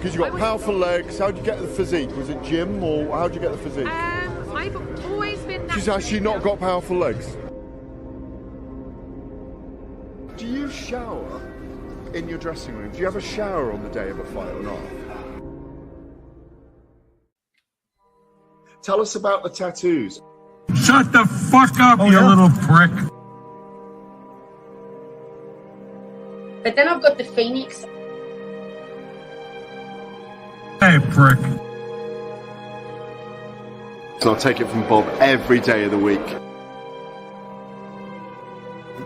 Because you've got powerful legs. How'd you get the physique? Was it gym or how'd you get the physique? I've always been. She's actually not got powerful legs. Do you shower in your dressing room? Do you have a shower on the day of a fight or not? Tell us about the tattoos. Shut the fuck up, you little prick. But then I've got the Phoenix. Hey, prick. So I'll take it from Bob every day of the week.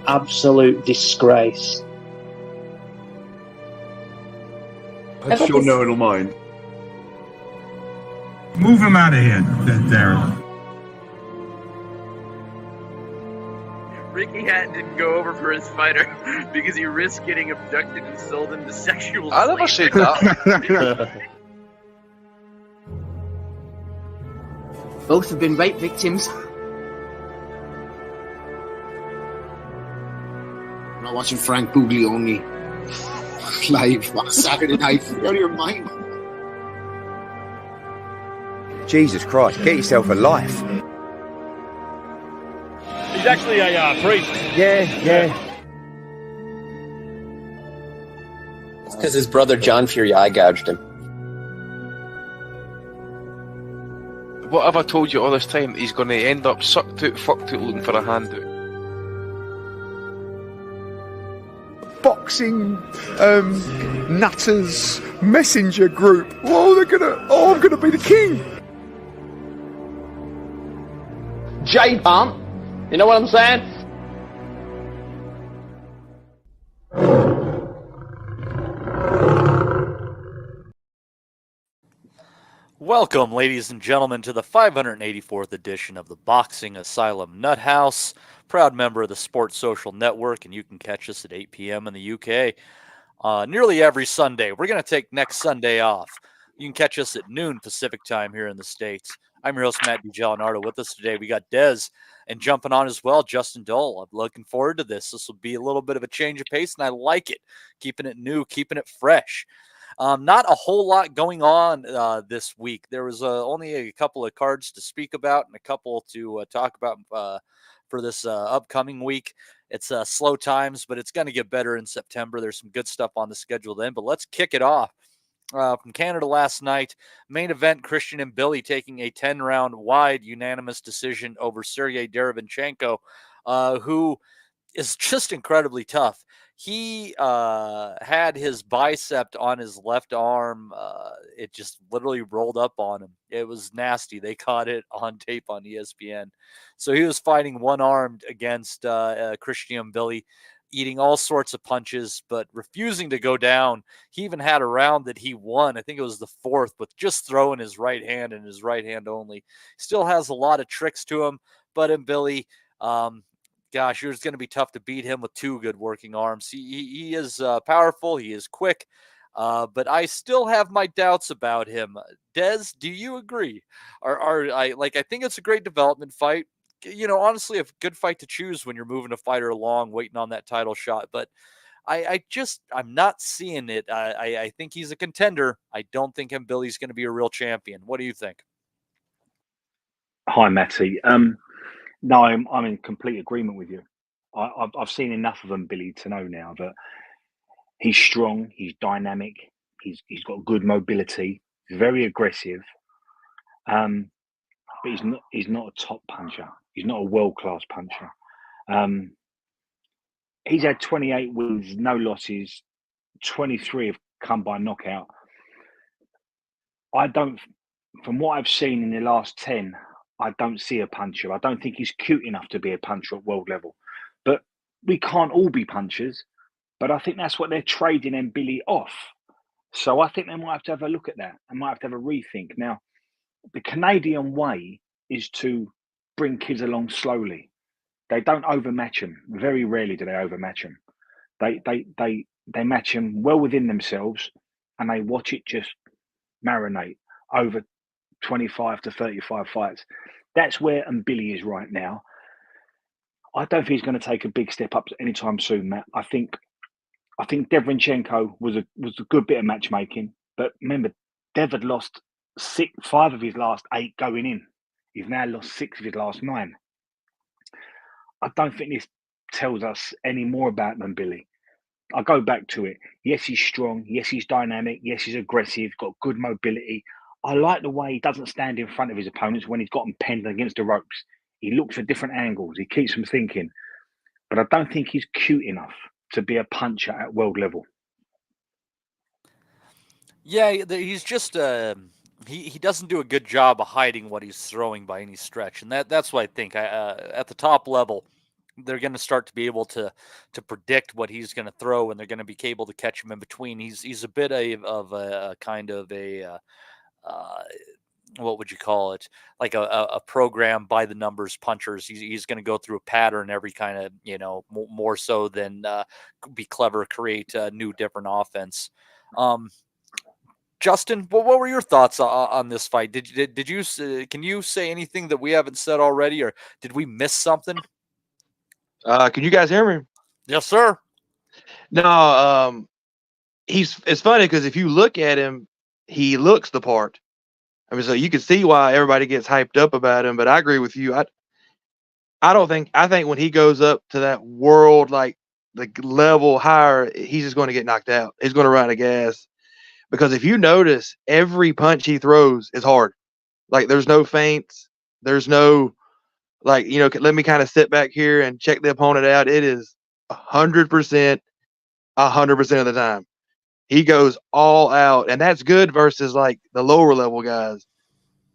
Absolute disgrace. That's your knowing or mine. Move him out of here, Darren. Ricky Hatton didn't go over for his fighter because he risked getting abducted and sold into sexual I never said that. Both have been rape victims. I'm not watching Frank Buglioni live on a Saturday night. You're out of your mind. Jesus Christ, get yourself a life. He's actually a priest. Yeah. It's because his brother John Fury eye gouged him. What have I told you all this time? He's going to end up sucked out, fucked out, looking for a handout. Boxing nutters messenger group. I'm gonna be the king. J-Pump. You know what I'm saying? Welcome, ladies and gentlemen, to the 584th edition of the Boxing Asylum Nuthouse, proud member of the Sports Social Network, and you can catch us at 8 p.m. in the UK nearly every Sunday. We're going to take next Sunday off. You can catch us at noon Pacific time here in the States. I'm your host, Matt DiGianardo. With us today, we got Dez, and jumping on as well, Justin Dole. I'm looking forward to this. This will be a little bit of a change of pace, and I like it. Keeping it new, keeping it fresh. Not a whole lot going on this week. There was only a couple of cards to speak about and a couple to talk about for this upcoming week. It's slow times, but it's going to get better in September. There's some good stuff on the schedule then, but let's kick it off. From Canada last night, main event, Christian Mbilli taking a 10-round wide unanimous decision over Sergiy Derevyanchenko, who is just incredibly tough. He had his bicep on his left arm. It just literally rolled up on him. It was nasty. They caught it on tape on ESPN. So he was fighting one-armed against Christian Mbilli, eating all sorts of punches, but refusing to go down. He even had a round that he won. I think it was the fourth, with just throwing his right hand and his right hand only. Still has a lot of tricks to him, but Mbilli, gosh, it was going to be tough to beat him with two good working arms. He is powerful. He is quick, but I still have my doubts about him. Dez, do you agree? I think it's a great development fight. You know, honestly, a good fight to choose when you're moving a fighter along, waiting on that title shot. But I'm not seeing it. I think he's a contender. I don't think Mbilli's going to be a real champion. What do you think? Hi, Matty. No, I'm in complete agreement with you. I've seen enough of Mbilli to know now that he's strong, he's dynamic, he's got good mobility, he's very aggressive, but he's not a top puncher. He's not a world-class puncher. He's had 28 wins, no losses, 23 have come by knockout. From what I've seen in the last 10, I don't see a puncher. I don't think he's cute enough to be a puncher at world level. But we can't all be punchers. But I think that's what they're trading Mbilli off. So I think they might have to have a look at that. They might have to have a rethink. Now, the Canadian way is to bring kids along slowly. They don't overmatch them. Very rarely do they overmatch them. They match them well within themselves, and they watch it just marinate over 25 to 35 fights. That's where Mbilli is right now. I don't think he's going to take a big step up anytime soon, Matt. I think Derevyanchenko was a good bit of matchmaking, But remember, Dev had lost 5 of his last 8 going in. He's now lost 6 of his last 9. I don't think this tells us any more about Mbilli. I go back to it. Yes, he's strong. Yes, he's dynamic. Yes, he's aggressive. Got good mobility. I like the way he doesn't stand in front of his opponents when he's got them penned against the ropes. He looks for different angles. He keeps them thinking. But I don't think he's cute enough to be a puncher at world level. Yeah, he's just he doesn't do a good job of hiding what he's throwing by any stretch, and that's what I think. At the top level, they're going to start to be able to predict what he's going to throw, and they're going to be able to catch him in between. He's a bit of a kind of a what would you call it? Like a program by the numbers punchers. He's going to go through a pattern every kind of, more so than be clever, create a new different offense. Justin, what were your thoughts on this fight? Did you can you say anything that we haven't said already, or did we miss something? Can you guys hear me? Yes, sir. No, it's funny because if you look at him, he looks the part. I mean, so you can see why everybody gets hyped up about him. But I agree with you. I think when he goes up to that world, like the level higher, he's just going to get knocked out. He's going to run out of gas. Because if you notice, every punch he throws is hard. Like, there's no feints. There's no, like, let me kind of sit back here and check the opponent out. It is 100% of the time. He goes all out, and that's good versus, like, the lower level guys.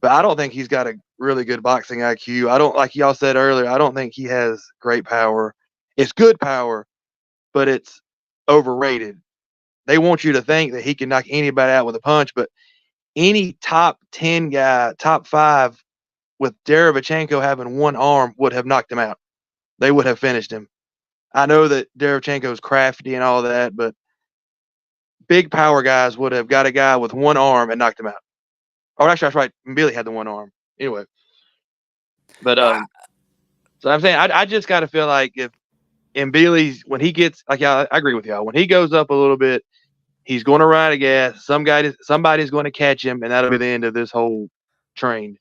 But I don't think he's got a really good boxing IQ. I don't, like y'all said earlier, I don't think he has great power. It's good power, but it's overrated. They want you to think that he can knock anybody out with a punch, but any top 10 guy, top 5 with Derevchenko having one arm would have knocked him out. They would have finished him. I know that Derevchenko is crafty and all that, but big power guys would have got a guy with one arm and knocked him out. Oh, actually, that's right. Mbilli had the one arm. Anyway. But so I'm saying I just got to feel like if Mbilli's, when he gets, like, I agree with y'all, when he goes up a little bit, he's going to ride a gas. Somebody's going to catch him, and that'll be the end of this whole train.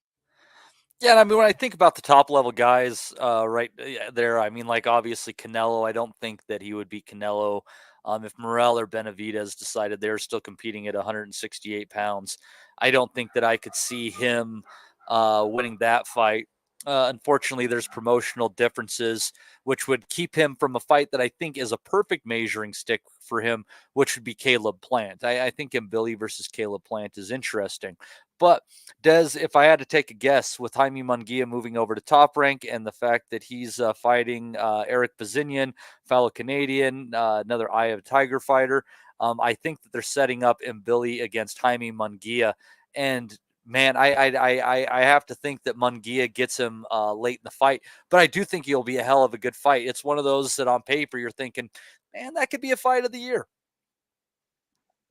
Yeah, and I mean, when I think about the top level guys right there, I mean, like, obviously Canelo, I don't think that he would beat Canelo. If Morel or Benavidez decided they're still competing at 168 pounds, I don't think that I could see him winning that fight. Unfortunately, there's promotional differences, which would keep him from a fight that I think is a perfect measuring stick for him, which would be Caleb Plant. I think Mbilli versus Caleb Plant is interesting. But Des, if I had to take a guess, with Jaime Munguia moving over to Top Rank and the fact that he's fighting Eric Bazinian, fellow Canadian, another Eye of Tiger fighter, I think that they're setting up Mbilli against Jaime Munguia. And man, I have to think that Munguia gets him late in the fight, but I do think he'll be a hell of a good fight. It's one of those that on paper you're thinking, man, that could be a fight of the year.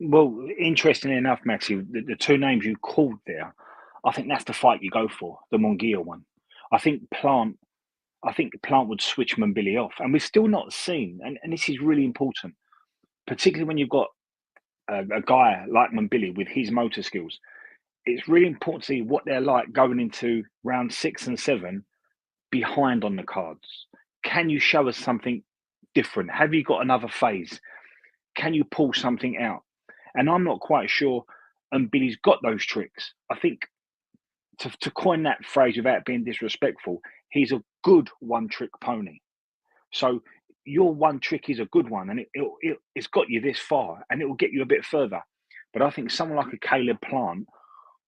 Well, interestingly enough, Maxie, the 2 names you called there, I think that's the fight you go for, the Munguia one. I think Plant would switch Mbilli off, and we've still not seen, and this is really important, particularly when you've got a guy like Mbilli with his motor skills. It's really important to see what they're like going into round 6 and 7 behind on the cards. Can you show us something different? Have you got another phase? Can you pull something out? And I'm not quite sure Mbilli's got those tricks. I think, to coin that phrase without being disrespectful, he's a good one-trick pony. So your one trick is a good one, and it's got you this far, and it will get you a bit further. But I think someone like a Caleb Plant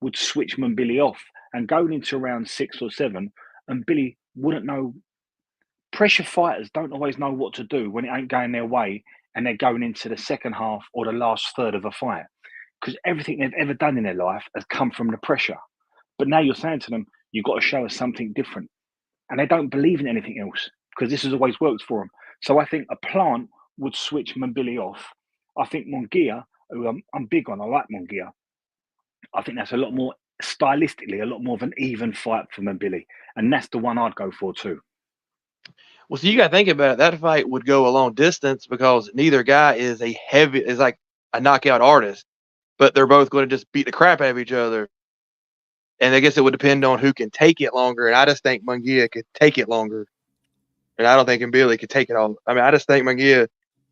would switch Mbilli off, and going into round 6 or 7, Mbilli wouldn't know. Pressure fighters don't always know what to do when it ain't going their way and they're going into the second half or the last third of a fight, because everything they've ever done in their life has come from the pressure. But now you're saying to them, you've got to show us something different, and they don't believe in anything else because this has always worked for them. So I think a Plant would switch Mbilli off. I think Munguia, who I'm big on, I like Munguia. I think that's a lot more stylistically, a lot more of an even fight for Mbilli, and that's the one I'd go for too. Well, so you got to think about it. That fight would go a long distance because neither guy is like a knockout artist. but they're both going to just beat the crap out of each other. And I guess it would depend on who can take it longer. And I just think Munguia could take it longer. And I don't think Mbilli could take it all. I mean, I just think Munguia,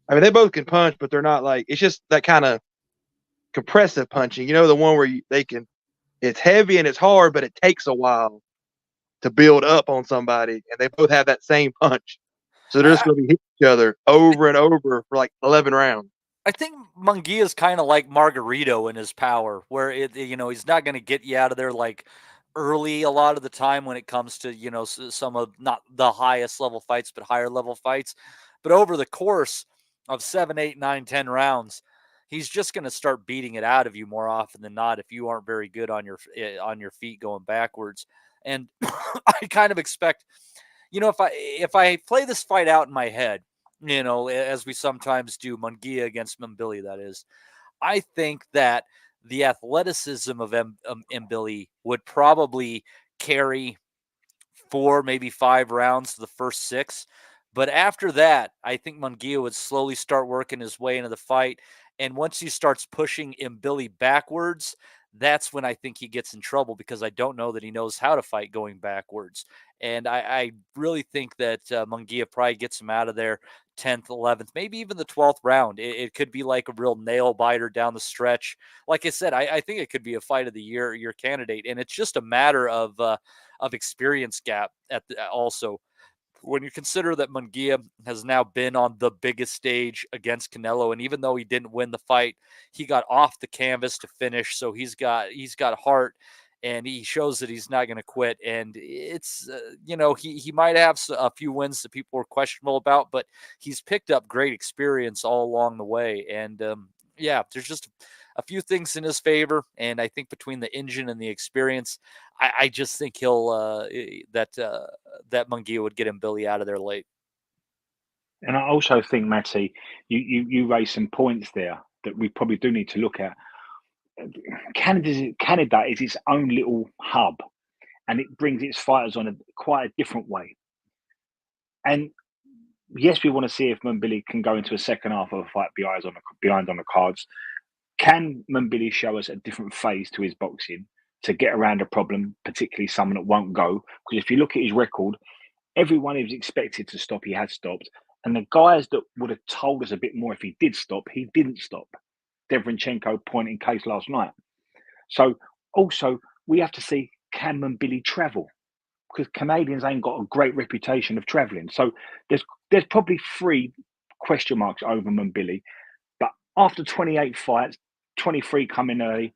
I mean, they both can punch, but they're not like, it's just that kind of compressive punching. You know, the one where they can, it's heavy and it's hard, but it takes a while to build up on somebody. And they both have that same punch. So they're just going to be hitting each other over and over for like 11 rounds. I think Munguia is kind of like Margarito in his power, where he's not going to get you out of there like early a lot of the time when it comes to some of not the highest level fights, but higher level fights. But over the course of 7, 8, 9, 10 rounds, he's just going to start beating it out of you more often than not if you aren't very good on your feet going backwards. And I kind of expect, if I play this fight out in my head, as we sometimes do, Munguia against Mbilli, that is, I think that the athleticism of Mbilli would probably carry 4, maybe 5 rounds to the first 6. But after that, I think Munguia would slowly start working his way into the fight. And once he starts pushing Mbilli backwards, that's when I think he gets in trouble, because I don't know that he knows how to fight going backwards. And I really think that Munguia probably gets him out of there 10th, 11th, maybe even the 12th round. It could be like a real nail biter down the stretch. Like I said, I think it could be a fight of the year candidate. And it's just a matter of experience gap also. When you consider that Munguia has now been on the biggest stage against Canelo, and even though he didn't win the fight, he got off the canvas to finish. So he's got heart, and he shows that he's not going to quit. And it's he might have a few wins that people were questionable about, but he's picked up great experience all along the way. And there's just a few things in his favor, and I think between the engine and the experience, I just think he'll that Munguia would get Mbilli out of there late. And I also think, Matty, you raised some points there that we probably do need to look at. Canada is its own little hub, and it brings its fighters on quite a different way. And yes, we want to see if Mbilli can go into a second half of a fight behind on the cards. Can Mbilli show us a different phase to his boxing to get around a problem, particularly someone that won't go? Because if you look at his record, everyone he was expected to stop, he has stopped. And the guys that would have told us a bit more if he did stop, he didn't stop. Derevyanchenko point in case last night. So also, we have to see, can Mbilli travel? Because Canadians ain't got a great reputation of travelling. So there's probably 3 question marks over Mbilli. But after 28 fights, 23 coming early,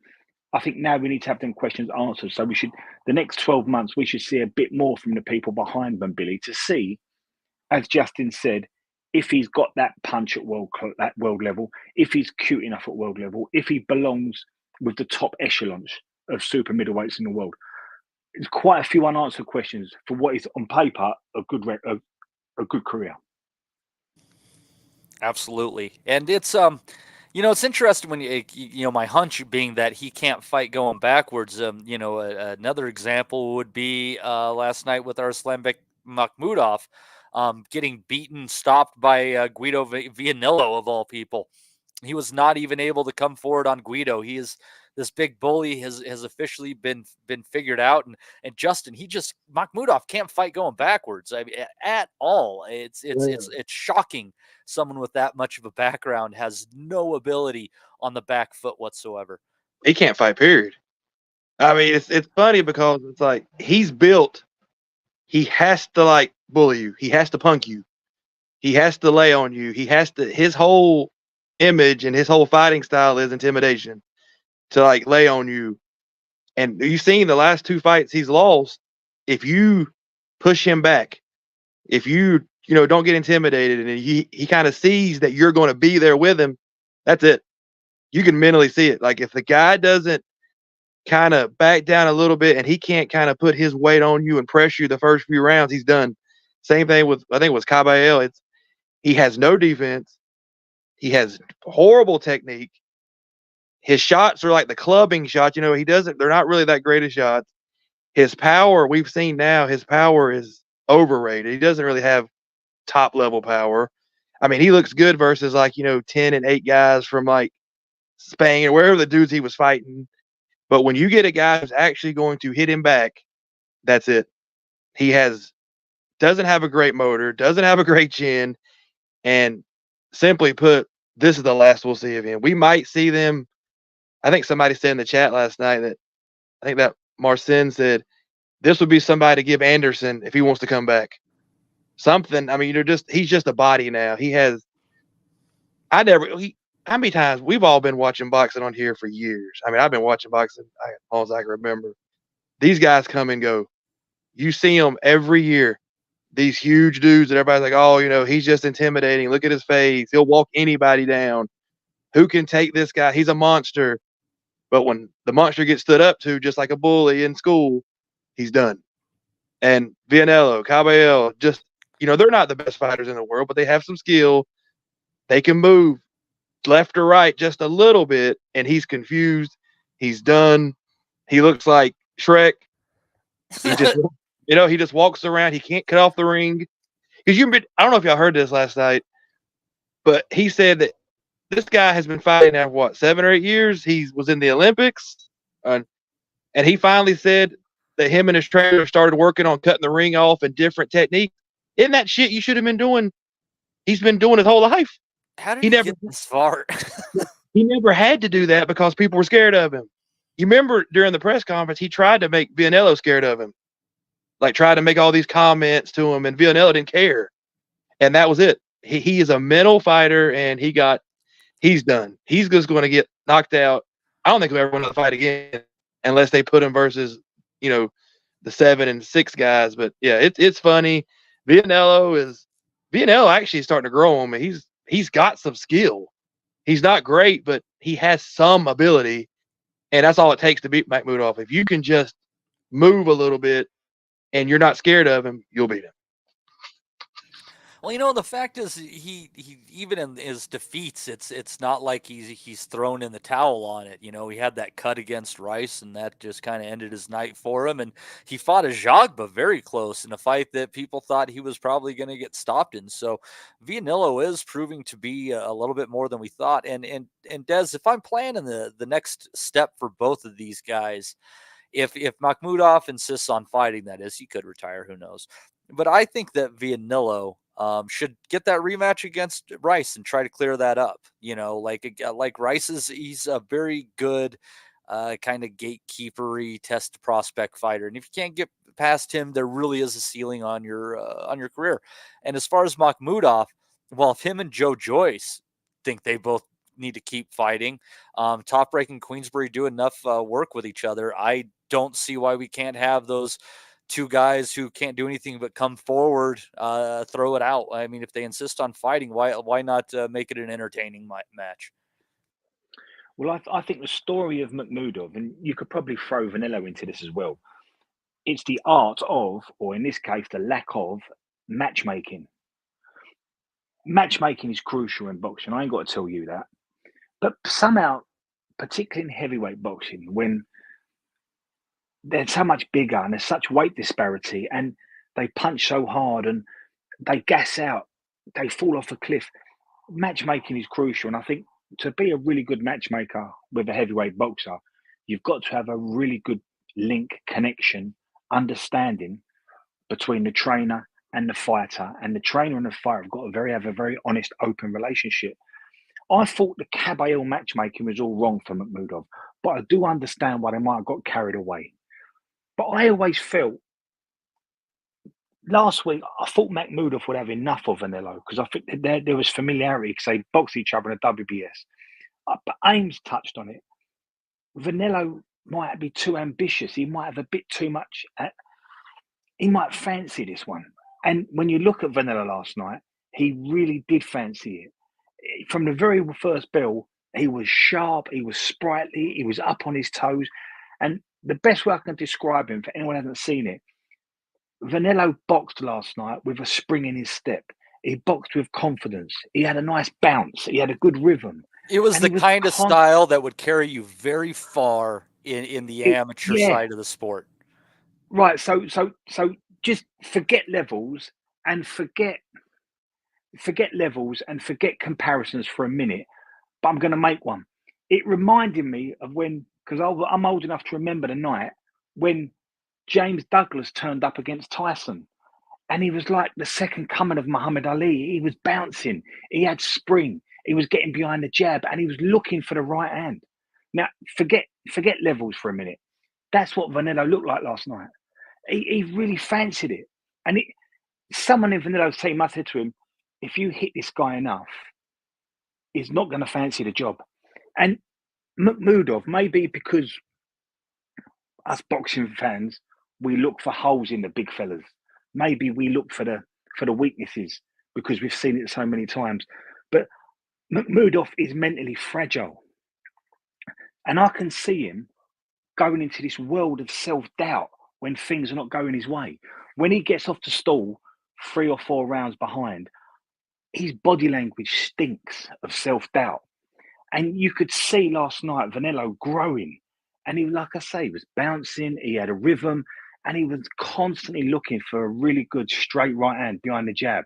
I think now we need to have them questions answered. So the next 12 months, we should see a bit more from the people behind Mbilli to see, as Justin said, if he's got that punch at world level, if he's cute enough at world level, if he belongs with the top echelons of super middleweights in the world. There's quite a few unanswered questions for what is on paper a good career. Absolutely. And it's it's interesting when my hunch being that he can't fight going backwards. Another example would be last night with Arslanbek Makhmudov getting stopped by Guido Vianello of all people. He was not even able to come forward on Guido. He is this big bully has officially been figured out. And Justin, Makhmudov can't fight going backwards. I mean, at all. It's shocking. Someone with that much of a background has no ability on the back foot whatsoever. He can't fight, period. I mean, it's funny because it's like he's built. He has to bully you. He has to punk you. He has to lay on you. His whole image and his whole fighting style is intimidation, to lay on you. And you've seen the last 2 fights he's lost. If you push him back, if you don't get intimidated, and he kind of sees that you're going to be there with him, that's it. You can mentally see it. If the guy doesn't kind of back down a little bit and he can't kind of put his weight on you and pressure you the first few rounds, he's done. Same thing with, I think it was Caballero. He has no defense. He has horrible technique. His shots are like the clubbing shots. They're not really that great of shots. His power, we've seen now, his power is overrated. He doesn't really have top level power. I mean, he looks good versus 10 and 8 guys from Spain or wherever the dudes he was fighting. But when you get a guy who's actually going to hit him back, that's it. He doesn't have a great motor, doesn't have a great chin, and simply put, this is the last we'll see of him. We might see them. I think somebody said in the chat last night that Marcin said this would be somebody to give Anderson if he wants to come back. Something. I mean, he's just a body now. How many times we've all been watching boxing on here for years. I mean, I've been watching boxing as long as I can remember. These guys come and go. You see them every year. These huge dudes that everybody's like, oh, he's just intimidating. Look at his face. He'll walk anybody down. Who can take this guy? He's a monster. But when the monster gets stood up to, just like a bully in school, he's done. And Vianello, Caballero, just, they're not the best fighters in the world, but they have some skill. They can move left or right just a little bit, and he's confused. He's done. He looks like Shrek. He just, he just walks around. He can't cut off the ring. Because I don't know if y'all heard this last night, but he said that this guy has been fighting now for 7 or 8 years. He was in the Olympics, and he finally said that him and his trainer started working on cutting the ring off and different techniques. Isn't that shit you should have been doing? He's been doing his whole life. How did he get this far? He never had to do that because people were scared of him. You remember during the press conference, he tried to make Vianello scared of him. Like, tried to make all these comments to him, and Vianello didn't care. And that was it. He is a mental fighter, and he's done. He's just going to get knocked out. I don't think he'll ever win another fight again unless they put him versus, the 7 and 6 guys. But, yeah, it's funny. Vianello actually is starting to grow on me. He's got some skill. He's not great, but he has some ability, and that's all it takes to beat Makhmudov. If you can just move a little bit and you're not scared of him, you'll beat him. Well, the fact is, he even in his defeats, it's not like he's thrown in the towel on it. He had that cut against Rice, and that just kind of ended his night for him. And he fought a Jagba very close in a fight that people thought he was probably going to get stopped in. So Vianello is proving to be a little bit more than we thought. And Des, if I'm planning the next step for both of these guys, if Makhmudov insists on fighting, that is, he could retire. Who knows? But I think that Vianello should get that rematch against Rice and try to clear that up. Like Rice he's a very good kind of gatekeepery test prospect fighter. And if you can't get past him, there really is a ceiling on your career. And as far as Makhmudov, well, if him and Joe Joyce think they both need to keep fighting, Top Rank and Queensbury do enough work with each other, I don't see why we can't have those two guys who can't do anything but come forward, throw it out. I mean, if they insist on fighting, why not make it an entertaining match? Well, I think the story of Makhmudov, and you could probably throw Vanillo into this as well, it's the art of, or in this case, the lack of, matchmaking. Matchmaking is crucial in boxing. I ain't got to tell you that. But somehow, particularly in heavyweight boxing, when they're so much bigger and there's such weight disparity and they punch so hard and they gas out, they fall off a cliff, matchmaking is crucial. And I think to be a really good matchmaker with a heavyweight boxer, you've got to have a really good link, connection, understanding between the trainer and the fighter. And the trainer and the fighter have got to have a very honest, open relationship. I thought the Caballero matchmaking was all wrong for Makhmudov, but I do understand why they might have got carried away. But I always felt last week, I thought Makhmudov would have enough of Vanillo because I think there was familiarity because they boxed each other in the WBS. But Ames touched on it. Vanillo might be too ambitious. He might have a bit too much. He might fancy this one. And when you look at Vanillo last night, he really did fancy it. From the very first bell, he was sharp, he was sprightly, he was up on his toes. And the best way I can describe him, for anyone who hasn't seen it, Vanillo boxed last night with a spring in his step. He boxed with confidence. He had a nice bounce. He had a good rhythm. It was the kind of style that would carry you very far in the amateur side of the sport. Right. So just forget levels and forget levels and forget comparisons for a minute. But I'm going to make one. it reminded me of when, because I'm old enough to remember the night when James Douglas turned up against Tyson. And he was like the second coming of Muhammad Ali. He was bouncing. He had spring. He was getting behind the jab, and he was looking for the right hand. Now, forget levels for a minute. That's what Vanillo looked like last night. He really fancied it. And someone in Vanillo's team must have said to him, if you hit this guy enough, he's not going to fancy the job. And Makhmudov, maybe because us boxing fans, we look for holes in the big fellas. Maybe we look for the weaknesses because we've seen it so many times. But Makhmudov is mentally fragile. And I can see him going into this world of self-doubt when things are not going his way. When he gets off the stall 3 or 4 rounds behind, his body language stinks of self-doubt. And you could see last night Vanillo growing. And he, like I say, was bouncing, he had a rhythm, and he was constantly looking for a really good straight right hand behind the jab.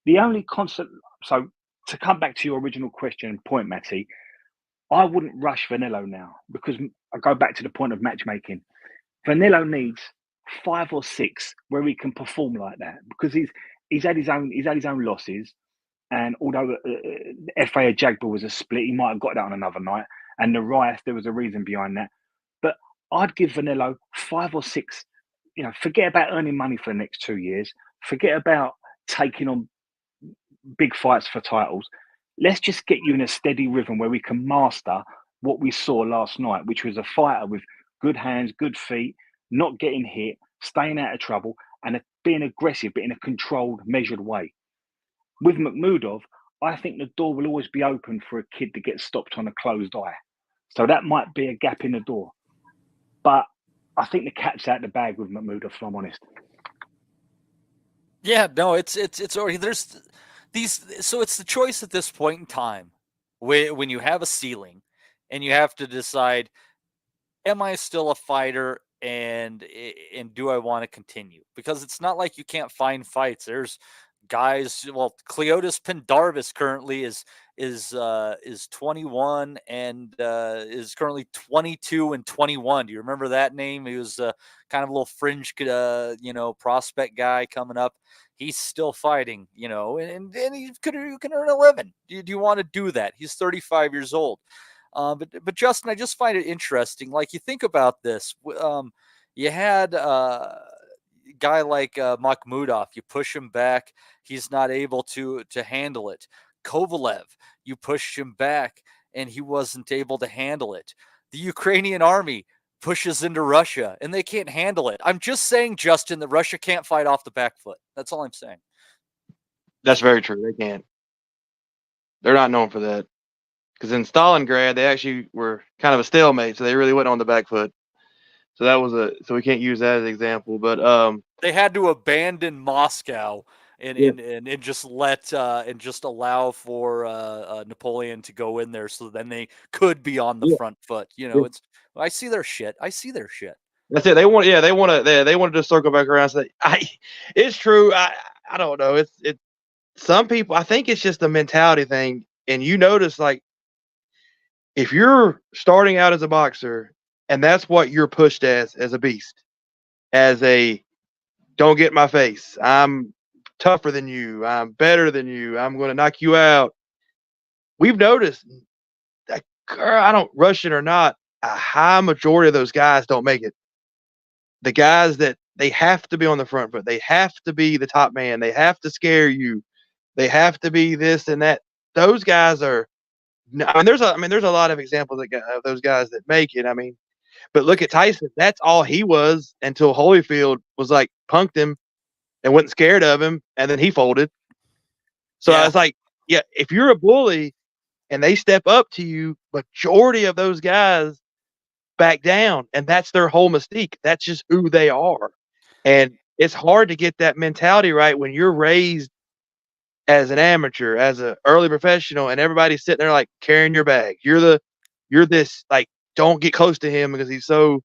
The only constant, so to come back to your original question and point, Matty, I wouldn't rush Vanillo now because I go back to the point of matchmaking. Vanillo needs 5 or 6 where he can perform like that because he's had his own losses, and although FA Jagba was a split, he might have got that on another night, and the Rice, there was a reason behind that. But I'd give Vanillo 5 or 6. Forget about earning money for the next 2 years. Forget about taking on big fights for titles. Let's just get you in a steady rhythm where we can master what we saw last night, which was a fighter with good hands, good feet, not getting hit, staying out of trouble, and being aggressive, but in a controlled, measured way. With Makhmudov, I think the door will always be open for a kid to get stopped on a closed eye. So that might be a gap in the door. But I think the cat's out the bag with Makhmudov, if I'm honest. Yeah, no, it's already there's these. So it's the choice at this point in time when you have a ceiling and you have to decide: am I still a fighter, and do I want to continue? Because it's not like you can't find fights. There's guys. Well, Cleotis Pendarvis currently is 21 and is currently 22 and 21. Do you remember that name? He was kind of a little fringe, prospect guy coming up. He's still fighting, and he can earn a living. Do you want to do that? He's 35 years old. But Justin, I just find it interesting. Like, you think about this. You had a guy like Makhmudov. You push him back, he's not able to handle it. Kovalev, you pushed him back, and he wasn't able to handle it. The Ukrainian army pushes into Russia, and they can't handle it. I'm just saying, Justin, that Russia can't fight off the back foot. That's all I'm saying. That's very true. They can't. They're not known for that. Because in Stalingrad, they actually were kind of a stalemate, so they really went on the back foot. So that was so we can't use that as an example. But they had to abandon Moscow and just allow for Napoleon to go in there, so then they could be on the front foot. I see their shit. That's it. They wanted to circle back around. So it's true. I don't know. It's some people. I think it's just a mentality thing. And you notice, like, if you're starting out as a boxer and that's what you're pushed as a beast, as a don't get in my face, I'm tougher than you, I'm better than you, I'm going to knock you out. We've noticed that, I don't rush it or not, a high majority of those guys don't make it. The guys that they have to be on the front foot, they have to be the top man, they have to scare you, they have to be this and that. Those guys are. There's a lot of examples of those guys that make it. But look at Tyson. That's all he was until Holyfield was like punked him and wasn't scared of him, and then he folded. So I was like, yeah, if you're a bully and they step up to you, majority of those guys back down, and that's their whole mystique. That's just who they are. And it's hard to get that mentality right when you're raised as an amateur, as an early professional, and everybody's sitting there like carrying your bag. You're this, like, don't get close to him because he's so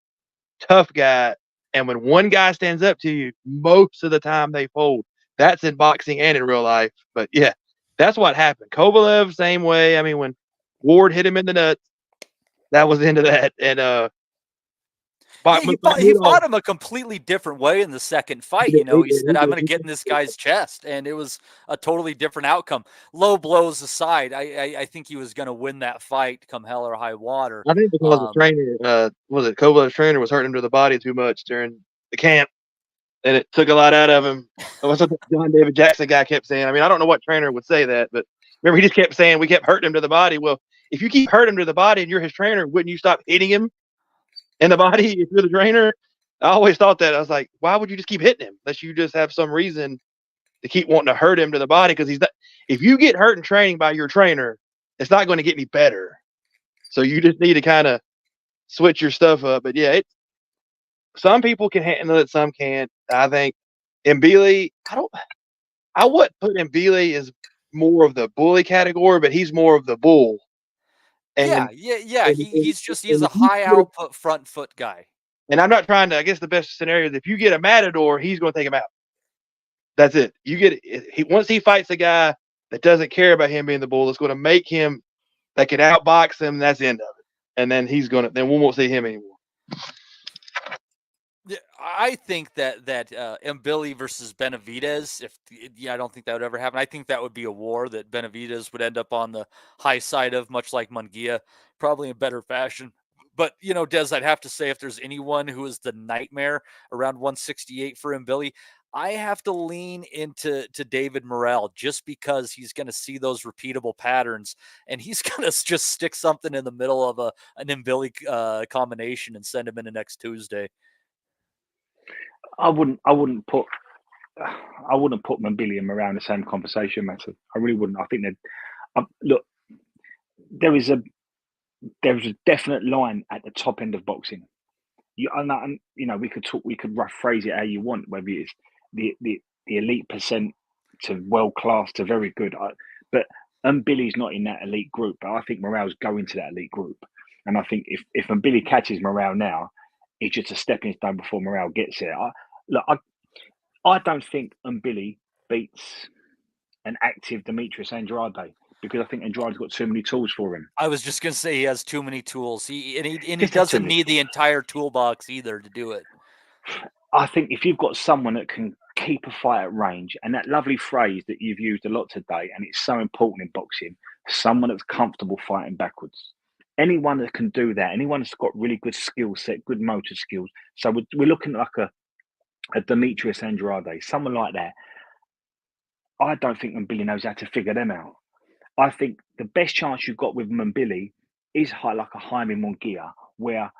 tough guy. And when one guy stands up to you, most of the time they fold. That's in boxing and in real life. But yeah, that's what happened. Kovalev, same way. When Ward hit him in the nuts, That was into that. And he fought him a completely different way in the second fight. You know, he said, "I'm going to get in this guy's chest," and it was a totally different outcome. Low blows aside, I think he was going to win that fight, come hell or high water. I think because the trainer, Kovalev's trainer, was hurting him to the body too much during the camp, and it took a lot out of him. That's what the John David Jackson guy kept saying. I mean, I don't know what trainer would say that, but remember, he just kept saying we kept hurting him to the body. Well, if you keep hurting him to the body and you're his trainer, wouldn't you stop hitting him in the body if you're the trainer? I always thought that. I was like, why would you just keep hitting him unless you just have some reason to keep wanting to hurt him to the body? Because he's not. If you get hurt in training by your trainer, it's not going to get any better. So you just need to kind of switch your stuff up. But yeah, some people can handle it, some can't. I think Mbilli, I wouldn't put Mbilli as more of the bully category, but he's more of the bull. And, yeah. He's a high output front foot guy. And I'm not trying to. I guess the best scenario is if you get a matador, he's going to take him out. That's it. Once he fights a guy that doesn't care about him being the bull, it's going to make him that can outbox him. That's the end of it. And then then we won't see him anymore. I think that Mbilli versus Benavidez, I don't think that would ever happen. I think that would be a war that Benavidez would end up on the high side of, much like Munguia, probably in better fashion. But, Des, I'd have to say if there's anyone who is the nightmare around 168 for Mbilli, I have to lean into David Morrell just because he's going to see those repeatable patterns and he's going to just stick something in the middle of an Mbilli combination and send him into next Tuesday. I wouldn't put Mbilli and Morrell in the same conversation, Matthew. I really wouldn't. I think that look, there is a definite line at the top end of boxing. We could rough phrase it how you want, whether it's the elite percent to world class to very good. But Mbilli's not in that elite group. But I think Morrell's going to that elite group. And I think if Mbilli catches Morrell now, it's just a stepping stone before Morrell gets there. I don't think Mbilli beats an active Demetrius Andrade because I think Andrade's got too many tools for him. I was just going to say he has too many tools. He doesn't need the entire toolbox either to do it. I think if you've got someone that can keep a fight at range, and that lovely phrase that you've used a lot today, and it's so important in boxing, someone that's comfortable fighting backwards. Anyone that can do that, anyone that's got really good skill set, good motor skills. So we're looking at like a Demetrius Andrade, someone like that. I don't think Mbilli knows how to figure them out. I think the best chance you've got with Mbilli is like a Jaime Munguia, where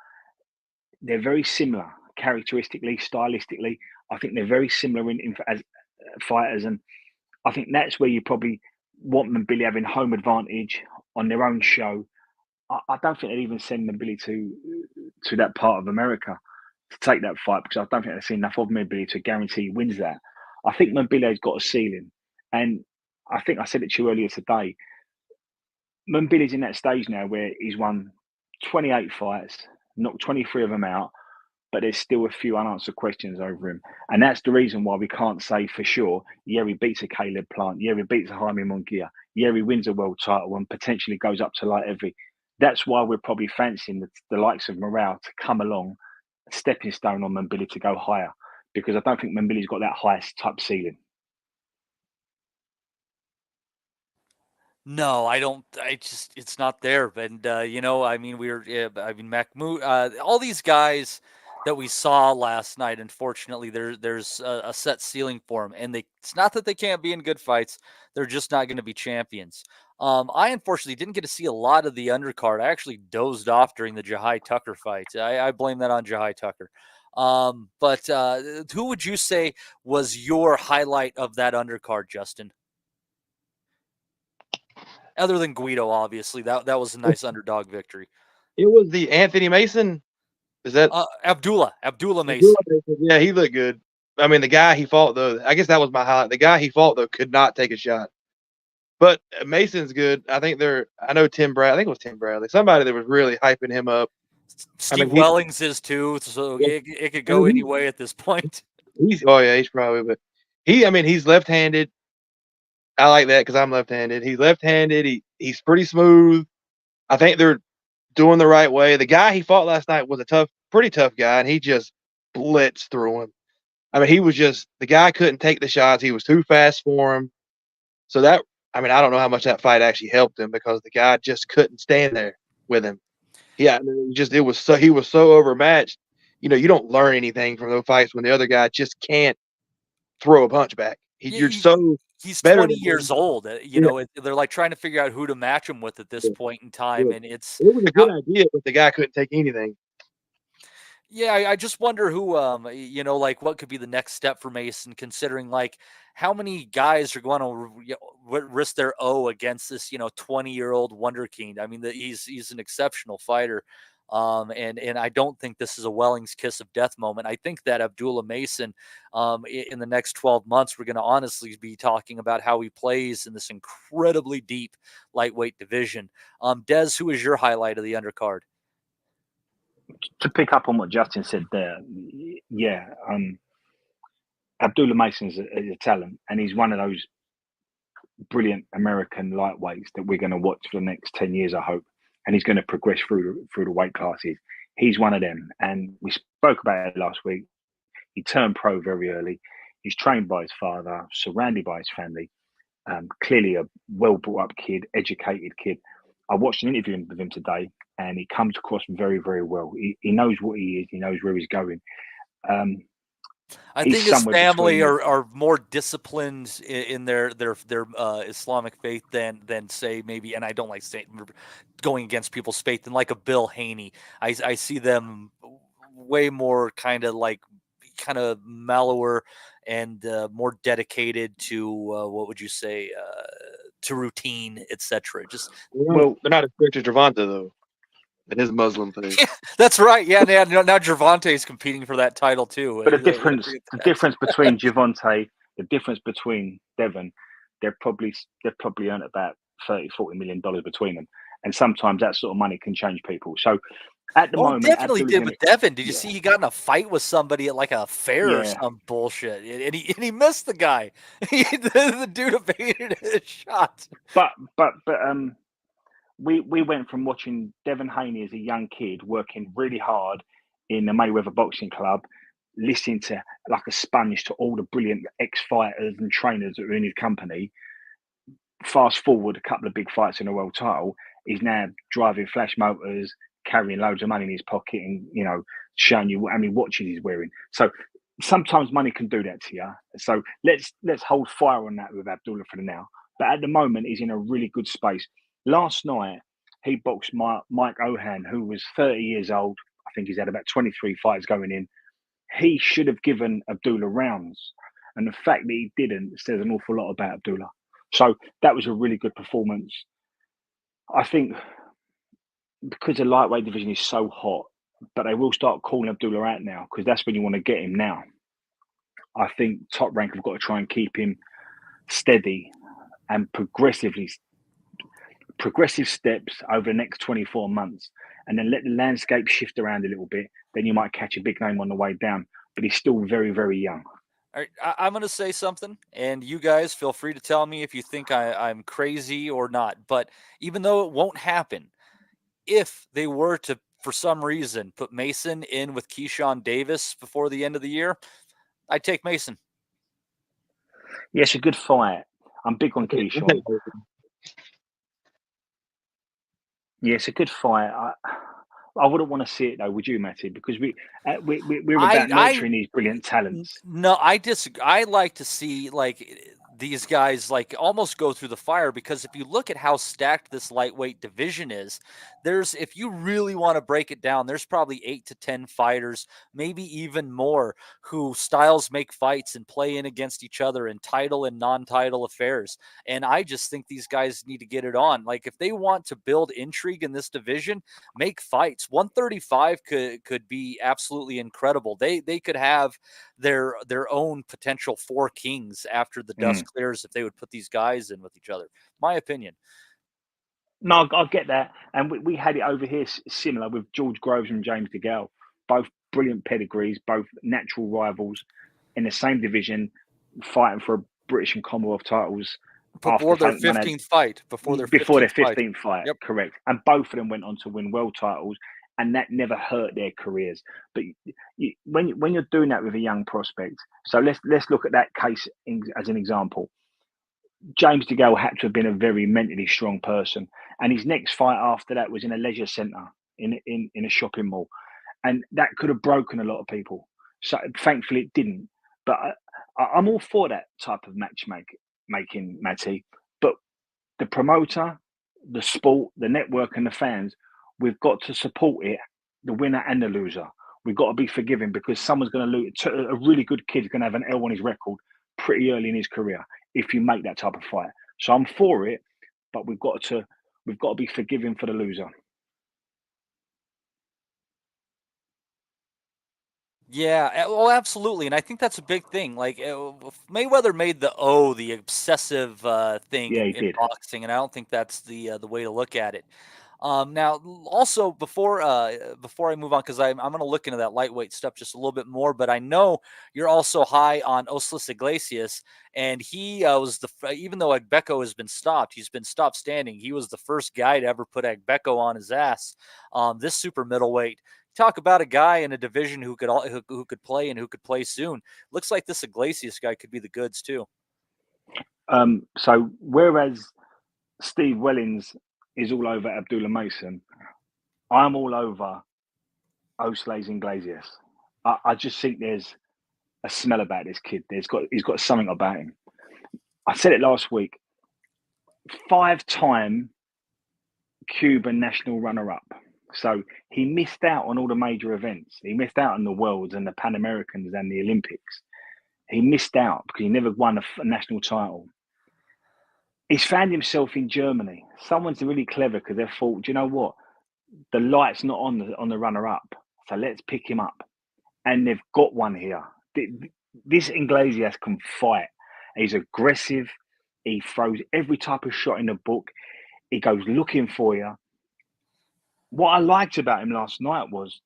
they're very similar characteristically, stylistically. I think they're very similar as fighters, and I think that's where you probably want Mbilli having home advantage on their own show. I don't think they'd even send Mbilli to that part of America to take that fight because I don't think they've seen enough of Mbilli to guarantee he wins that. I think Mbilli's got a ceiling, and I think I said it to you earlier today. Mbilli's in that stage now where he's won 28 fights, knocked 23 of them out, but there's still a few unanswered questions over him. And that's the reason why we can't say for sure, yeah, he beats a Caleb Plant, yeah, he beats a Jaime Munguia, yeah, he wins a world title and potentially goes up to light heavy. That's why we're probably fancying the likes of Morrell to come along, a stepping stone on Mbilli to go higher, because I don't think Mbilli's got that highest type ceiling. No, I don't. It's not there. And, Mahmoud, all these guys that we saw last night, unfortunately, there's a set ceiling for them. And it's not that they can't be in good fights. They're just not going to be champions. I unfortunately didn't get to see a lot of the undercard. I actually dozed off during the Jahai Tucker fight. I blame that on Jahai Tucker. But who would you say was your highlight of that undercard, Justin? Other than Guido, obviously, that was a nice underdog victory. It was the Anthony Mason. Is that Abdullah Mason? Yeah, he looked good. I mean, the guy he fought, though, I guess that was my highlight. The guy he fought, though, could not take a shot. But Mason's good. I think I know Tim Bradley. I think it was Tim Bradley. Somebody that was really hyping him up. Steve Wellings is too, so it could go any way at this point. He's probably, but he's left-handed. I like that because I'm left-handed. He's left-handed. He's pretty smooth. I think doing the right way. The guy he fought last night was a pretty tough guy, and he just blitzed through him. I mean, the guy couldn't take the shots. He was too fast for him. So I don't know how much that fight actually helped him because the guy just couldn't stand there with him. Yeah, he was so overmatched. You don't learn anything from those fights when the other guy just can't throw a punch back. He's 20 years old. They're like trying to figure out who to match him with at this point in time, and it was a good idea, but the guy couldn't take anything. Yeah, I just wonder who, like what could be the next step for Mason, considering like how many guys are going to risk their O against this, 20-year-old wonderkind. I mean, he's an exceptional fighter. And I don't think this is a Welling's kiss of death moment. I think that Abdullah Mason, in the next 12 months, we're going to honestly be talking about how he plays in this incredibly deep lightweight division. Des, who is your highlight of the undercard? To pick up on what Justin said there, Abdullah Mason is a talent, and he's one of those brilliant American lightweights that we're going to watch for the next 10 years, I hope. And he's going to progress through the weight classes. He's one of them. And we spoke about it last week. He turned pro very early. He's trained by his father, surrounded by his family. Clearly a well-brought-up kid, educated kid. I watched an interview with him today, and he comes across very, very well. He knows what he is. He knows where he's going. I think his family are more disciplined in their Islamic faith than say maybe, and I don't like saying going against people's faith, than like a Bill Haney. I see them way more kind of mellower and more dedicated to what would you say to routine, etc. Just they're not as strict as Gervonta though. And his Muslim thing. That's right. Yeah, now Gervonta is competing for that title too. But the difference between Gervonta, the difference between Devon, they've probably earned about $30-40 million between them, and sometimes that sort of money can change people. So at the moment, definitely did with Devon. Did you see he got in a fight with somebody at like a fair or some bullshit, and he missed the guy. The dude evaded his shot. But We went from watching Devon Haney as a young kid working really hard in the Mayweather Boxing Club, listening to like a sponge to all the brilliant ex-fighters and trainers that were in his company. Fast forward a couple of big fights in a world title, he's now driving flash motors, carrying loads of money in his pocket, and showing you how many watches he's wearing. So sometimes money can do that to you. So let's hold fire on that with Abdullah for now. But at the moment, he's in a really good space. Last night, he boxed Mike Ohan, who was 30 years old. I think he's had about 23 fights going in. He should have given Abdullah rounds. And the fact that he didn't says an awful lot about Abdullah. So that was a really good performance. I think because the lightweight division is so hot, but they will start calling Abdullah out now because that's when you want to get him now. I think Top Rank have got to try and keep him steady and progressive steps over the next 24 months, and then let the landscape shift around a little bit. Then you might catch a big name on the way down, but he's still very, very young. All right, I'm going to say something, and you guys feel free to tell me if you think I'm crazy or not. But even though it won't happen, if they were to, for some reason, put Mason in with Keyshawn Davis before the end of the year, I'd take Mason. Yeah, it's a good fight. I'm big on Keyshawn. Yeah, it's a good fight. I wouldn't want to see it though, would you, Matty? Because we're about nurturing these brilliant talents. No, I disagree. I like to see these guys almost go through the fire, because if you look at how stacked this lightweight division is, if you really want to break it down, there's probably 8 to 10 fighters, maybe even more, who styles make fights and play in against each other in title and non-title affairs. And I just think these guys need to get it on. Like, if they want to build intrigue in this division, make fights. 135 could be absolutely incredible. They could have their own potential 4 kings after the dust clears if they would put these guys in with each other. My opinion. No, I get that. And we had it over here similar with George Groves and James DeGale. Both brilliant pedigrees, both natural rivals in the same division, fighting for British and Commonwealth titles. Before their 15th fight. Before their 15th fight. fight. Yep. Correct. And both of them went on to win world titles, and that never hurt their careers. But when you're doing that with a young prospect, so let's look at that case as an example. James DeGale had to have been a very mentally strong person, and his next fight after that was in a leisure centre in a shopping mall, and that could have broken a lot of people. So thankfully it didn't. But I'm all for that type of matchmaking, Matty. But the promoter, the sport, the network, and the fans, we've got to support it, the winner and the loser. We've got to be forgiving, because someone's going to lose. A really good kid's going to have an L on his record pretty early in his career if you make that type of fight. So I'm for it, but we've got to be forgiving for the loser. Yeah, well, absolutely, and I think that's a big thing. Like Mayweather made the obsessive thing in boxing, and I don't think that's the way to look at it. Now, also before I move on, because I'm going to look into that lightweight stuff just a little bit more, but I know you're also high on Osleys Iglesias, and he was even though Agbeko has been stopped, he's been stopped standing. He was the first guy to ever put Agbeko on his ass. This super middleweight. Talk about a guy in a division who could play and who could play soon. Looks like this Iglesias guy could be the goods too. So whereas Steve Wellings is all over Abdullah Mason, I'm all over Osleys Iglesias. I just think there's a smell about this kid. He's got something about him. I said it last week. 5-time Cuban national runner-up. So he missed out on all the major events. He missed out on the Worlds and the Pan Americans and the Olympics. He missed out because he never won a national title. He's found himself in Germany. Someone's really clever because they thought, do you know what? The light's not on the runner-up, so let's pick him up. And they've got one here. This Iglesias can fight. He's aggressive. He throws every type of shot in the book. He goes looking for you. What I liked about him last night was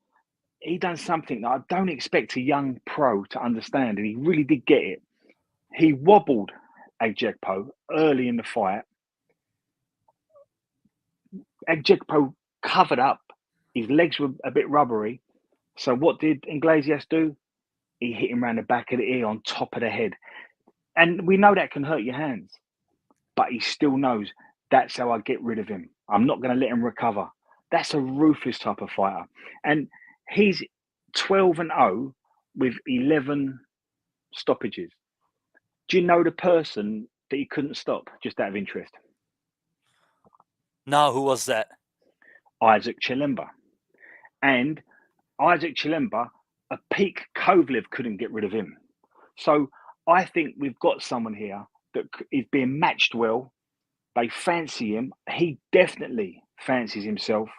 he done something that I don't expect a young pro to understand, and he really did get it. He wobbled Agbeko early in the fight. Agbeko covered up. His legs were a bit rubbery. So what did Iglesias do? He hit him around the back of the ear on top of the head. And we know that can hurt your hands. But he still knows that's how I get rid of him. I'm not going to let him recover. That's a ruthless type of fighter. And he's 12-0 with 11 stoppages. Do you know the person that he couldn't stop, just out of interest? No, who was that? Isaac Chilemba. And Isaac Chilemba, a peak Kovalev couldn't get rid of him. So I think we've got someone here that is being matched well. They fancy him. He definitely fancies himself.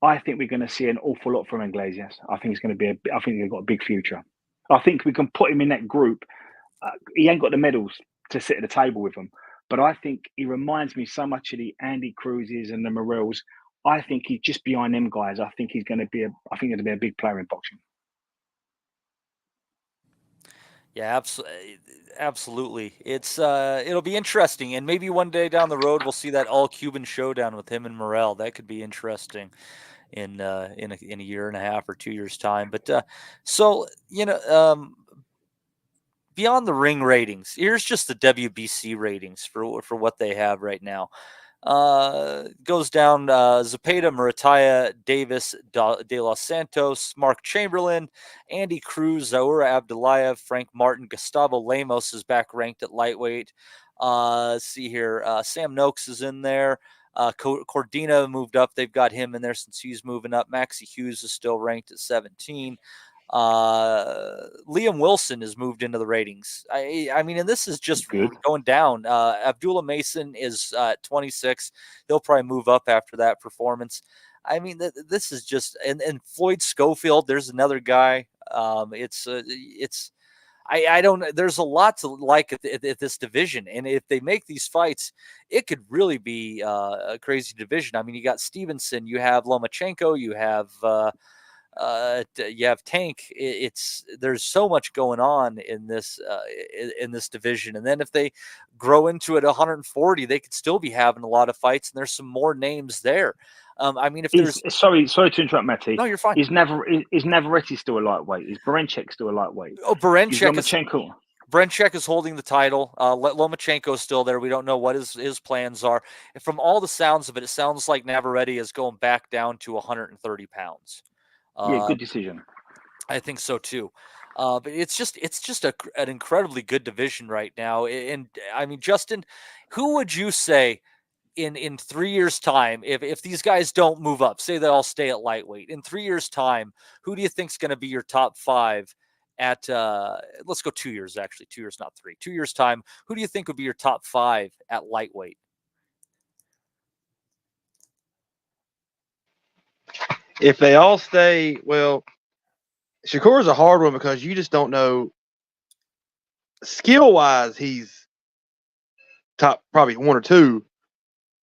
I think we're going to see an awful lot from Iglesias. I think he's going to be I think he's got a big future. I think we can put him in that group. He ain't got the medals to sit at the table with them, but I think he reminds me so much of the Andy Cruzes and the Morels. I think he's just behind them guys. I think he's going to be a big player in boxing. Yeah, absolutely. It'll be interesting, and maybe one day down the road we'll see that all Cuban showdown with him and Morel. That could be interesting in a year and a half or 2 years time. But so beyond the ring ratings, here's just the WBC ratings for what they have right now. Goes down Zepeda, Murataya, Davis, De Los Santos, Mark Chamberlain, Andy Cruz, Zaura Abdullayev, Frank Martin, Gustavo Lemos is back ranked at lightweight. Let's see here. Sam Noakes is in there. Cordina moved up. They've got him in there since he's moving up. Maxie Hughes is still ranked at 17. Liam Wilson has moved into the ratings. I mean, and this is just going down. Abdullah Mason is 26. He'll probably move up after that performance. I mean, this is just and Floyd Schofield. There's another guy. I don't know. There's a lot to like at this division, and if they make these fights, it could really be a crazy division. I mean, you got Stevenson, you have Lomachenko, you have you have Tank. There's so much going on in this division, and then if they grow into it 140, they could still be having a lot of fights, and there's some more names there. I mean, if there's sorry to interrupt, Matty. No, you're fine. Is Navarrete still a lightweight? Is Berencek still a lightweight? Oh, Berencek is holding the title. Lomachenko is still there. We don't know what his plans are. And from all the sounds of it, it sounds like Navarrete is going back down to 130 pounds. Yeah, good decision. I think so too. But it's just an incredibly good division right now. And I mean, Justin, who would you say in 3 years' time, if these guys don't move up, say they all stay at lightweight, in 3 years' time, who do you think is going to be your top five at let's go 2 years, actually. 2 years, not 3. 2 years' time, who do you think would be your top five at lightweight? If they all stay, well, Shakur's a hard one because you just don't know. Skill-wise, he's top probably 1 or 2,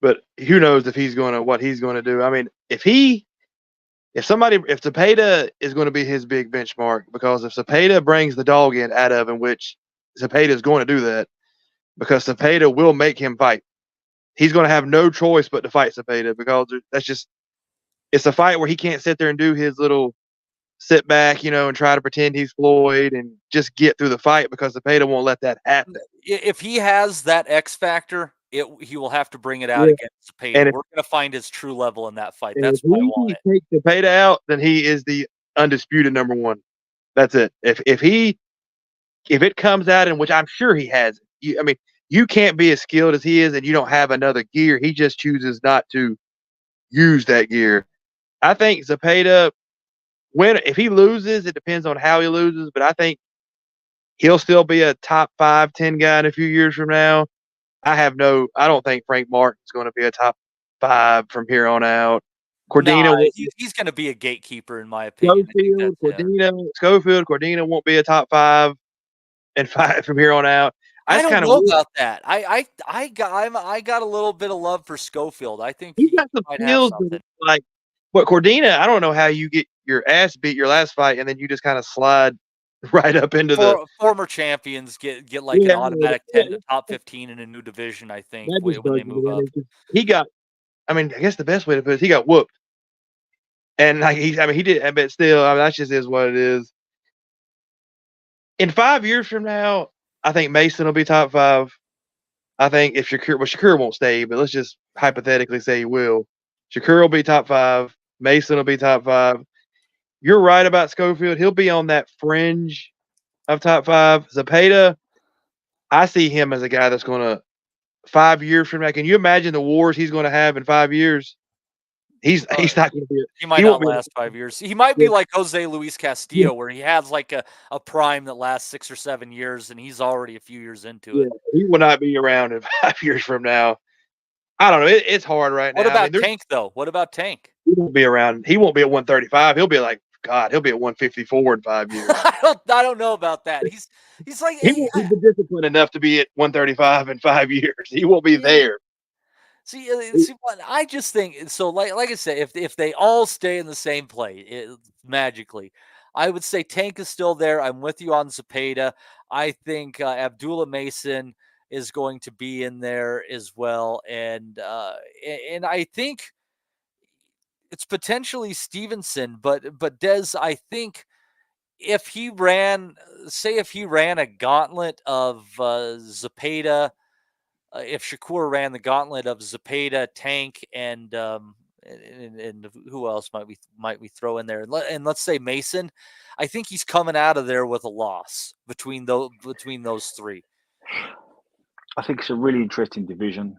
but who knows what he's going to do. I mean, if Zepeda is going to be his big benchmark, because if Zepeda brings the dog in out of him, which Zepeda is going to do that, because Zepeda will make him fight. He's going to have no choice but to fight Zepeda, because it's a fight where he can't sit there and do his little sit back, and try to pretend he's Floyd and just get through the fight, because Zepeda won't let that happen. If he has that X factor, he will have to bring it out against Zepeda. And we're going to find his true level in that fight. That's why I want it. If he takes Zepeda out, then he is the undisputed number one. That's it. If it comes out, in which I'm sure he has, you can't be as skilled as he is and you don't have another gear. He just chooses not to use that gear. I think Zepeda, if he loses, it depends on how he loses, but I think he'll still be a top 5-10 guy in a few years from now. I don't think Frank Martin's going to be a top 5 from here on out. Cordina, he's going to be a gatekeeper, in my opinion. Schofield, Cordina won't be a top 5 and 5 from here on out. I don't know about that. I got a little bit of love for Schofield. I think he got some skills, like what Cordina. I don't know how you get your ass beat your last fight and then you just kind of slide right up into the former champions get like an automatic 10 to top 15 in a new division. I think when they move up, he got. I mean, I guess the best way to put it is he got whooped, and he did. But still, that just is what it is. In 5 years from now, I think Mason will be top 5. I think if Shakur won't stay, but let's just hypothetically say he will. Shakur will be top 5. Mason will be top 5. You're right about Schofield. He'll be on that fringe of top 5. Zepeda, I see him as a guy that's going to 5 years from now. Can you imagine the wars he's going to have in 5 years? He's not going to be. He might not last 5 years. He might be like Jose Luis Castillo, where he has like a prime that lasts 6 or 7 years, and he's already a few years into it. He will not be around in 5 years from now. I don't know. It's hard right now. What about Tank, though? What about Tank? He won't be around. He won't be at 135. He'll be like, God, he'll be at 154 in 5 years. I don't know about that. He's like he won't be disciplined enough to be at 135 in 5 years. He won't be there. See what I just think. So, like I said, if they all stay in the same play magically, I would say Tank is still there. I'm with you on Zepeda. I think Abdullah Mason is going to be in there as well, and I think it's potentially Stevenson, but Dez, I think if he ran a gauntlet of Zepeda, if Shakur ran the gauntlet of Zepeda, Tank, and who else might we throw in there? And let's say Mason, I think he's coming out of there with a loss between those three. I think it's a really interesting division.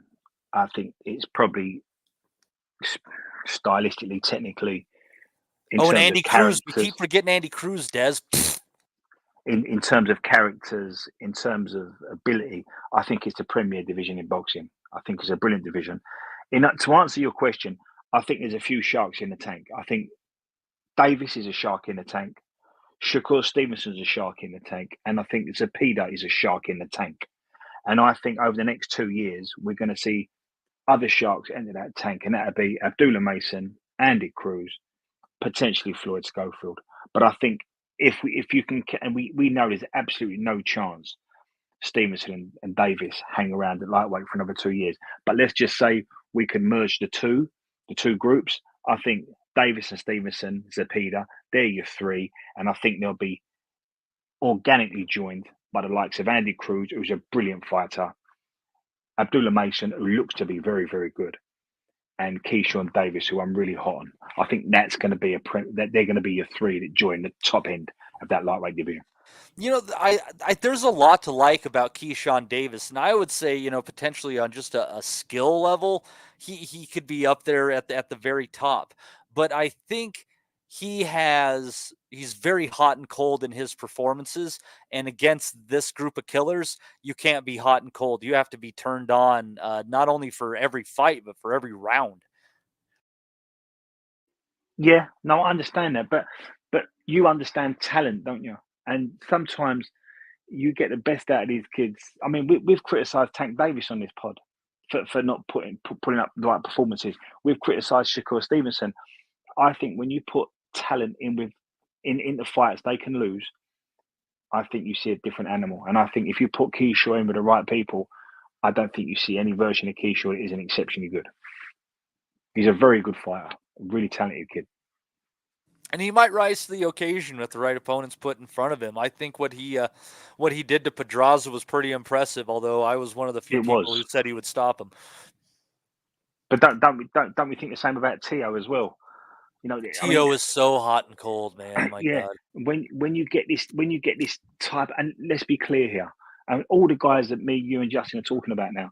I think it's probably stylistically, technically. And Andy Cruz. We keep forgetting Andy Cruz, Des. In terms of characters, in terms of ability, I think it's the premier division in boxing. I think it's a brilliant division. To answer your question, I think there's a few sharks in the tank. I think Davis is a shark in the tank. Shakur Stevenson's a shark in the tank. And I think Zepeda is a shark in the tank. And I think over the next 2 years, we're going to see other sharks enter that tank. And that'll be Abdullah Mason, Andy Cruz, potentially Floyd Schofield. But I think if you can, and we know there's absolutely no chance Stevenson and Davis hang around at lightweight for another 2 years. But let's just say we can merge the two groups. I think Davis and Stevenson, Zepeda, they're your three, and I think they'll be organically joined by the likes of Andy Cruz, who's a brilliant fighter, Abdullah Mason, who looks to be very, very good, and Keyshawn Davis, who I'm really hot on. I think that's going to be that they're going to be your three that join the top end of that lightweight division. You know, I there's a lot to like about Keyshawn Davis, and I would say, you know, potentially on just a skill level, he could be up there at the very top. But I think he's very hot and cold in his performances, and against this group of killers, you can't be hot and cold. You have to be turned on, not only for every fight, but for every round. Yeah, no, I understand that, but you understand talent, don't you? And sometimes you get the best out of these kids. I mean, we've criticised Tank Davis on this pod for not putting up the right performances. We've criticised Shakur Stevenson. I think when you put talent into fights they can lose, I think you see a different animal. And I think if you put Keyshaw in with the right people, I don't think you see any version of Keyshaw that isn't exceptionally good. He's a very good fighter, a really talented kid. And he might rise to the occasion with the right opponents put in front of him. I think what he did to Pedraza was pretty impressive, although I was one of the few people who said he would stop him. But don't we think the same about Tio as well? You know, Tio is so hot and cold, man. My God. When you get this type, and let's be clear here, and all the guys that me, you, and Justin are talking about now,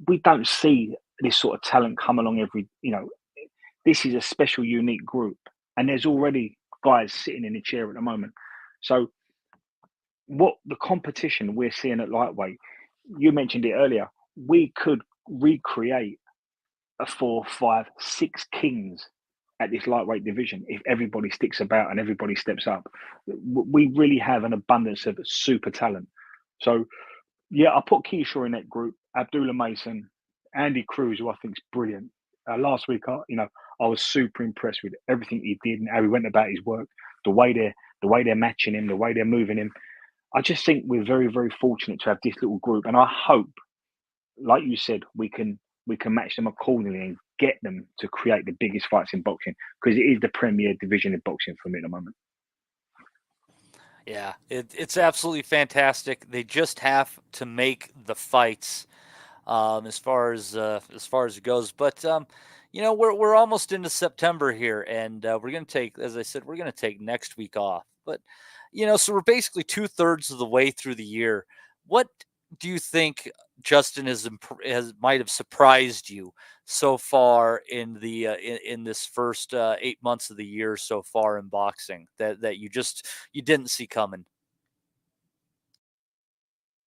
we don't see this sort of talent come along every. You know, this is a special, unique group. And there's already guys sitting in the chair at the moment. So what the competition we're seeing at lightweight, you mentioned it earlier, we could recreate a 4, 5, 6 kings at this lightweight division if everybody sticks about and everybody steps up. We really have an abundance of super talent. So, yeah, I put Keyshaw in that group, Abdullah Mason, Andy Cruz, who I think is brilliant. Last week, I was super impressed with everything he did and how he went about his work, the way they're matching him, the way they're moving him. I just think we're very, very fortunate to have this little group, and I hope, like you said, we can match them accordingly and get them to create the biggest fights in boxing, because it is the premier division in boxing for me at the moment. Yeah, it's absolutely fantastic. They just have to make the fights. As far as it goes, but you know, we're almost into September here, and we're going to take, as I said, we're going to take next week off. But you know, so we're basically 2/3 of the way through the year. What do you think, Justin, might have surprised you so far in the in this first 8 months of the year so far in boxing that you didn't see coming?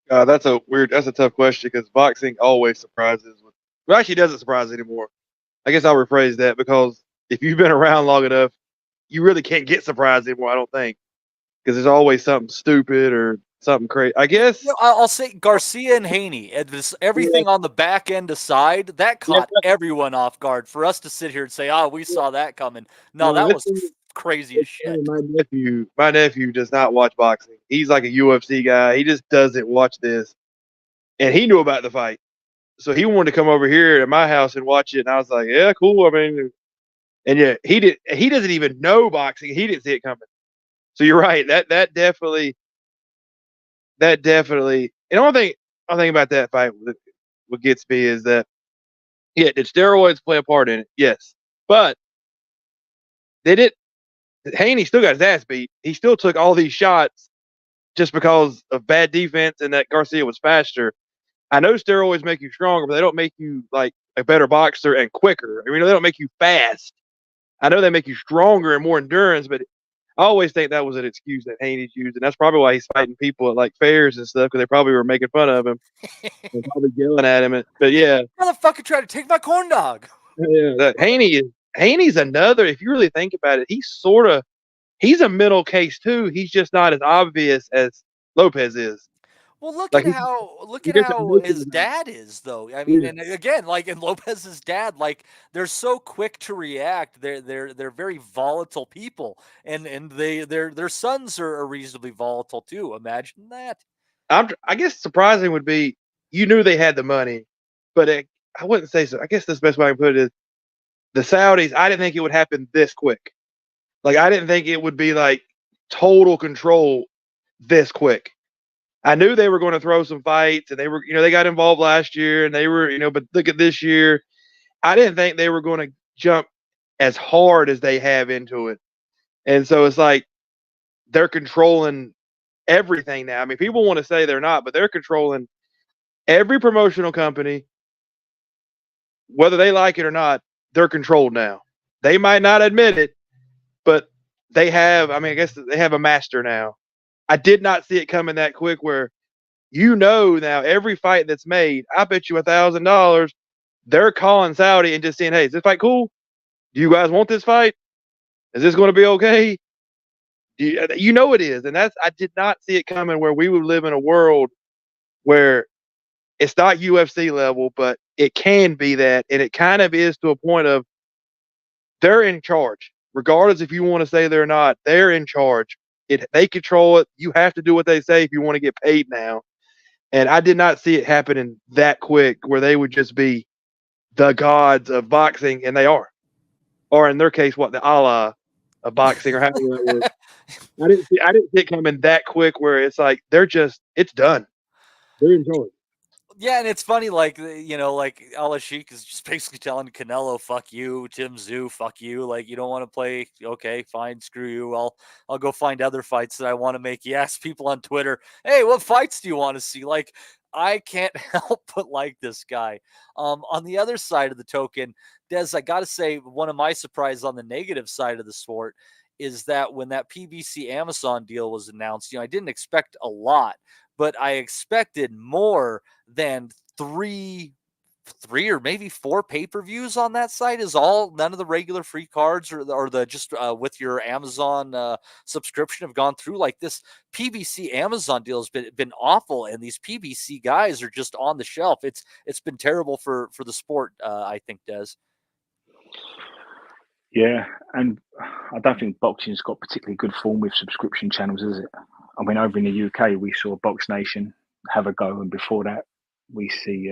That's a tough question, because boxing always surprises. Well, actually doesn't surprise anymore. I guess I'll rephrase that, because if you've been around long enough, you really can't get surprised anymore, I don't think, because there's always something stupid or something crazy. I guess you know, I'll say Garcia and Haney, everything on the back end aside, that caught everyone off guard. For us to sit here and say, "Oh, we saw that coming," no, that was crazy as shit. My nephew does not watch boxing. He's like a UFC guy. He just doesn't watch this, and he knew about the fight, so he wanted to come over here at my house and watch it. And I was like, "Yeah, cool." I mean, and yeah, he doesn't even know boxing. He didn't see it coming. So you're right. That definitely. And one thing about that fight, what gets me is that, yeah, did steroids play a part in it? Yes, but they did. Haney still got his ass beat. He still took all these shots just because of bad defense and that Garcia was faster. I know steroids make you stronger, but they don't make you like a better boxer and quicker. I mean, they don't make you fast. I know they make you stronger and more endurance, but I always think that was an excuse that Haney's used, and that's probably why he's fighting people at like fairs and stuff, because they probably were making fun of him and probably yelling at him. But yeah, motherfucker tried to take my corn dog. Yeah, Haney's another. If you really think about it, he's a mental case too. He's just not as obvious as Lopez is. Well, look Like, at how his dad is, though. I mean, and again, like in Lopez's dad, like they're so quick to react. They're very volatile people, and their sons are reasonably volatile too. Imagine that. I guess surprising would be you knew they had the money, but I wouldn't say so. I guess the best way I can put it is the Saudis. I didn't think it would happen this quick. Like, I didn't think it would be like total control this quick. I knew they were going to throw some fights, and they were, they got involved last year, and they were, but look at this year. I didn't think they were going to jump as hard as they have into it. And so it's like they're controlling everything now. I mean, people want to say they're not, but they're controlling every promotional company, whether they like it or not. They're controlled now. They might not admit it, but they have. I mean, I guess they have a master now. I did not see it coming that quick. Where now every fight that's made, I bet you $1,000, they're calling Saudi and just saying, "Hey, is this fight cool? Do you guys want this fight? Is this going to be okay?" You know it is, and I did not see it coming. Where we would live in a world where it's not UFC level, but it can be that, and it kind of is to a point of they're in charge, regardless if you want to say they're not. They're in charge. They control it. You have to do what they say if you want to get paid now. And I did not see it happening that quick, where they would just be the gods of boxing, and they are, or in their case, the Allah of boxing, or however that works. I didn't see it coming that quick, where it's like it's done. They're in charge. Yeah, and it's funny, like Allah Sheik is just basically telling Canelo, "Fuck you," Tim Tszyu, "Fuck you." Like, you don't want to play? Okay, fine, screw you. I'll go find other fights that I want to make. You ask people on Twitter, "Hey, what fights do you want to see?" Like, I can't help but like this guy. On the other side of the token, Des, I got to say, one of my surprises on the negative side of the sport is that when that PBC Amazon deal was announced, I didn't expect a lot, but I expected more than three or maybe 4 pay-per-views on that site. Is all. None of the regular free cards or the just with your Amazon subscription have gone through. Like, this PBC Amazon deal has been awful, and these PBC guys are just on the shelf. It's been terrible for the sport, I think, Des. Yeah, and I don't think boxing's got particularly good form with subscription channels, is it? I mean, over in the UK, we saw Box Nation have a go, and before that, we see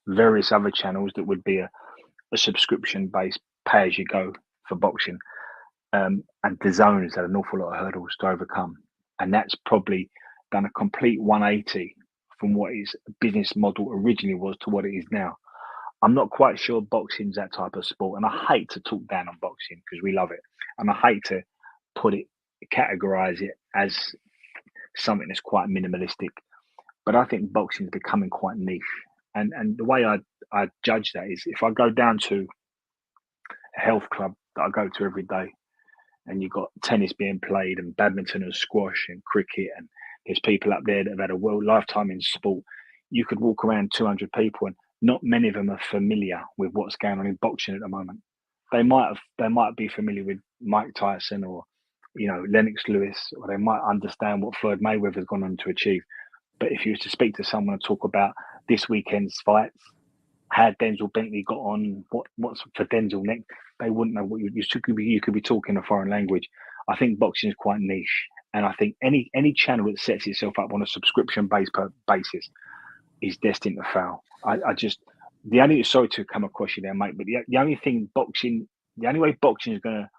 various other channels that would be a subscription-based pay-as-you-go for boxing. And DAZN has had an awful lot of hurdles to overcome, and that's probably done a complete 180 from what his business model originally was to what it is now. I'm not quite sure boxing's that type of sport, and I hate to talk down on boxing because we love it, and I hate to categorize it as something that's quite minimalistic, but I think boxing is becoming quite niche. And the way I judge that is, if I go down to a health club that I go to every day, and you've got tennis being played and badminton and squash and cricket, and there's people up there that have had a lifetime in sport, you could walk around 200 people, and not many of them are familiar with what's going on in boxing at the moment. They might be familiar with Mike Tyson or Lennox Lewis, or they might understand what Floyd Mayweather's gone on to achieve. But if you was to speak to someone and talk about this weekend's fights, how Denzel Bentley got on, what's for Denzel next, they wouldn't know what you could be talking a foreign language. I think boxing is quite niche, and I think any channel that sets itself up on a subscription-based basis is destined to fail. Sorry to come across you there, mate, but the only way boxing is going to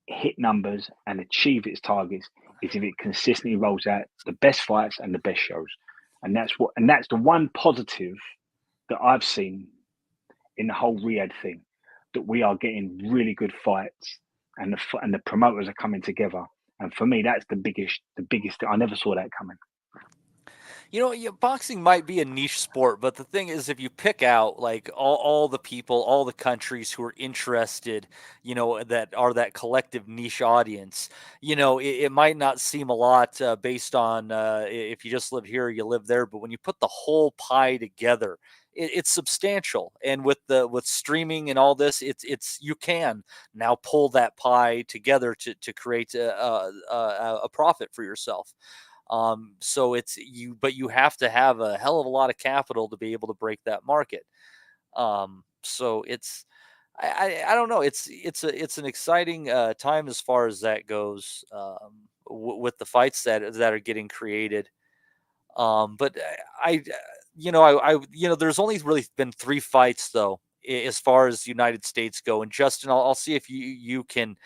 hit numbers and achieve its targets is if it consistently rolls out the best fights and the best shows, and that's the one positive that I've seen in the whole Riyadh thing, that we are getting really good fights, and the promoters are coming together, and for me that's the biggest thing. I never saw that coming. Boxing might be a niche sport, but the thing is, if you pick out like all the people, all the countries who are interested, that are that collective niche audience, it might not seem a lot based on if you just live here or you live there, but when you put the whole pie together, it's substantial. And with streaming and all this, you can now pull that pie together to create a profit for yourself. So but you have to have a hell of a lot of capital to be able to break that market. So I don't know. It's an exciting time as far as that goes, with the fights that are getting created. But there's only really been 3 fights though, as far as United States go. And Justin, I'll see if you can,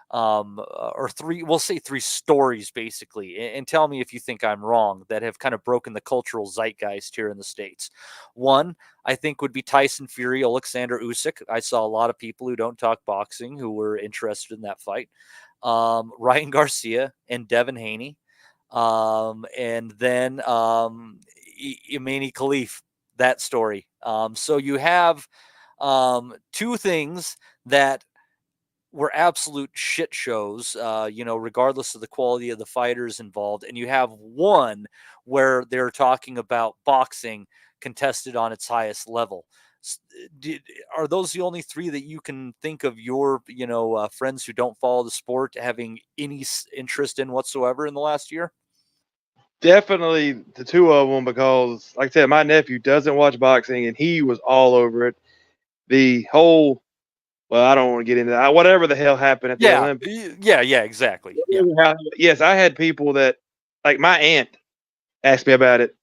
or 3, we'll say 3 stories basically, and tell me if you think I'm wrong, that have kind of broken the cultural zeitgeist here in the States. One, I think, would be Tyson Fury, Alexander Usyk. I saw a lot of people who don't talk boxing who were interested in that fight. Ryan Garcia and Devin Haney. And then Imani Khalif, that story. So you have 2 things that were absolute shit shows, regardless of the quality of the fighters involved. And you have one where they're talking about boxing contested on its highest level. Are those the only 3 that you can think of your, friends who don't follow the sport having any interest in whatsoever in the last year? Definitely the 2 of them, because, like I said, my nephew doesn't watch boxing, and he was all over it. The whole, well, I don't want to get into that. Whatever the hell happened at the Olympics. Yeah, exactly. Yeah. Yes, I had people that, like my aunt, asked me about it,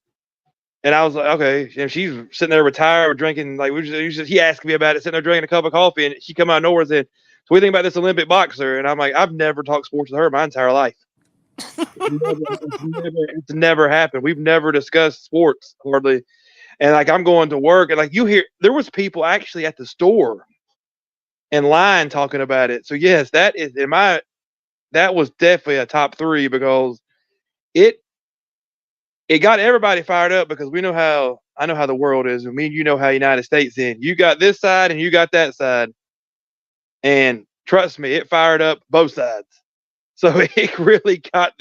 and I was like, okay. And she's sitting there retired, drinking, like he asked me about it, sitting there drinking a cup of coffee, and she come out of nowhere and said, "So what do you think about this Olympic boxer?" And I'm like, I've never talked sports with her my entire life. It's never happened. We've never discussed sports hardly. And like, I'm going to work, and like, you hear there was people actually at the store in line talking about it. So yes, that was definitely a top 3, because it got everybody fired up, because I know how the world is. I mean, how United States is. You got this side and you got that side. And trust me, it fired up both sides. So it really got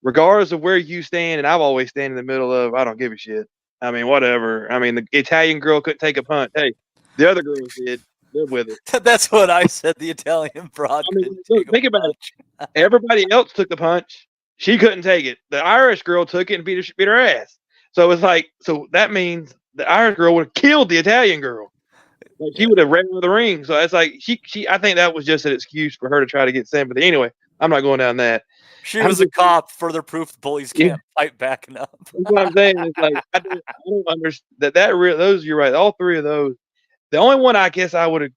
regardless of where you stand, and I've always stand in the middle of, I don't give a shit. I mean, whatever. I mean, the Italian girl couldn't take a punch. Hey, the other girls did. Live with it. That's what I said. The Italian broad. I mean, look, think about it. Everybody else took the punch. She couldn't take it. The Irish girl took it and beat her ass. So it's like, so that means the Irish girl would have killed the Italian girl. Like, she would have ran with the ring. So it's like I think that was just an excuse for her to try to get sympathy. Anyway, I'm not going down that. She was a cop. Further proof the bullies can't fight back enough. That's what I'm saying. It's like, I don't understand those. You're right. All 3 of those. The only one I guess I would have,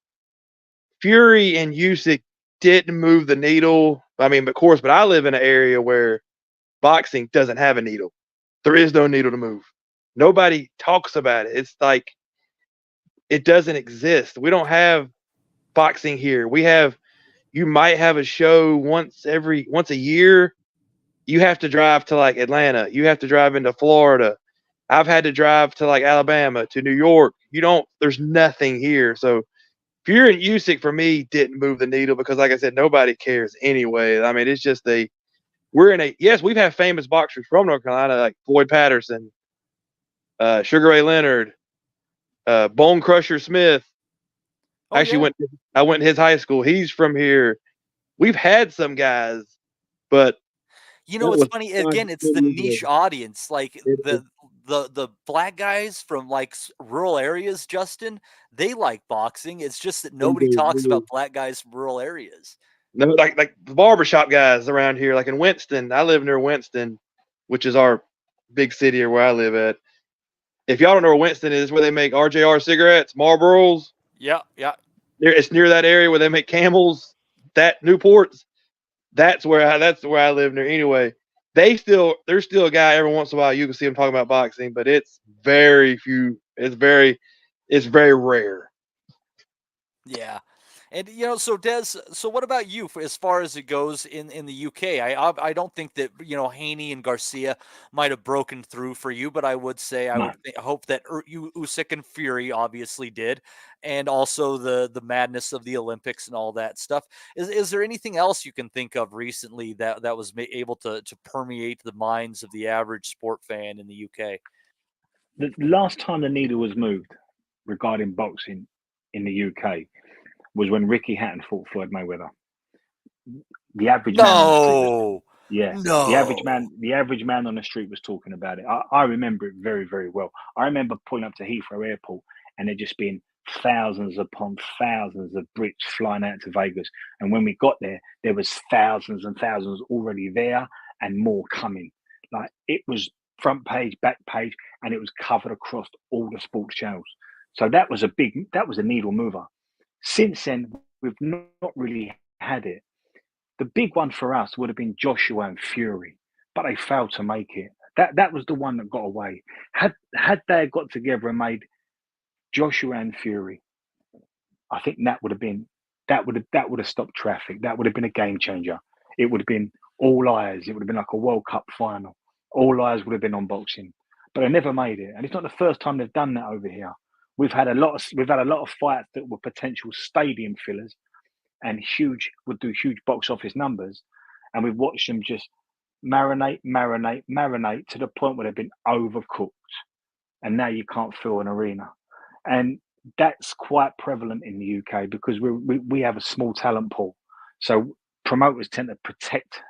Fury and Usyk didn't move the needle. I mean, of course, but I live in an area where boxing doesn't have a needle. There is no needle to move. Nobody talks about it. It's like, it doesn't exist. We don't have boxing here. You might have a show once a year. You have to drive to like Atlanta. You have to drive into Florida. I've had to drive to like Alabama, to New York. There's nothing here. So Fury and Usyk for me didn't move the needle, because like I said, nobody cares anyway. I mean, it's just yes, we've had famous boxers from North Carolina, like Floyd Patterson, Sugar Ray Leonard, Bone Crusher Smith. I went to his high school. He's from here. We've had some guys, but it's funny. Again, it's the niche audience. Like the black guys from like rural areas, Justin, they like boxing. It's just that nobody talks about black guys from rural areas. No, like the barbershop guys around here, like in Winston. I live near Winston, which is our big city, or where I live at. If y'all don't know where Winston is, where they make RJR cigarettes, Marlboros. Yeah. It's near that area where they make Camels, that Newports. That's where I live near. Anyway, there's still a guy every once in a while you can see him talking about boxing, but it's very few. It's very rare. Yeah. And so Des, so what about you as far as it goes in the UK? I don't think that Haney and Garcia might have broken through for you, but I would say I hope that Usyk and Fury obviously did, and also the madness of the Olympics and all that stuff. Is there anything else you can think of recently that was able to permeate the minds of the average sport fan in the UK? The last time the needle was moved regarding boxing in the UK was when Ricky Hatton fought Floyd Mayweather. The average man Yeah, No. the average man on the street was talking about it. I remember it very, very well. I remember pulling up to Heathrow Airport and there just being thousands upon thousands of Brits flying out to Vegas. And when we got there, there was thousands and thousands already there and more coming. Like it was front page, back page, and it was covered across all the sports channels. So that was a needle mover. Since then, we've not really had it. The big one for us would have been Joshua and Fury, but they failed to make it. That was the one that got away. Had they got together and made Joshua and Fury, I think that would have stopped traffic. That would have been a game changer. It would have been all eyes. It would have been like a World Cup final. All eyes would have been on boxing, but they never made it. And it's not the first time they've done that over here. We've had a lot of fights that were potential stadium fillers and would do huge box office numbers, and we've watched them just marinate to the point where they've been overcooked, and now you can't fill an arena. And that's quite prevalent in the UK because we have a small talent pool, so promoters tend to protect,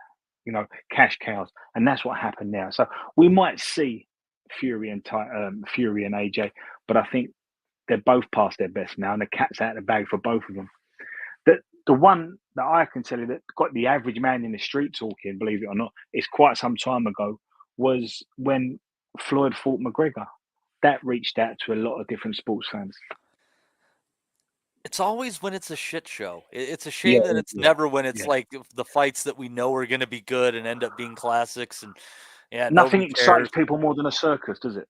cash cows, and that's what happened now. So we might see Fury and AJ, but I think they're both past their best now, and the cat's out of the bag for both of them. The one that I can tell you that got the average man in the street talking, believe it or not, it's quite some time ago, was when Floyd fought McGregor. That reached out to a lot of different sports fans. It's always when it's a shit show. It's a shame that it's never when it's like the fights that we know are going to be good and end up being classics. And nothing excites people more than a circus, does it?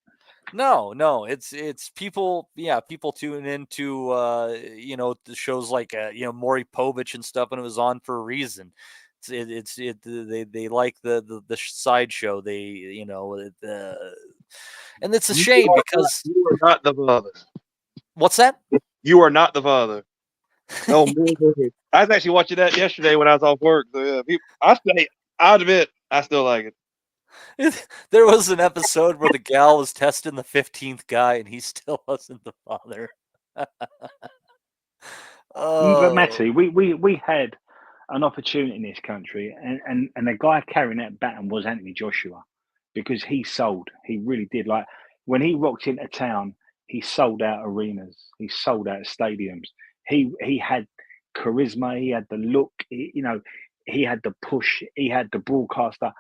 No, it's people. Yeah, people tune into the shows like Maury Povich and stuff, and it was on for a reason. They like the sideshow. And it's a shame because you are not the father. What's that? You are not the father. Oh, I was actually watching that yesterday when I was off work. So yeah, I'll admit I still like it. There was an episode where the gal was testing the 15th guy and he still wasn't the father. But Matty, we had an opportunity in this country, and the guy carrying that baton was Anthony Joshua, because he sold. He really did. Like when he rocked into town, he sold out arenas. He sold out stadiums. He had charisma. He had the look. He had the push. He had the broadcaster.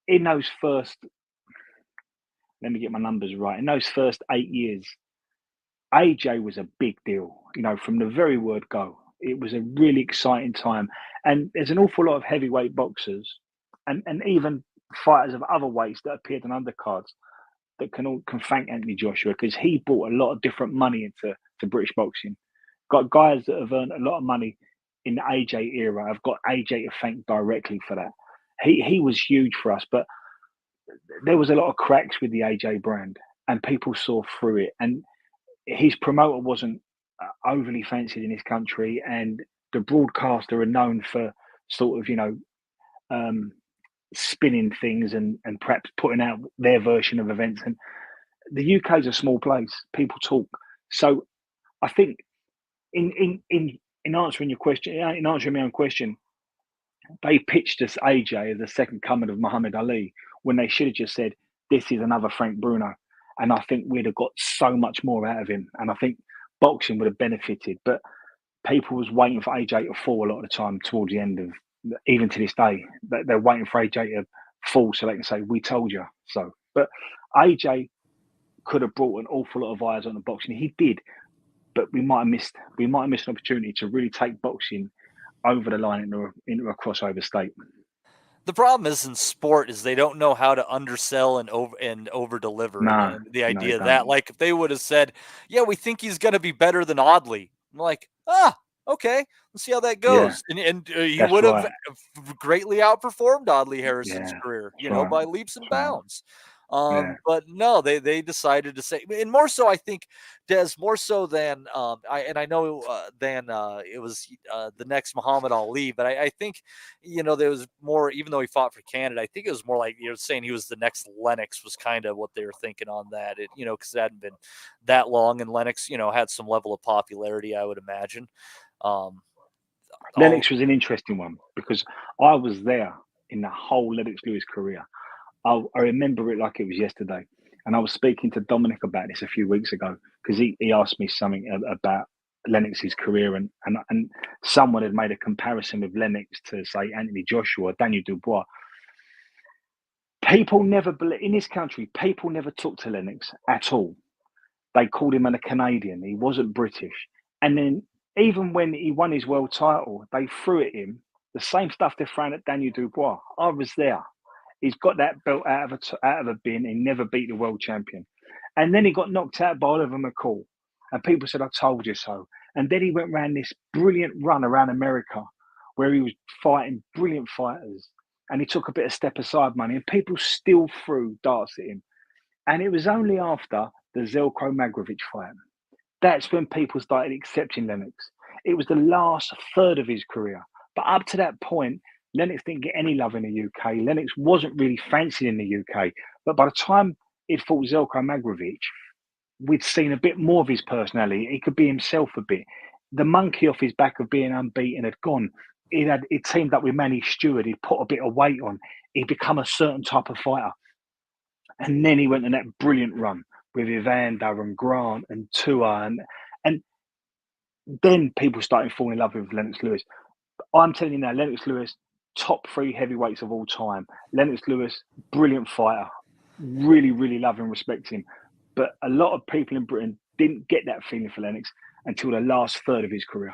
In those first, let me get my numbers right. In those first 8 years, AJ was a big deal. From the very word go, it was a really exciting time. And there's an awful lot of heavyweight boxers, and even fighters of other weights that appeared on undercards that can thank Anthony Joshua, because he brought a lot of different money into British boxing. Got guys that have earned a lot of money in the AJ era. I've got AJ to thank directly for that. He was huge for us, but there was a lot of cracks with the AJ brand, and people saw through it. And his promoter wasn't overly fancied in this country, and the broadcaster are known for sort of, spinning things and perhaps putting out their version of events. And the UK is a small place. People talk. So I think in answering your question, in answering my own question, they pitched us AJ as the second coming of Muhammad Ali when they should have just said, this is another Frank Bruno. And I think we'd have got so much more out of him. And I think boxing would have benefited. But people was waiting for AJ to fall a lot of the time towards the end of, even to this day, they're waiting for AJ to fall so they can say, we told you so. But AJ could have brought an awful lot of eyes on the boxing. He did. But we might have missed an opportunity to really take boxing over the line into a crossover state. The problem is in sport is they don't know how to undersell and over deliver. Nah, the idea that, like, if they would have said, yeah, we think he's going to be better than Audley, I'm like, okay, let's see how that goes. Yeah, and he would have greatly outperformed Audley Harrison's career, by leaps and bounds. But no, they decided to say, and more so, I think, Des, more so than I know it was the next Muhammad Ali, but I think there was more, even though he fought for Canada, I think it was more like saying he was the next Lennox was kind of what they were thinking on that. Because it hadn't been that long, and Lennox had some level of popularity, I would imagine. Lennox was an interesting one because I was there. in the whole Lennox Lewis career. I remember it like it was yesterday. And I was speaking to Dominic about this a few weeks ago because he asked me something about Lennox's career, and someone had made a comparison with Lennox to, say, Anthony Joshua or Daniel Dubois. People never in this country, people never took to Lennox at all. They called him a Canadian. He wasn't British. And then even when he won his world title, they threw at him the same stuff they're throwing at Daniel Dubois. I was there. He's got that belt out of a bin. He never beat the world champion. And then he got knocked out by Oliver McCall. And people said, I told you so. And then he went around this brilliant run around America where he was fighting brilliant fighters. And he took a bit of step aside money. And people still threw darts at him. And it was only after the Zelko Magrovic fight. That's when people started accepting Lennox. It was the last third of his career. But up to that point, Lennox didn't get any love in the UK. Lennox wasn't really fancied in the UK. But by the time he'd fought Zelko Magrovic, we'd seen a bit more of his personality. He could be himself a bit. The monkey off his back of being unbeaten had gone. It teamed up with Manny Stewart. He'd put a bit of weight on. He'd become a certain type of fighter. And then he went on that brilliant run with Evander and Grant and Tua. And then people started falling in love with Lennox Lewis. I'm telling you now, Lennox Lewis, top 3 heavyweights of all time. Lennox Lewis, brilliant fighter. Really, really love and respect him. But a lot of people in Britain didn't get that feeling for Lennox until the last third of his career.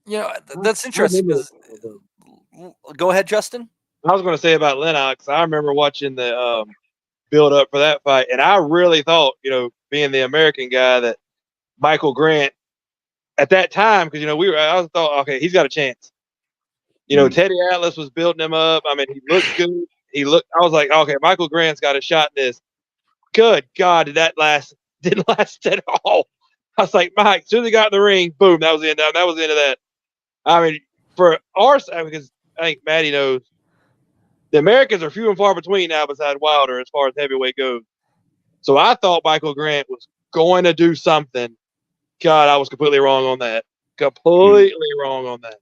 Yeah, that's interesting. Go ahead, Justin. I was going to say about Lennox, I remember watching the build up for that fight, and I really thought, being the American guy, that Michael Grant at that time, because I thought, okay, he's got a chance. Teddy Atlas was building him up. I mean, he looked good. I was like, okay, Michael Grant's got a shot in this. Good God, didn't last at all. I was like, Mike, as soon as he got in the ring, boom, that was the end of that. I mean, for our side, because I think Maddie knows, the Americans are few and far between now beside Wilder as far as heavyweight goes. So I thought Michael Grant was going to do something. God, I was completely wrong on that. Wrong on that.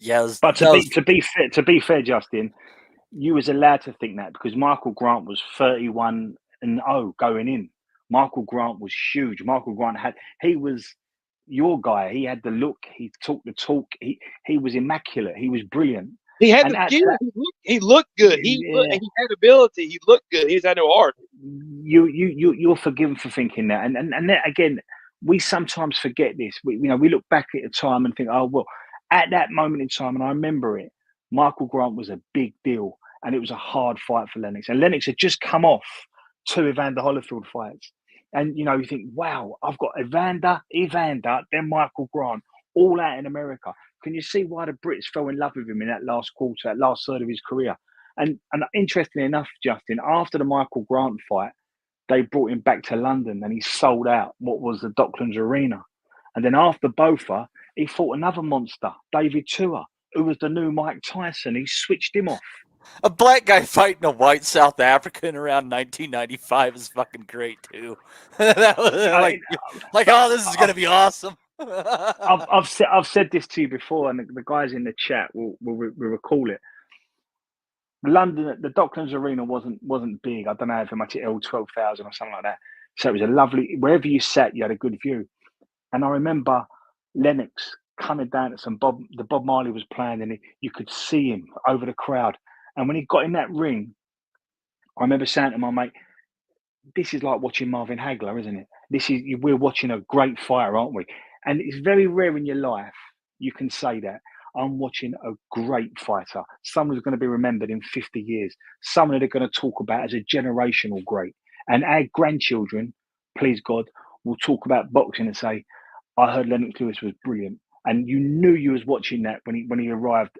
Yes, but to be fair, Justin, you was allowed to think that because Michael Grant was 31-0 going in. Michael Grant was huge. Michael Grant he was your guy. He had the look. He talked the talk. He was immaculate. He was brilliant. He had the skill. He looked good. He had ability. He looked good. He just had no heart. You're forgiven for thinking that. And then, again, we sometimes forget this. We look back at the time and think, oh well, at that moment in time, and I remember it, Michael Grant was a big deal, and it was a hard fight for Lennox. And Lennox had just come off 2 Evander Holyfield fights. And, you think, wow, I've got Evander, then Michael Grant, all out in America. Can you see why the Brits fell in love with him in that last quarter, that last third of his career? And interestingly enough, Justin, after the Michael Grant fight, they brought him back to London and he sold out what was the Docklands Arena. And then after Bofa, he fought another monster, David Tua, who was the new Mike Tyson. He switched him off. A black guy fighting a white South African around 1995 is fucking great too. That was oh, this is gonna be awesome. I've said this to you before, and the guys in the chat will recall it. London, the Docklands Arena wasn't big. I don't know how much it held, 12,000 or something like that. So it was a lovely. Wherever you sat, you had a good view. And I remember Lennox coming down at the Bob Marley was playing, and you could see him over the crowd. And when he got in that ring, I remember saying to my mate, "This is like watching Marvin Hagler, isn't it? We're watching a great fighter, aren't we?" And it's very rare in your life you can say that. I'm watching a great fighter, someone who's going to be remembered in 50 years, someone they're going to talk about as a generational great. And our grandchildren, please God, will talk about boxing and say, "I heard Lennox Lewis was brilliant," and you knew you was watching that when he arrived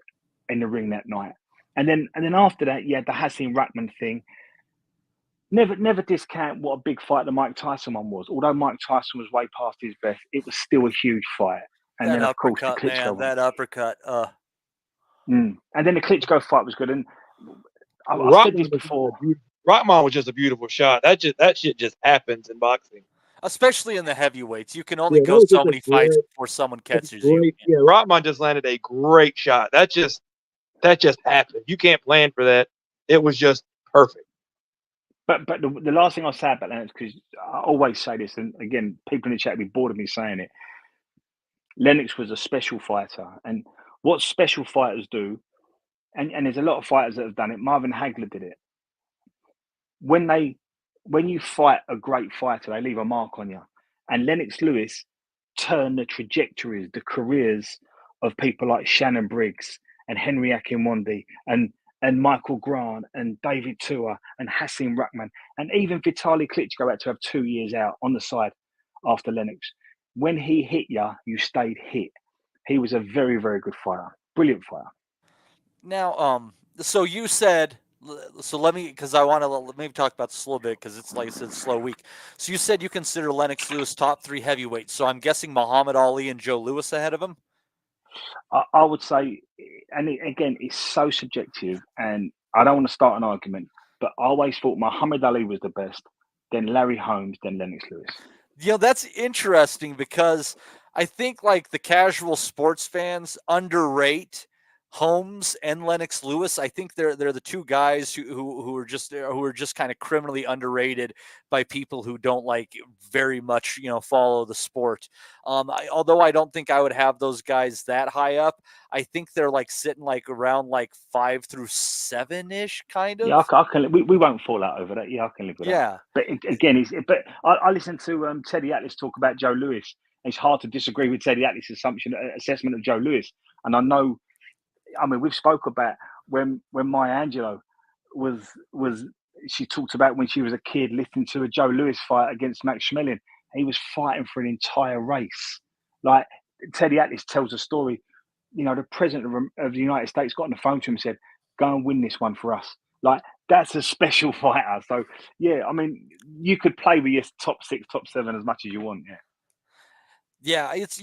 in the ring that night. And then after that, you had the Hasim Rahman thing. Never discount what a big fight the Mike Tyson one was. Although Mike Tyson was way past his best, it was still a huge fight. And that then of course the uppercut, Klitschko man, that uppercut. And then the Klitschko fight was good. And I've said this before. Rahman was just a beautiful shot. That shit just happens in boxing. Especially in the heavyweights. You can only go so many fights before someone catches you. Yeah, Rahman just landed a great shot. That just happened. You can't plan for that. It was just perfect. But the last thing I'll say about Lennox, because I always say this, and again, people in the chat will be bored of me saying it. Lennox was a special fighter, and what special fighters do, and there's a lot of fighters that have done it. Marvin Hagler did it. When you fight a great fighter, they leave a mark on you. And Lennox Lewis turned the trajectories, the careers of people like Shannon Briggs and Henry Akinwande and Michael Grant and David Tua and Hasim Rahman and even Vitaly Klitschko had to have 2 years out on the side after Lennox. When he hit you stayed hit. He was a very, very good fighter. Brilliant fighter. Now, so you said, so let me, because I want to maybe talk about this a little bit, because it's like I said, slow week. So you said you consider Lennox Lewis top 3 heavyweights. So I'm guessing Muhammad Ali and Joe Louis ahead of him? I would say, and again, it's so subjective, and I don't want to start an argument, but I always thought Muhammad Ali was the best, then Larry Holmes, then Lennox Lewis. You know, that's interesting because I think like the casual sports fans underrate Holmes and Lennox Lewis. I think they're the two guys who are just kind of criminally underrated by people who don't like very much, follow the sport. Although I don't think I would have those guys that high up, I think they're like sitting like around like 5 through 7-ish kind of. Yeah, I can. We won't fall out over that. Yeah, I can live with that. But again, I listened to Teddy Atlas talk about Joe Louis. It's hard to disagree with Teddy Atlas' assessment of Joe Louis, and I know. I mean, we've spoke about when Maya Angelou was she talked about when she was a kid listening to a Joe Louis fight against Max Schmeling. He was fighting for an entire race. Like Teddy Atlas tells a story. The president of the United States got on the phone to him and said, "Go and win this one for us." Like that's a special fighter. So yeah, I mean, you could play with your top 6, top 7 as much as you want. Yeah. Yeah, it's,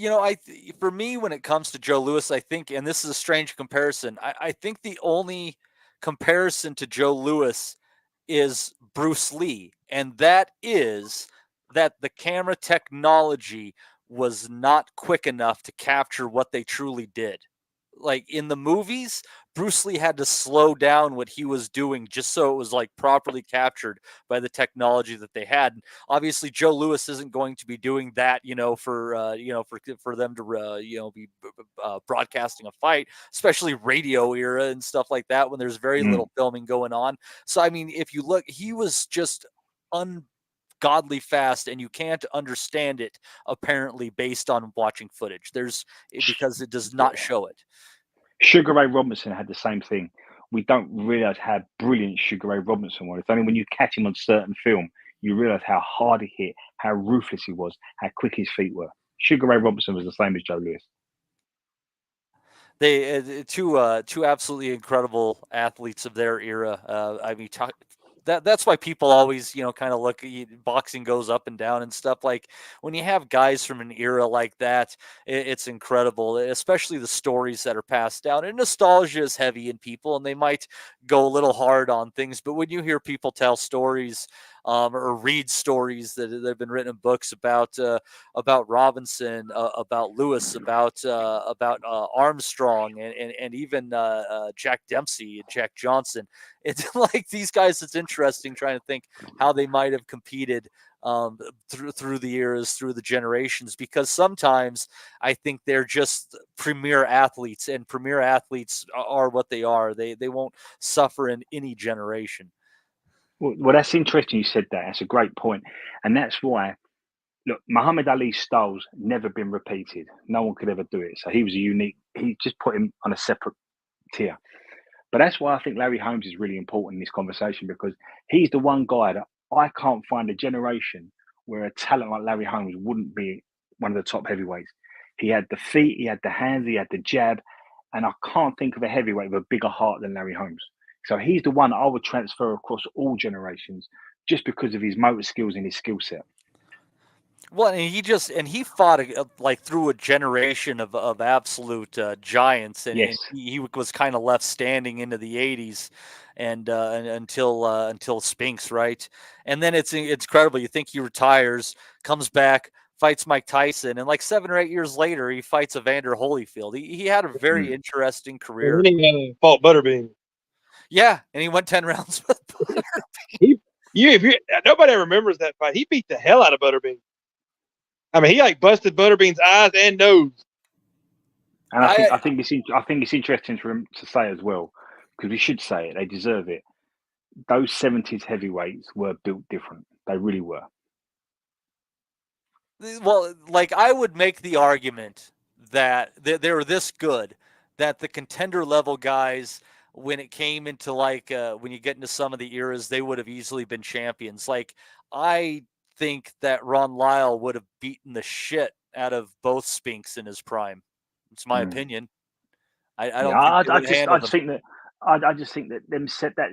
for me, when it comes to Joe Louis, I think, and this is a strange comparison, I think the only comparison to Joe Louis is Bruce Lee. And that is that the camera technology was not quick enough to capture what they truly did. Like in the movies, Bruce Lee had to slow down what he was doing just so it was like properly captured by the technology that they had. And obviously, Joe Louis isn't going to be doing that, for them to be broadcasting a fight, especially radio era and stuff like that when there's very little filming going on. So I mean, if you look, he was just ungodly fast, and you can't understand it apparently based on watching footage. Because it does not show it. Sugar Ray Robinson had the same thing. We don't realize how brilliant Sugar Ray Robinson was. It's only when you catch him on certain film, you realize how hard he hit, how ruthless he was, how quick his feet were. Sugar Ray Robinson was the same as Joe Louis. They two absolutely incredible athletes of their era. I mean, that's why people always, kind of look at boxing goes up and down and stuff. Like when you have guys from an era like that, it's incredible, especially the stories that are passed down. And nostalgia is heavy in people, and they might go a little hard on things. But when you hear people tell stories or read stories that have been written in books about Robinson, about Lewis, about Armstrong, and even Jack Dempsey and Jack Johnson, it's like these guys. It's interesting trying to think how they might have competed through the years, through the generations, because sometimes I think they're just premier athletes, and premier athletes are what they are. They won't suffer in any generation. Well, that's interesting you said that. That's a great point. And that's why, look, Muhammad Ali's style's never been repeated. No one could ever do it. So he was a unique, he just put him on a separate tier. But that's why I think Larry Holmes is really important in this conversation, because he's the one guy that I can't find a generation where a talent like Larry Holmes wouldn't be one of the top heavyweights. He had the feet, he had the hands, he had the jab, and I can't think of a heavyweight with a bigger heart than Larry Holmes. So he's the one I would transfer across all generations just because of his motor skills and his skill set. Well, and he fought like through a generation of absolute giants, and, yes. and he was kind of left standing into the 80s and until Spinks, right? And then it's incredible. You think he retires, comes back, fights Mike Tyson, and like 7 or 8 years later, he fights Evander Holyfield. He had a very interesting career. And then he fought Butterbean. Yeah, and he went 10 rounds with Nobody remembers that fight. He beat the hell out of Butterbean. I mean, he like busted Butterbean's eyes and nose. And I think it's interesting for him to say as well, because we should say it. They deserve it. Those 70s heavyweights were built different. They really were. Well, like I would make the argument that they were this good that the contender level guys, when it came into like when you get into some of the eras, they would have easily been champions. Like I think that Ron Lyle would have beaten the shit out of both Spinks in his prime. It's my opinion. I don't. I just think that them said that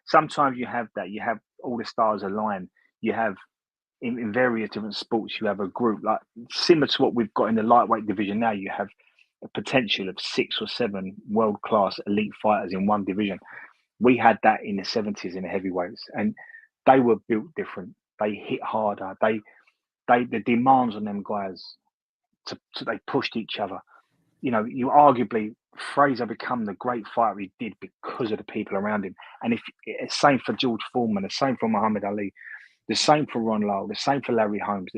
sometimes you have all the stars align. You have in various different sports, you have a group like similar to what we've got in the lightweight division now. You have a potential of 6 or 7 world-class elite fighters in one division. We had that in the 70s in the heavyweights, and they were built different. They hit harder. The demands on them guys they pushed each other. You know, you arguably Fraser become the great fighter he did because of the people around him. And if it's same for George Foreman, the same for Muhammad Ali, the same for Ron Lyle, the same for Larry Holmes,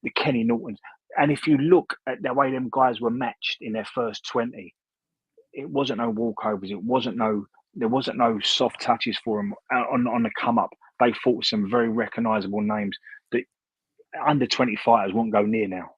the Kenny Nortons. And if you look at the way them guys were matched in their first 20, it wasn't no walkovers. There wasn't no soft touches for them on the come up. They fought some very recognisable names that under 20 fighters won't go near now.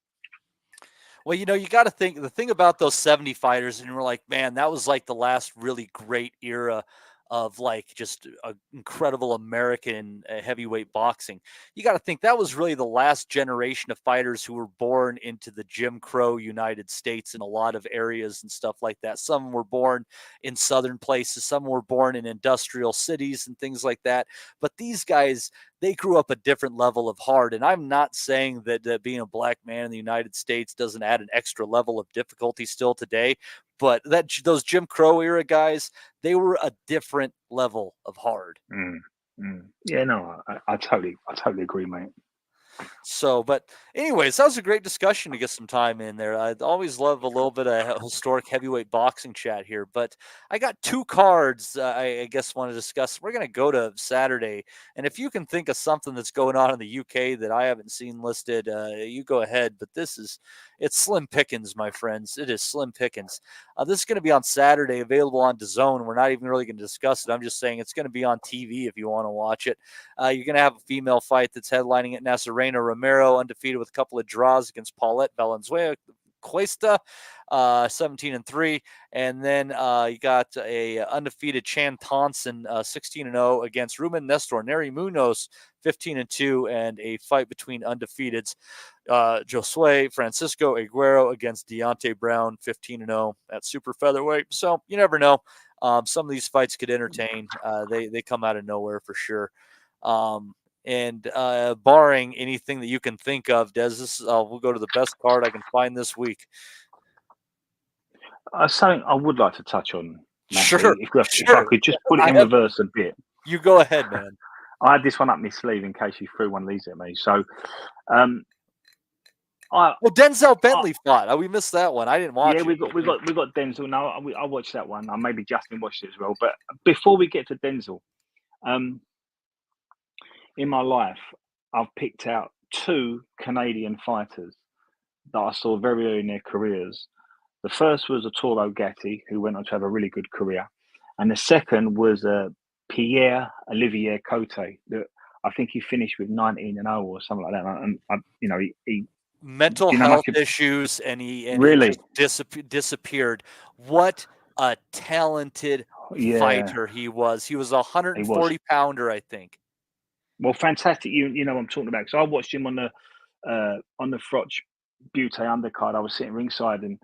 Well, you know, you got to think the thing about those 70 fighters, and we're like, man, that was like the last really great era of like just incredible American heavyweight boxing. You got to think that was really the last generation of fighters who were born into the Jim Crow United States in a lot of areas and stuff like that. Some were born in southern places, some were born in industrial cities and things like that. But these guys, they grew up a different level of hard. And I'm not saying that being a black man in the United States doesn't add an extra level of difficulty still today. But those Jim Crow era guys, they were a different level of hard. Yeah, no, I totally agree, mate. So, but anyways, that was a great discussion to get some time in there. I always love a little bit of historic heavyweight boxing chat here, but I got 2 cards I guess want to discuss. We're going to go to Saturday, and if you can think of something that's going on in the UK that I haven't seen listed, you go ahead, but it's slim pickings, my friends. It is slim pickings. This is going to be on Saturday, available on DAZN. We're not even really going to discuss it. I'm just saying it's going to be on TV if you want to watch it. You're going to have a female fight that's headlining it. Nazarena Romero, undefeated with a couple of draws against Paulette Valenzuela Cuesta, 17-3. And then you got a undefeated Chan Thompson, 16-0 against Ruben Nestor Neri Munoz, 15-2, and a fight between undefeateds Josue Francisco Aguero against Deontay Brown, 15-0 at super featherweight. So you never know. Some of these fights could entertain. They come out of nowhere for sure. And barring anything that you can think of, Des, we'll go to the best card I can find this week. Something I would like to touch on. Matthew, Sure. If I could just put it in reverse a bit. You go ahead, man. I had this one up my sleeve in case you threw one of these at me. So, Denzel Bentley fought. We missed that one. I didn't watch. Yeah, we got Denzel. No, I watched that one. Maybe Justin watched it as well. But before we get to Denzel, in my life, I've picked out 2 Canadian fighters that I saw very early in their careers. The first was Arturo Gatti, who went on to have a really good career, and the second was Pierre-Olivier Cote. That I think he finished with 19-0 or something like that. And he mental health issues, and he really just disappeared. What a talented fighter he was. He was a 140 pounder, I think. Well, fantastic. You know what I'm talking about. So I watched him on the Froch Butte undercard. I was sitting ringside, and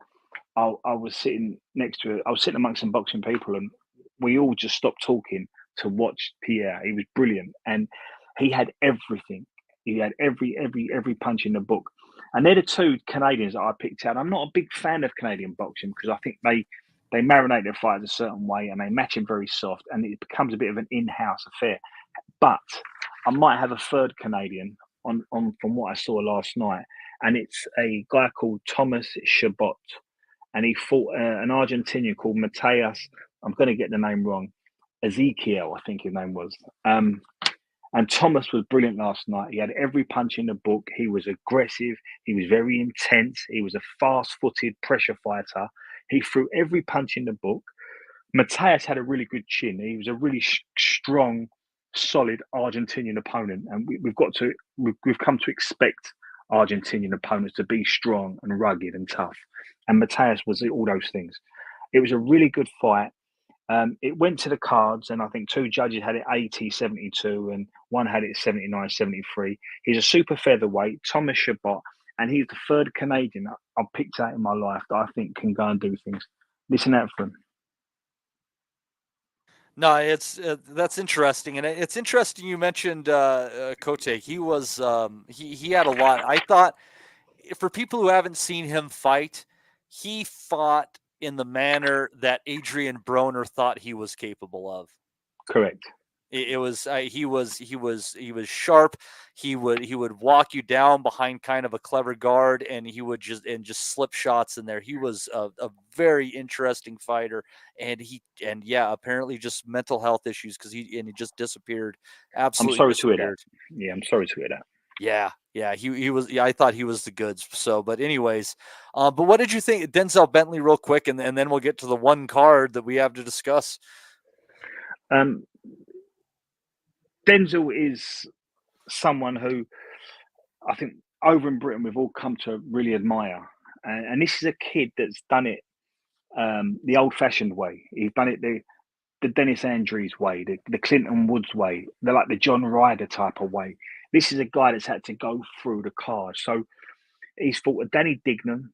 I was sitting next to it. I was sitting amongst some boxing people, and we all just stopped talking to watch Pierre. He was brilliant, and he had everything. He had every punch in the book. And they're the 2 Canadians that I picked out. I'm not a big fan of Canadian boxing because I think they marinate their fighters a certain way and they match them very soft, and it becomes a bit of an in-house affair. But I might have a third Canadian on from what I saw last night, and it's a guy called Thomas Chabot, and he fought an Argentinian called Mateus. I'm going to get the name wrong. Ezekiel, I think his name was. And Thomas was brilliant last night. He had every punch in the book. He was aggressive. He was very intense. He was a fast-footed pressure fighter. He threw every punch in the book. Mateus had a really good chin. He was a really strong, solid Argentinian opponent, and we've come to expect Argentinian opponents to be strong and rugged and tough. And Mateus was all those things. It was a really good fight. It went to the cards, and I think two judges had it 80-72, and one had it 79-73. He's a super featherweight, Thomas Chabot, and he's the third Canadian I've picked out in my life that I think can go and do things. Listen out for him. No, it's that's interesting, and it's interesting you mentioned Kote. He was he had a lot. I thought, for people who haven't seen him fight, he fought in the manner that Adrian Broner thought he was capable of. Correct. It was he was sharp. He would walk you down behind kind of a clever guard, and he would just slip shots in there. He was a very interesting fighter, and apparently just mental health issues because he just disappeared. Absolutely. I'm sorry to hear that. Yeah, I'm sorry to hear that. Yeah, he was. Yeah, I thought he was the goods. So, but anyways, but what did you think, Denzel Bentley, real quick, and then we'll get to the one card that we have to discuss. Denzel is someone who I think over in Britain we've all come to really admire, and this is a kid that's done it the old-fashioned way. He's done it the Dennis Andrews way, the Clinton Woods way, the John Ryder type of way. This is a guy that's had to go through the cards. So he's fought with Danny Dignam,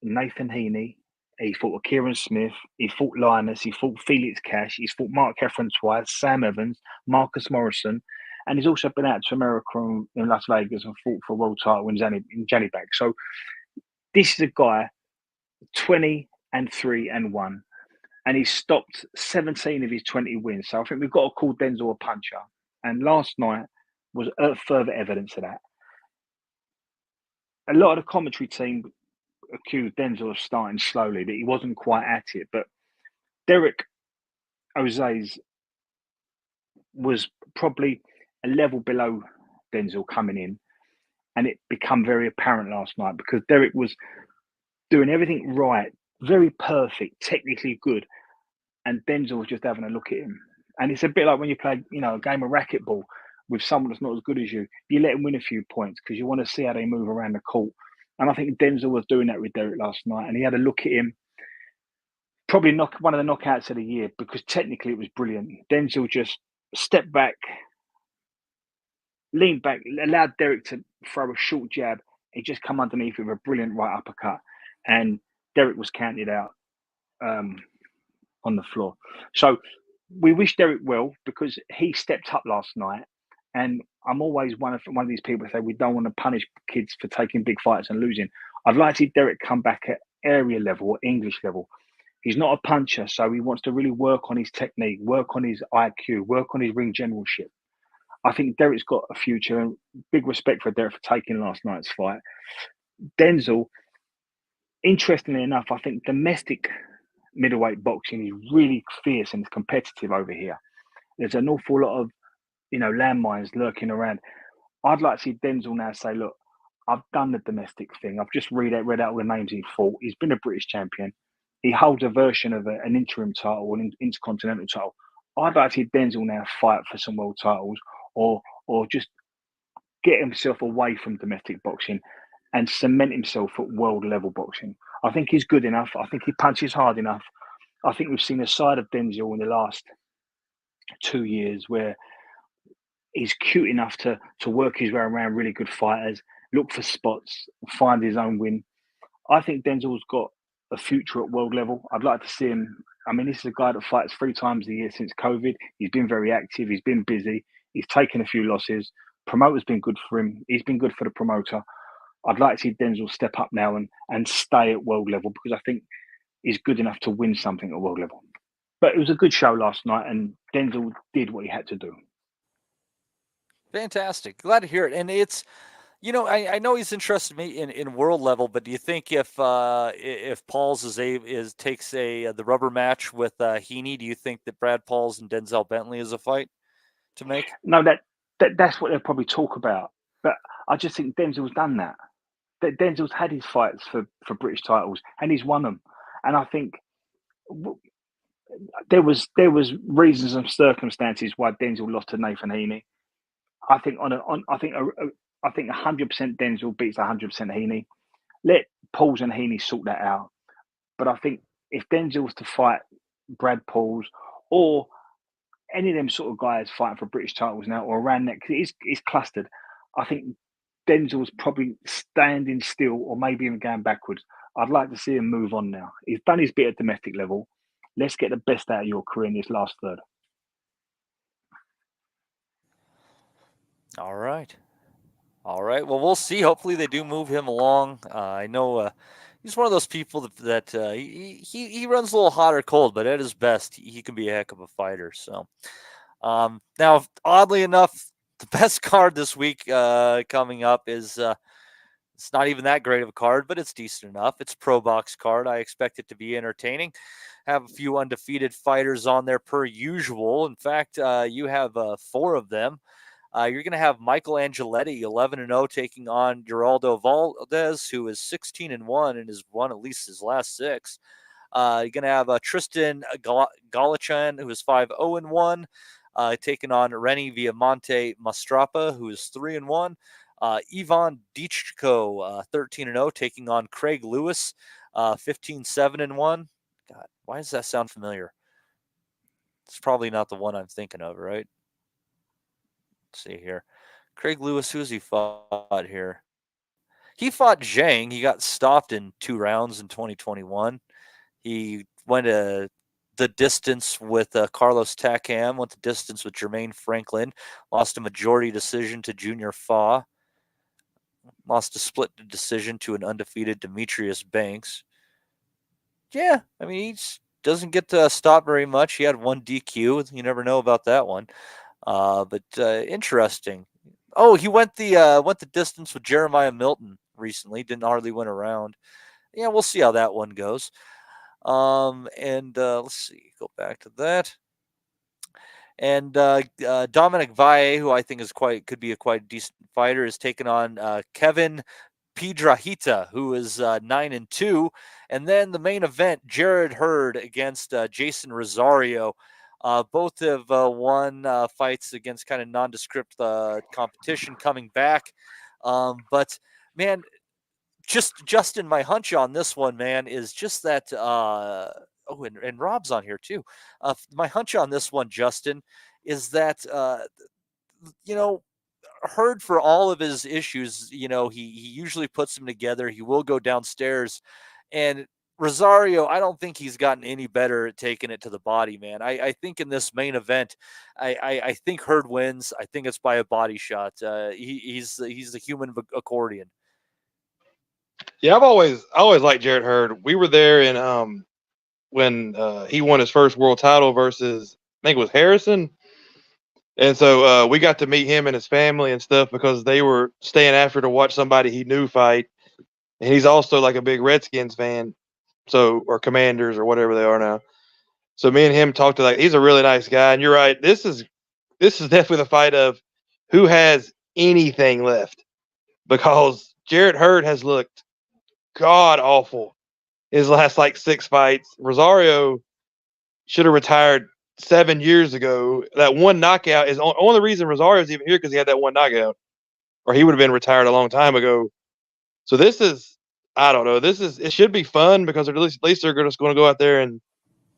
Nathan Heaney. He fought with Kieran Smith. He fought Linus. He fought Felix Cash. He's fought Mark Heffron twice, Sam Evans, Marcus Morrison. And he's also been out to America in Las Vegas and fought for a world title in Janibak. So this is a guy, 20-3-1. And he's stopped 17 of his 20 wins. So I think we've got to call Denzel a puncher. And last night was further evidence of that. A lot of the commentary team accused Denzel of starting slowly, that he wasn't quite at it. But Derek Osleys was probably a level below Denzel coming in. And it became very apparent last night because Derek was doing everything right, very perfect, technically good. And Denzel was just having a look at him. And it's a bit like when you play, a game of racquetball with someone that's not as good as you. You let him win a few points because you want to see how they move around the court. And I think Denzel was doing that with Derek last night. And he had a look at him. Probably one of the knockouts of the year because technically it was brilliant. Denzel just stepped back, leaned back, allowed Derek to throw a short jab. He just come underneath with a brilliant right uppercut. And Derek was counted out on the floor. So we wish Derek well because he stepped up last night. And I'm always one of these people who say we don't want to punish kids for taking big fights and losing. I'd like to see Derek come back at area level or English level. He's not a puncher, so he wants to really work on his technique, work on his IQ, work on his ring generalship. I think Derek's got a future, and big respect for Derek for taking last night's fight. Denzel, interestingly enough, I think domestic middleweight boxing is really fierce and competitive over here. There's an awful lot of landmines lurking around. I'd like to see Denzel now say, look, I've done the domestic thing. I've just read out all the names he fought. He's been a British champion. He holds a version of an interim title, an intercontinental title. I'd like to see Denzel now fight for some world titles or just get himself away from domestic boxing and cement himself at world level boxing. I think he's good enough. I think he punches hard enough. I think we've seen a side of Denzel in the last 2 years where he's cute enough to work his way around really good fighters, look for spots, find his own win. I think Denzel's got a future at world level. I'd like to see him. I mean, this is a guy that fights 3 times a year since COVID. He's been very active. He's been busy. He's taken a few losses. Promoter's been good for him. He's been good for the promoter. I'd like to see Denzel step up now and stay at world level because I think he's good enough to win something at world level. But it was a good show last night, and Denzel did what he had to do. Fantastic. Glad to hear it. And it's You know, I know he's interested in world level, but do you think if Pauls takes the rubber match with Heaney, do you think that Brad Pauls and Denzel Bentley is a fight to make? No, that's what they'll probably talk about. But I just think Denzel's done that. That Denzel's had his fights for British titles and he's won them. And I think there was reasons and circumstances why Denzel lost to Nathan Heaney. I think I think 100% Denzel beats 100% Heaney. Let Pauls and Heaney sort that out. But I think if Denzel was to fight Brad Pauls or any of them sort of guys fighting for British titles now or around that, because it's clustered, I think Denzel's probably standing still or maybe even going backwards. I'd like to see him move on now. He's done his bit at domestic level. Let's get the best out of your career in this last third. All right. Well, we'll see. Hopefully they do move him along. I know he's one of those people that he runs a little hot or cold, but at his best, he can be a heck of a fighter. So now, oddly enough, the best card this week coming up is it's not even that great of a card, but it's decent enough. It's a Pro Box card. I expect it to be entertaining. Have a few undefeated fighters on there per usual. In fact, you have 4 of them. You're going to have Michael Angeletti, 11-0, taking on Geraldo Valdez, who is 16-1 and has won at least his last 6. You're going to have Tristan Galichan, who is 5-0-1, taking on Renny Viamonte Mastrapa, who is 3-1. Ivan Dichko, 13-0, taking on Craig Lewis, 15-7-1. God, why does that sound familiar? It's probably not the one I'm thinking of, right? Let's see here. Craig Lewis, who has he fought here? He fought Zhang. He got stopped in 2 rounds in 2021. He went the distance with Carlos Takam, went the distance with Jermaine Franklin, lost a majority decision to Junior Fa, lost a split decision to an undefeated Demetrius Banks. Yeah, I mean, he doesn't get to stop very much. He had 1 DQ. You never know about that one. But interesting. Oh, he went the distance with Jeremiah Milton recently. Didn't hardly win a round. Yeah, we'll see how that one goes. And let's see. Go back to that. And Dominic Valle, who I think could be a quite decent fighter, is taking on Kevin Piedrahita, who is 9-2. And then the main event, Jared Hurd against Jason Rosario. Both have won fights against kind of nondescript competition coming back. But, man, Justin, my hunch on this one, man, is just that and Rob's on here too. My hunch on this one, Justin, is that, Hurd, for all of his issues, he usually puts them together. He will go downstairs. And Rosario, I don't think he's gotten any better at taking it to the body, man. I think in this main event, I think Hurd wins. I think it's by a body shot. He's a human accordion. Yeah, I've always liked Jared Hurd. We were there in when he won his first world title versus, I think it was Harrison. And so we got to meet him and his family and stuff because they were staying after to watch somebody he knew fight. And he's also like a big Redskins fan, or Commanders or whatever they are now. So me and him talked to he's a really nice guy. And you're right, this is definitely the fight of who has anything left, because Jared Hurd has looked god awful his last 6 fights. Rosario should have retired 7 years ago. That one knockout is only reason Rosario's even here, because he had that one knockout, or he would have been retired a long time ago. So this is, I don't know. It should be fun, because at least they're just going to go out there and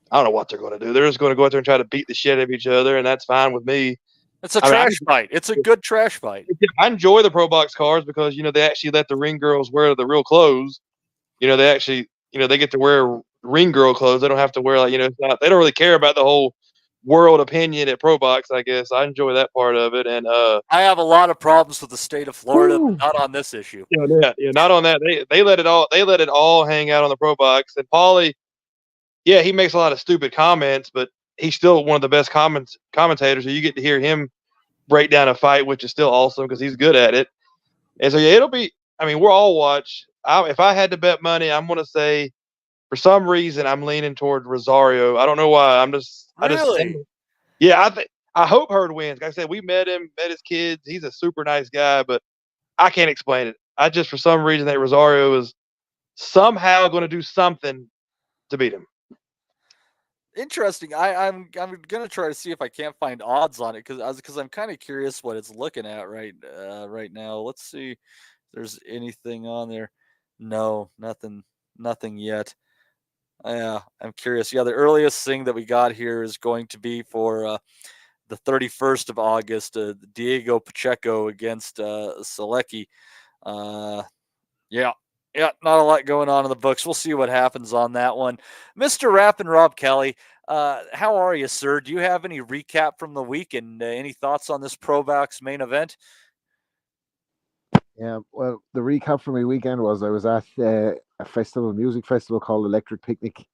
I don't know what they're going to do. They're just going to go out there and try to beat the shit out of each other, and that's fine with me. It's a trash fight. It's a good trash fight. I enjoy the Pro Box cards because, they actually let the ring girls wear the real clothes. They actually, they get to wear ring girl clothes. They don't have to wear they don't really care about the whole world opinion at Pro Box, I guess. I enjoy that part of it. And I have a lot of problems with the state of Florida, but not on this issue. Yeah, not on that. They let it all hang out on the Pro Box. And Paulie, yeah, he makes a lot of stupid comments, but he's still one of the best commentators. So you get to hear him break down a fight, which is still awesome because he's good at it. And so, yeah, it'll be, I mean, we'll all watch. If I had to bet money, I'm going to say, for some reason, I'm leaning toward Rosario. I don't know why. Really? Yeah, I hope Hurd wins. Like I said, we met him, met his kids. He's a super nice guy, but I can't explain it. I just, for some reason, that Rosario is somehow going to do something to beat him. Interesting. I'm gonna try to see if I can't find odds on it because I'm kind of curious what it's looking at right now. Let's see if there's anything on there. No, nothing yet. Yeah, I'm curious. Yeah, the earliest thing that we got here is going to be for the 31st of August. Diego Pacheco against Selecki. Yeah, not a lot going on in the books. We'll see what happens on that one. Mr. Rapp and Rob Kelly, how are you, sir? Do you have any recap from the week and any thoughts on this Provax main event? Yeah, well, the recap for my weekend was I was at a music festival called Electric Picnic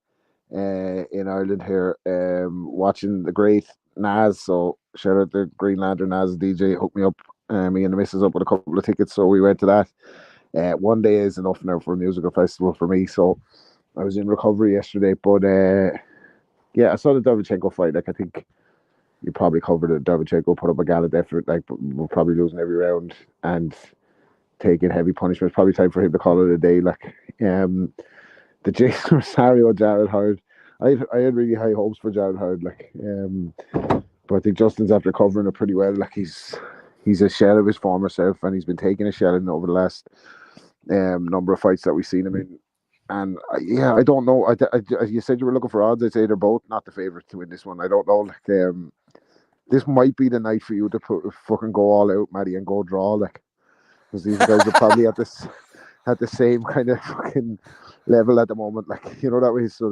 in Ireland here, watching the great Nas. So shout out to Green Lantern Nas DJ, hooked me up, me and the missus up with a couple of tickets. So we went to that. One day is enough now for a musical festival for me. So I was in recovery yesterday, but yeah, I saw the Davichenko fight. Like, I think you probably covered it. Davichenko put up a gallant effort. Like, we're probably losing every round and taking heavy punishment. It's probably time for him to call it a day. Like, the Jason Rosario, Jared Howard. I had really high hopes for Jared Howard. Like, but I think Justin's after covering it pretty well. Like, he's a shell of his former self, and he's been taking a shell in over the last number of fights that we've seen him in. And yeah, I don't know. You said you were looking for odds. I'd say they're both not the favorite to win this one. I don't know. Like, this might be the night for you to fucking go all out, Maddie, and go draw. Like, because these guys are probably at the same kind of fucking level at the moment. Like, you know, that way. So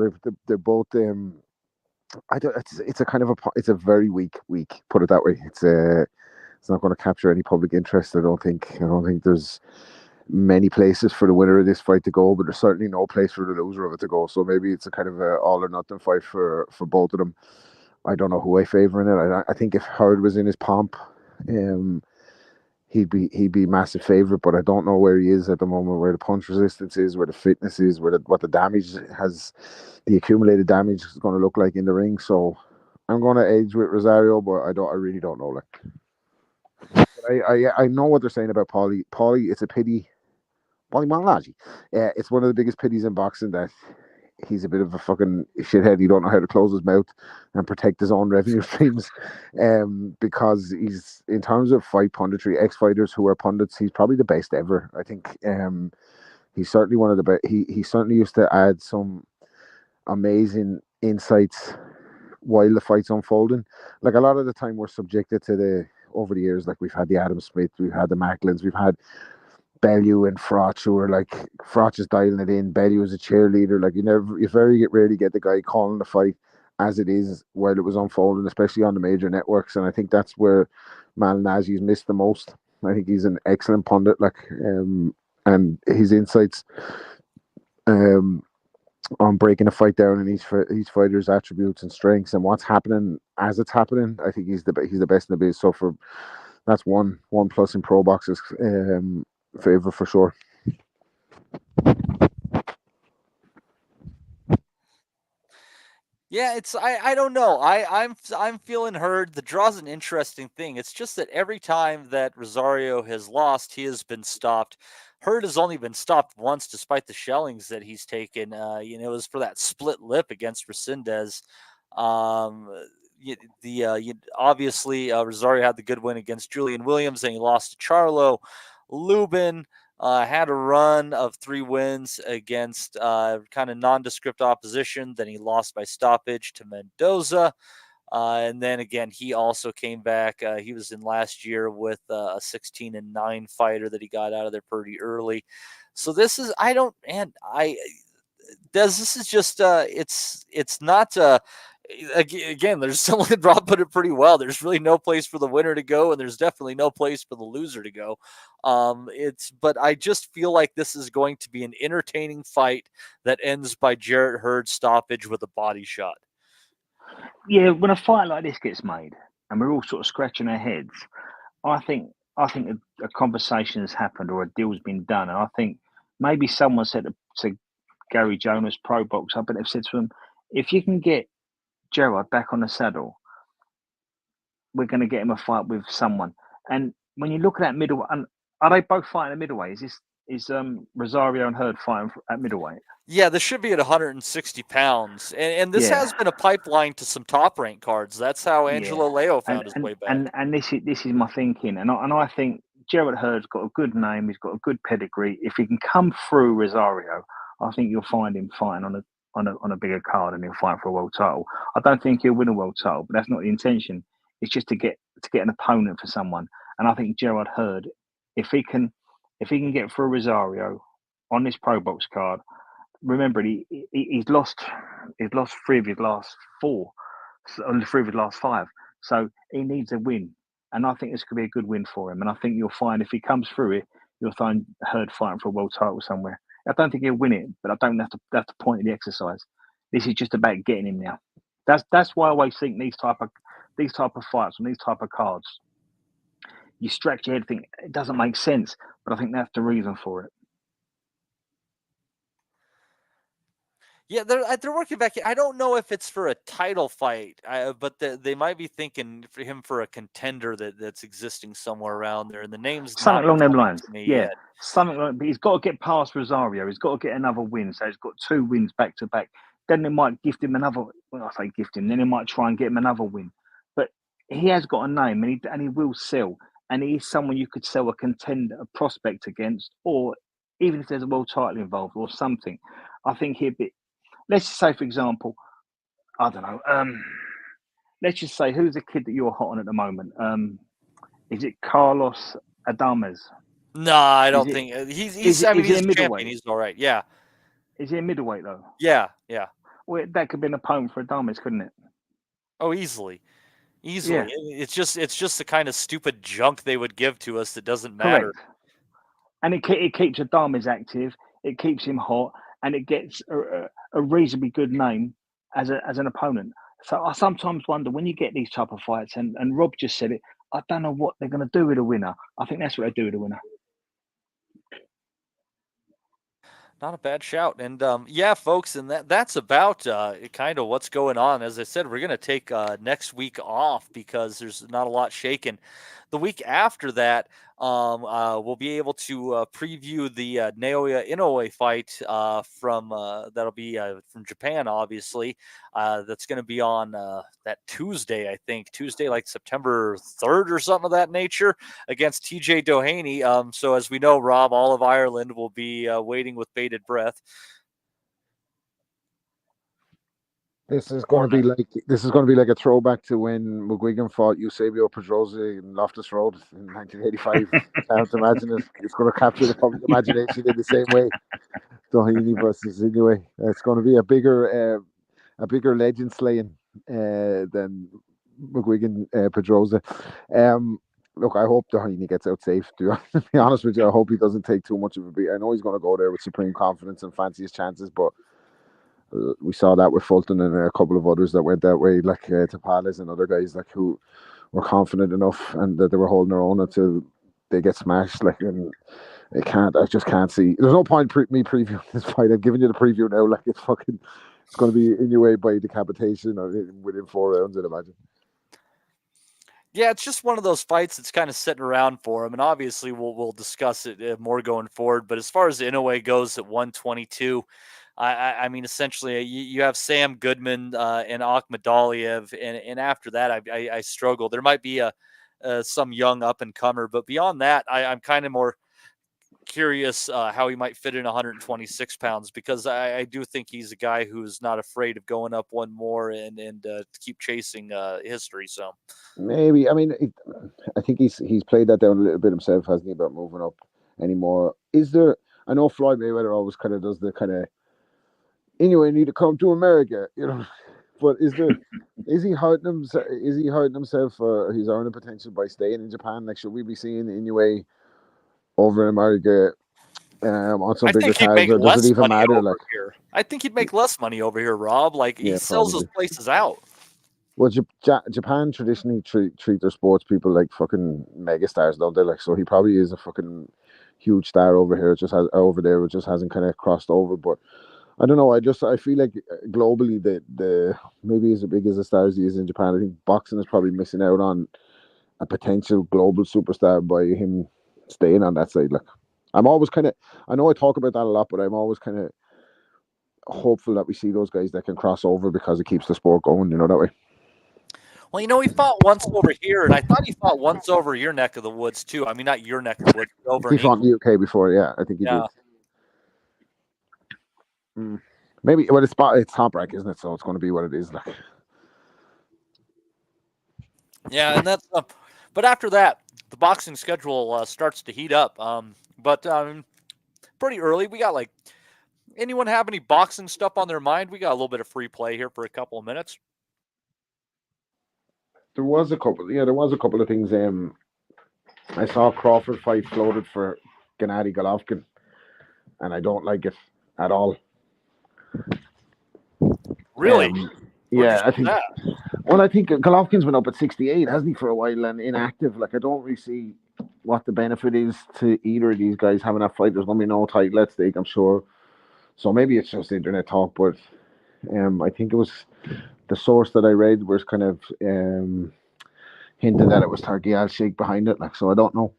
they're both. It's a very weak week. Put it that way. It's not going to capture any public interest. I don't think there's many places for the winner of this fight to go, but there's certainly no place for the loser of it to go. So maybe it's a kind of a all or nothing fight for both of them. I don't know who I favor in it. I think if Howard was in his pomp, he'd be massive favorite, but I don't know where he is at the moment, where the punch resistance is, where the fitness is, what the damage has, the accumulated damage is going to look like in the ring. So I'm going to edge with Rosario, but I really don't know. Like, I know what they're saying about Paulie. Paulie, it's a pity. Paulie Malignaggi. It's one of the biggest pities in boxing that he's a bit of a fucking shithead. He don't know how to close his mouth and protect his own revenue streams. Because he's, in terms of fight punditry, ex-fighters who are pundits, he's probably the best ever. I think he's certainly one of the best. He certainly used to add some amazing insights while the fight's unfolding. Like, a lot of the time we're subjected to over the years, like, we've had the Adam Smith, we've had the Macklins, we've had Bellew and Frotch, who are like, Frotch is dialing it in, Bellew is a cheerleader. Like, you very rarely get the guy calling the fight as it is while it was unfolding, especially on the major networks. And I think that's where Malignaggi's missed the most. I think he's an excellent pundit, like, and his insights on breaking a fight down in each fighter's attributes and strengths and what's happening as it's happening. I think he's the best in the biz. So that's one plus in pro boxers favor for sure. Yeah, I don't know. I'm feeling Hurd. The draw's an interesting thing. It's just that every time that Rosario has lost, he has been stopped. Hurd has only been stopped once, despite the shellings that he's taken. It was for that split lip against Resendez. Obviously Rosario had the good win against Julian Williams, and he lost to Charlo. Lubin had a run of 3 wins against kind of nondescript opposition. Then he lost by stoppage to Mendoza. And then again, he also came back. He was in last year with a 16-9 fighter that he got out of there pretty early. So this is, this is just, it's not, again, there's someone, Rob put it pretty well. There's really no place for the winner to go, and there's definitely no place for the loser to go. But I just feel like this is going to be an entertaining fight that ends by Jarrett Hurd stoppage with a body shot. Yeah, when a fight like this gets made and we're all sort of scratching our heads, I think I think a conversation has happened or a deal's been done, and I think maybe someone said to Gary Jonas, Pro Boxer, but they've said to him, if you can get Gerard back on the saddle, we're going to get him a fight with someone. And when you look at that middle, and are they both fighting at middleweight? Is Rosario and Hurd fighting at middleweight? Yeah, this should be at 160 pounds, and this has been a pipeline to some top rank cards. That's how Angelo Leo found his way back. And this is my thinking, and I think Gerard Hurd's got a good name. He's got a good pedigree. If he can come through Rosario, I think you'll find him fighting on a bigger card, and he'll fight for a world title. I don't think he'll win a world title, but that's not the intention. It's just to get an opponent for someone. And I think Gerard Hurd, if he can get through Rosario on this Pro Box card, remember he's lost 3 of his last 4, only 3 of his last 5. So he needs a win, and I think this could be a good win for him. And I think you'll find if he comes through it, you'll find Hurd fighting for a world title somewhere. I don't think he'll win it, but I don't that's the point of the exercise. This is just about getting him now. That's why I always think these type of fights and these type of cards, you scratch your head, think it doesn't make sense, but I think that's the reason for it. Yeah, they're working back. I don't know if it's for a title fight, but they might be thinking for him for a contender that's existing somewhere around there, and the name's something along them lines. Yet. Something like. But he's got to get past Rosario. He's got to get another win. So he's got 2 wins back to back. Then they might gift him another. Well, I say gift him. Then they might try and get him another win. But he has got a name, and he will sell. And he is someone you could sell a contender, a prospect against, or even if there's a world title involved or something. I think he'd be. Let's just say, for example, I don't know. Let's just say, who's the kid that you're hot on at the moment? Is it Carlos Adames? No, I don't think he's. He's a champion. He's all right. Yeah. Is he a middleweight though? Yeah. Well, that could be an opponent for Adames, couldn't it? Oh, easily. Yeah. It's just the kind of stupid junk they would give to us that doesn't matter. Correct. And it keeps Adames active. It keeps him hot. And it gets a reasonably good name as an opponent. So I sometimes wonder when you get these type of fights, and Rob just said it, I don't know what they're going to do with a winner. I think that's what they do with a winner. Not a bad shout. And yeah, folks, and that's about kind of what's going on. As I said, we're going to take next week off because there's not a lot shaking. The week after that, we'll be able to preview the Naoya Inoue fight from that'll be from Japan, obviously. That's going to be on that Tuesday, I think. Tuesday, like September 3rd or something of that nature, against TJ Doheny. So as we know, Rob, all of Ireland will be waiting with bated breath. This is going to be like a throwback to when McGuigan fought Eusebio Pedrosa in Loftus Road in 1985. I can't imagine it. It's going to capture the public imagination in the same way. Doheny versus Inoue. It's going to be a bigger legend slaying than McGuigan Pedrosa. Look, I hope Doheny gets out safe. To be honest with you, I hope he doesn't take too much of a beat. I know he's going to go there with supreme confidence and fancy his chances, but we saw that with Fulton and a couple of others that went that way, like Tapales and other guys like who were confident enough and that they were holding their own until they get smashed. Like, and I just can't see. There's no point me previewing this fight. I've given you the preview now. Like it's going to be Inoue by decapitation or within 4 rounds, I'd imagine. Yeah, it's just one of those fights that's kind of sitting around for him, and obviously we'll discuss it more going forward. But as far as Inoue goes at 122. I mean, essentially, you have Sam Goodman and Akhmadaliev, and after that, I struggle. There might be some young up-and-comer, but beyond that, I'm kind of more curious how he might fit in 126 pounds, because I do think he's a guy who's not afraid of going up one more and keep chasing history. So maybe, I mean, I think he's played that down a little bit himself, hasn't he, about moving up anymore? Is there? I know Floyd Mayweather always kind of does the kind of Inoue need to come to America, But is he hurting himself? Is he hurting himself for his earning potential by staying in Japan? Like, should we be seeing Inoue over in America on some bigger cards, or does it even matter? Like, here. I think he'd make less money over here, Rob. Like, he sells those places out. Well, Japan traditionally treat their sports people like fucking megastars, don't they? Like, so he probably is a fucking huge star over here. Over there, it just hasn't kind of crossed over. But I don't know. I feel like globally, the maybe as big as a star as he is in Japan, I think boxing is probably missing out on a potential global superstar by him staying on that side. Like, I'm always kind of, I know I talk about that a lot, but I'm always kind of hopeful that we see those guys that can cross over because it keeps the sport going. You know, that way. Well, he fought once over here, and I thought he fought once over your neck of the woods, too. I mean, not your neck of the woods, but over He in fought in England. the UK before, yeah. I think he did. Mm. Maybe, well, it's top rank, isn't it? So it's going to be what it is. Like. Yeah, and that's but after that, the boxing schedule starts to heat up. But pretty early, we got anyone have any boxing stuff on their mind? We got a little bit of free play here for a couple of minutes. There was a couple of things. I saw Crawford fight floated for Gennady Golovkin, and I don't like it at all. Really? Yeah, I think. Well, I think Golovkin's been up at 68, hasn't he, for a while, and inactive. Like, I don't really see what the benefit is to either of these guys having that fight. There's going to be no title at stake, I'm sure. So maybe it's just internet talk, but I think it was the source that I read was kind of hinted that it was Sergiy Alshik behind it. Like, so I don't know.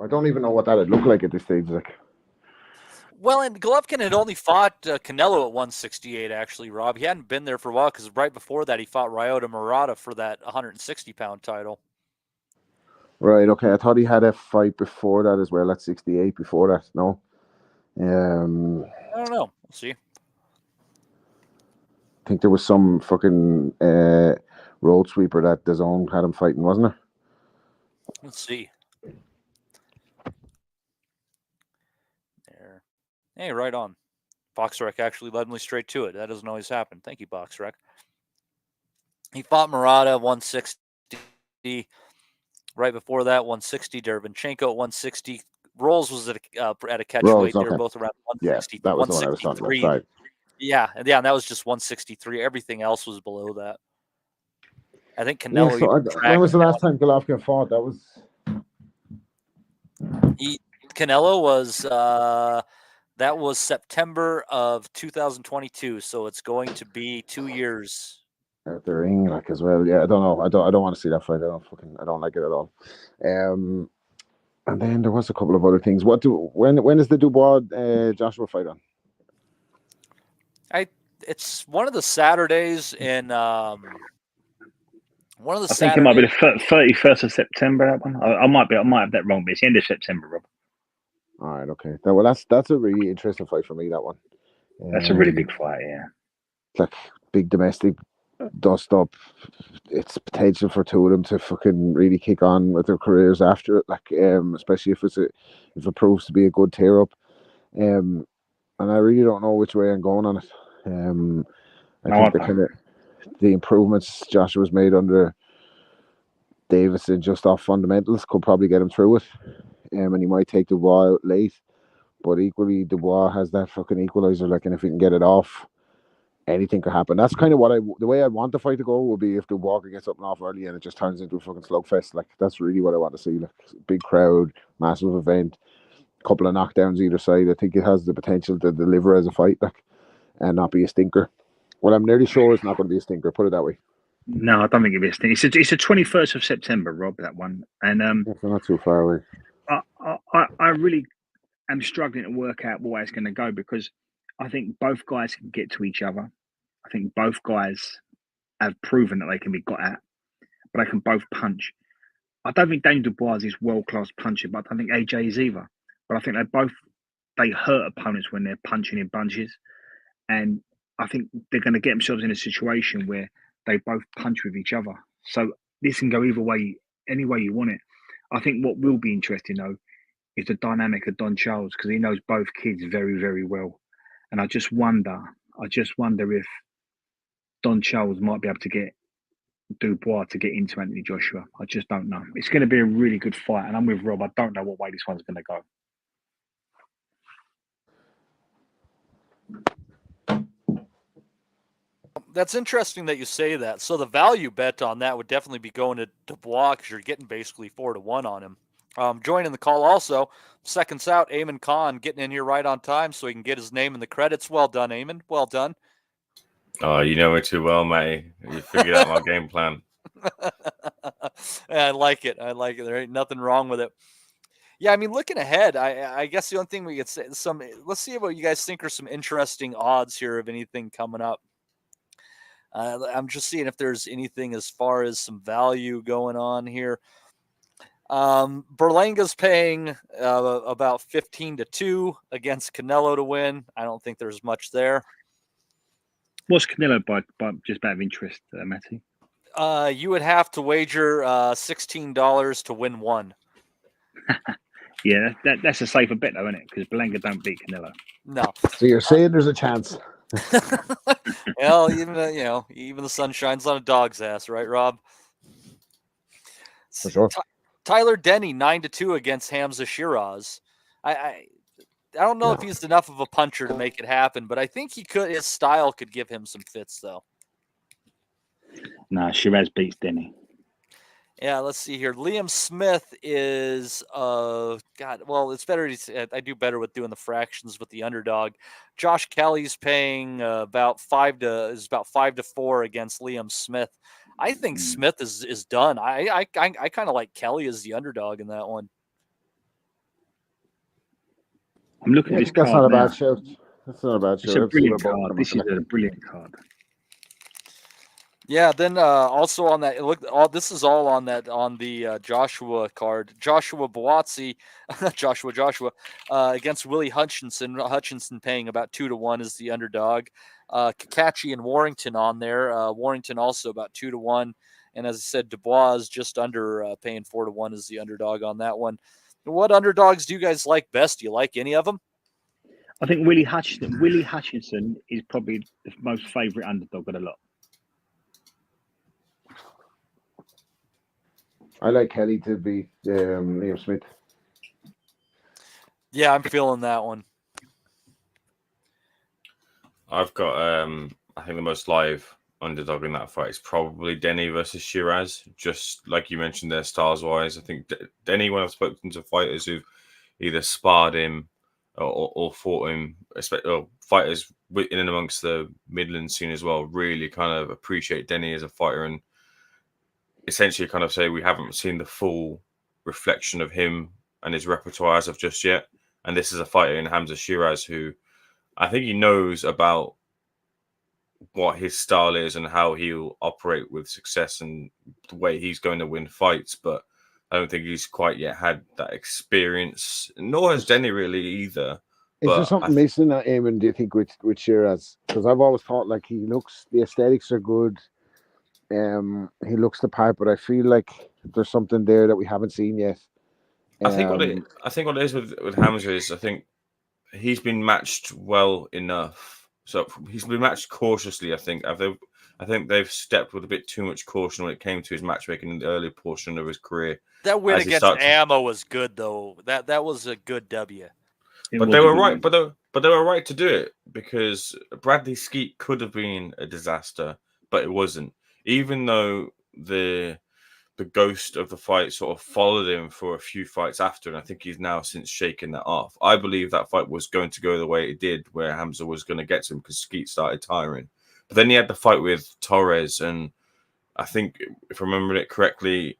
I don't even know what that'd look like at this stage. Like. Well, and Golovkin had only fought Canelo at 168, actually, Rob. He hadn't been there for a while because right before that he fought Ryota Murata for that 160-pound title. Right, okay. I thought he had a fight before that as well at 68 before that. No? I don't know. We'll see. I think there was some fucking road sweeper that DAZN had him fighting, wasn't there? Let's see. There. Hey, right on. BoxRec actually led me straight to it. That doesn't always happen. Thank you, BoxRec. He fought Murata 160. Right before that, 160. Derevyanchenko at 160. Rolls was at a catch weight. Okay. They were both around 160. Yeah, that was the one I was talking about. Sorry. Yeah, and that was just 163. Everything else was below that. I think Canelo. Yeah, when was the last time Golovkin fought? That was. Canelo was that was September of 2022. So it's going to be 2 years. Out the ring, like, as well. Yeah, I don't know. I don't want to see that fight. I don't like it at all. And then there was a couple of other things. When is the Dubois Joshua fight on? It's one of the Saturdays in I think it might be the 31st of September. That one. I might have that wrong, but it's the end of September, Rob. All right, okay. Well, that's a really interesting fight for me. That one. That's a really big fight. Yeah. It's like big domestic dust up. It's potential for two of them to fucking really kick on with their careers after it. Like, especially if it proves to be a good tear up. And I really don't know which way I'm going on it. I think the improvements Joshua's made under Davison just off fundamentals could probably get him through it. And he might take Dubois out late. But equally, Dubois has that fucking equalizer. Like, and if he can get it off, anything could happen. That's kind of the way I want the fight to go would be if Dubois gets up and off early and it just turns into a fucking slugfest. Like, that's really what I want to see. Like, big crowd, massive event, couple of knockdowns either side. I think it has the potential to deliver as a fight, like, and not be a stinker. Well, I'm nearly sure it's not going to be a stinker. Put it that way. No, I don't think it'll be a stinker. It's the 21st of September, Rob. That one, and it's not too far away. I really am struggling to work out where it's going to go because I think both guys can get to each other. I think both guys have proven that they can be got at, but they can both punch. I don't think Daniel Dubois is world-class puncher, but I don't think AJ is either. But I think they hurt opponents when they're punching in bunches. And I think they're going to get themselves in a situation where they both punch with each other. So this can go either way, any way you want it. I think what will be interesting, though, is the dynamic of Don Charles, because he knows both kids very, very well. And I just wonder if Don Charles might be able to get Dubois to get into Anthony Joshua. I just don't know. It's going to be a really good fight, and I'm with Rob. I don't know what way this one's going to go. That's interesting that you say that. So the value bet on that would definitely be going to Dubois because you're getting basically 4-1 on him. Joining the call also, seconds out, Eamon Khan getting in here right on time so he can get his name in the credits. Well done, Eamon. Well done. Oh, you know me too well, mate. You figured out my game plan. I like it. I like it. There ain't nothing wrong with it. Yeah, I mean, looking ahead, I guess the only thing we could say let's see what you guys think are some interesting odds here of anything coming up. I'm just seeing if there's anything as far as some value going on here. Berlanga's paying about 15-2 against Canelo to win. I don't think there's much there. What's Canelo by just out of interest, Matty? You would have to wager $16 to win one. Yeah, that's a safer bet, though, isn't it? Because Berlanga don't beat Canelo. No. So you're saying there's a chance? Well, even the sun shines on a dog's ass, right, Rob? For sure. Tyler Denny 9-2 against Hamza Shiraz. I don't know if he's enough of a puncher to make it happen, but I think he could. His style could give him some fits, though. No, Shiraz beats Denny. Yeah, let's see here. Liam Smith is it's better. I do better with doing the fractions with the underdog. Josh Kelly's paying about 5-4 against Liam Smith. I think Smith is done. I kind of like Kelly as the underdog in that one. I'm looking at this card. That's not a bad show. That's not a bad show. It's a brilliant card. This is a brilliant card. Yeah, then also on that, this is all on the Joshua card. Joshua Boazzi, Joshua against Willie Hutchinson. Hutchinson paying about 2-1 as the underdog. Kachi and Warrington on there. Warrington also about 2-1, and as I said, Dubois is just under paying 4-1 as the underdog on that one. What underdogs do you guys like best? Do you like any of them? I think Willie Hutchinson is probably the most favourite underdog of the lot. I like Kelly to beat Liam Smith. Yeah, I'm feeling that one. I've got, I think the most live underdog in that fight is probably Denny versus Shiraz. Just like you mentioned there, styles-wise. I think Denny, when I've spoken to fighters who've either sparred him or fought him, or fighters in and amongst the Midland scene as well, really kind of appreciate Denny as a fighter and essentially kind of say we haven't seen the full reflection of him and his repertoire as of just yet. And this is a fighter in Hamza Shiraz who I think he knows about what his style is and how he'll operate with success and the way he's going to win fights. But I don't think he's quite yet had that experience, nor has Denny really either. Is there something missing that, Eamon, do you think, with Shiraz? Because I've always thought like the aesthetics are good. He looks the part, but I feel like there's something there that we haven't seen yet. I think what it is with Hamza is I think he's been matched well enough. So he's been matched cautiously. I think they've stepped with a bit too much caution when it came to his matchmaking in the early portion of his career. That win against Ammo was good, though. That was a good W. But they were right. But they were right to do it because Bradley Skeet could have been a disaster, but it wasn't. Even though the ghost of the fight sort of followed him for a few fights after, and I think he's now since shaken that off. I believe that fight was going to go the way it did, where Hamza was going to get to him because Skeet started tiring. But then he had the fight with Torres, and I think, if I remember it correctly,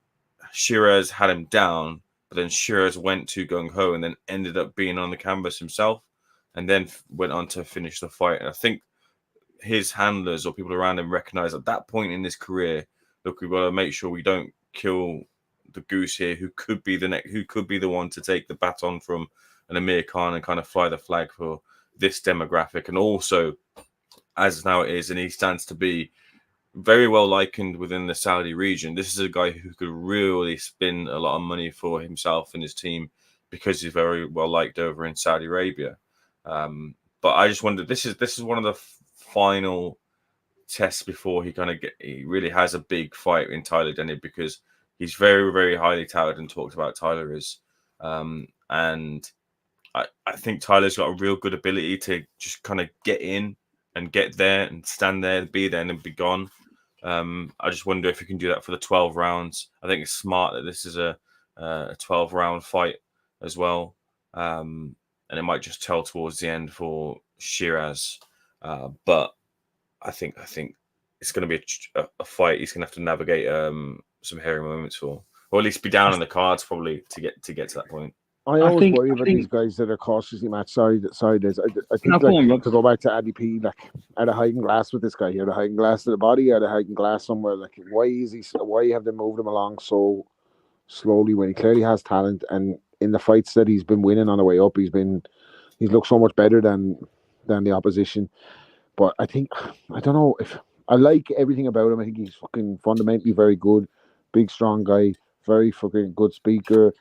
Shiraz had him down, but then Shiraz went to gung-ho and then ended up being on the canvas himself, and then went on to finish the fight. And I think his handlers or people around him recognize at that point in his career, look, we've got to make sure we don't kill the goose here, who could be the one to take the baton from an Amir Khan and kind of fly the flag for this demographic. And also, as now it is, and he stands to be very well likened within the Saudi region. This is a guy who could really spin a lot of money for himself and his team because he's very well liked over in Saudi Arabia. But I just wondered, this is one of the final tests before he really has a big fight in Tyler Denny, because he's very, very highly touted and talked about. Tyler is, and I think Tyler's got a real good ability to just kind of get in and get there and stand there, be there, and then be gone. I just wonder if you can do that for the 12 rounds. I think it's smart that this is a 12-round fight as well, and it might just tell towards the end for Shiraz. But I think it's going to be a fight he's going to have to navigate some hairy moments for, or at least be down on the cards probably to get to that point. I always worry about these guys that are cautiously matched. Sorry, Des. I think to go back to Addy P, like, are they hiding glass with this guy? Are they hiding glass to the body? Are they hiding glass somewhere? Like, why have they moved him along so slowly when he clearly has talent? And in the fights that he's been winning on the way up, he's looked so much better than the opposition. But I don't know if I like everything about him. I think he's fucking fundamentally very good, big, strong guy, very fucking good speaker.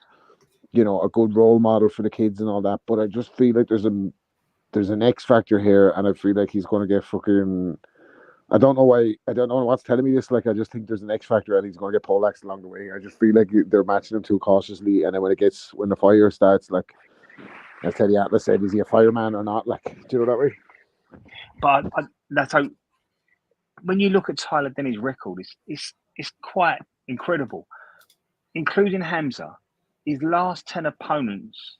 You know, a good role model for the kids and all that. But I just feel like there's an X factor here, and I feel like he's going to get fucking. I don't know why. I don't know what's telling me this. Like, I just think there's an X factor, and he's going to get poleaxed along the way. I just feel like they're matching him too cautiously, and then when the fire starts, like, as Teddy Atlas said, is he a fireman or not? Like, do you know that way? But that's how. When you look at Tyler Denny's record, it's quite incredible, including Hamza. His last 10 opponents,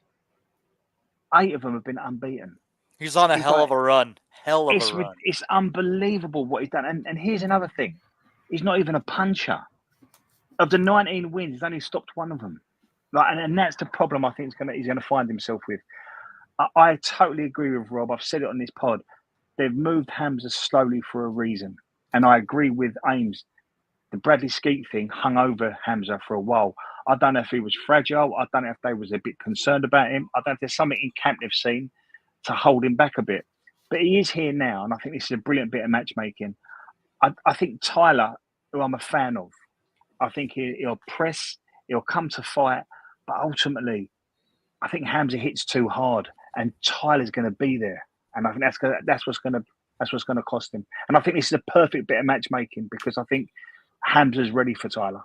8 of them have been unbeaten. He's on a hell of a run. It's unbelievable what he's done. And here's another thing. He's not even a puncher. Of the 19 wins, he's only stopped one of them. Like, and that's the problem I think he's going to find himself with. I totally agree with Rob. I've said it on this pod. They've moved Hamza slowly for a reason. And I agree with Ames. The Bradley Skeet thing hung over Hamza for a while. I don't know if he was fragile. I don't know if they was a bit concerned about him. I don't know if there's something in camp they've seen to hold him back a bit. But he is here now, and I think this is a brilliant bit of matchmaking. I think Tyler, who I'm a fan of, I think he'll press, he'll come to fight, but ultimately, I think Hamza hits too hard, and Tyler's going to be there, and I think that's what's going to cost him. And I think this is a perfect bit of matchmaking because I think Hamza's ready for Tyler.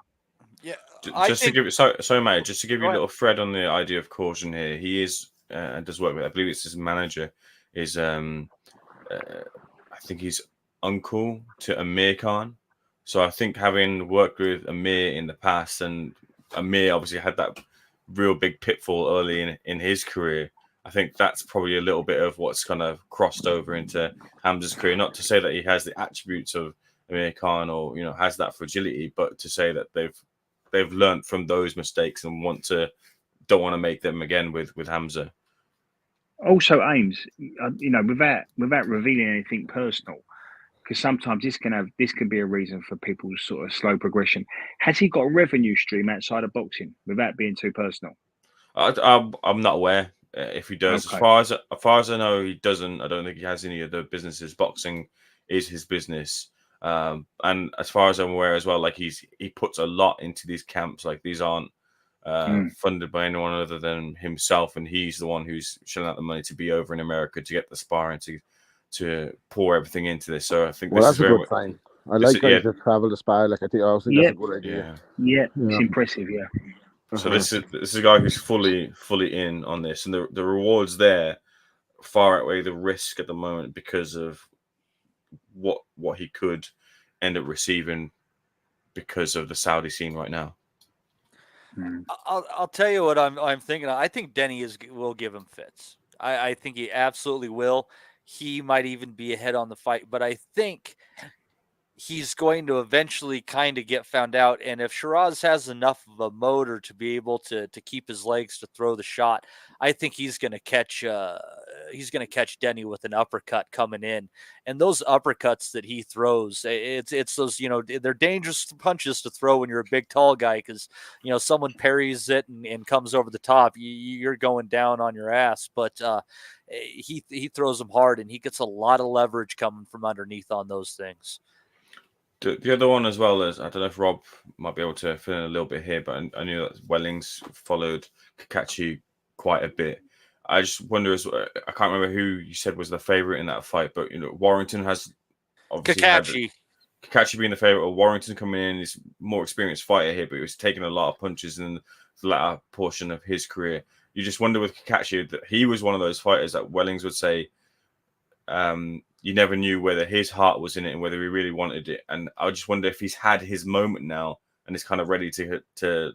Yeah, just to give you a little thread on the idea of caution here. He is and does work with. I believe it's his manager. Is I think he's uncle to Amir Khan. So I think having worked with Amir in the past, and Amir obviously had that real big pitfall early in his career. I think that's probably a little bit of what's kind of crossed over into Hamza's career. Not to say that he has the attributes of Amir Khan or has that fragility, but to say that they've learned from those mistakes and don't want to make them again with Hamza. Also, Ames, without revealing anything personal, because sometimes this can be a reason for people's sort of slow progression. Has he got a revenue stream outside of boxing without being too personal? I'm not aware if he does. Okay. As far as I know, he doesn't. I don't think he has any other businesses. Boxing is his business. And as far as I'm aware as well, like he puts a lot into these camps. Like these aren't funded by anyone other than himself, and he's the one who's shelling out the money to be over in America to get the sparring to pour everything into this. So I think that's a good sign. I like guys that travel to spar. Like I think that's a good idea. Yeah, it's impressive. Yeah. So this is a guy who's fully in on this, and the rewards there far outweigh the risk at the moment because of what he could end up receiving because of the Saudi scene right now. I'll tell you what I'm thinking. I think Denny will give him fits. I think he absolutely will. He might even be ahead on the fight, but I think he's going to eventually kind of get found out. And if Shiraz has enough of a motor to be able to keep his legs to throw the shot, I think he's going to catch Denny with an uppercut coming in. And those uppercuts that he throws, it's those, they're dangerous punches to throw when you're a big, tall guy. Cause someone parries it and comes over the top, you're going down on your ass. But he throws them hard, and he gets a lot of leverage coming from underneath on those things. The other one as well is, I don't know if Rob might be able to fill in a little bit here, but I knew that Wellings followed Kachi quite a bit. I just wonder, I can't remember who you said was the favorite in that fight, but Warrington has obviously Kachi being the favorite, or Warrington coming in, is more experienced fighter here, but he was taking a lot of punches in the latter portion of his career. You just wonder with Kachi that he was one of those fighters that Wellings would say, you never knew whether his heart was in it and whether he really wanted it. And I just wonder if he's had his moment now and is kind of ready to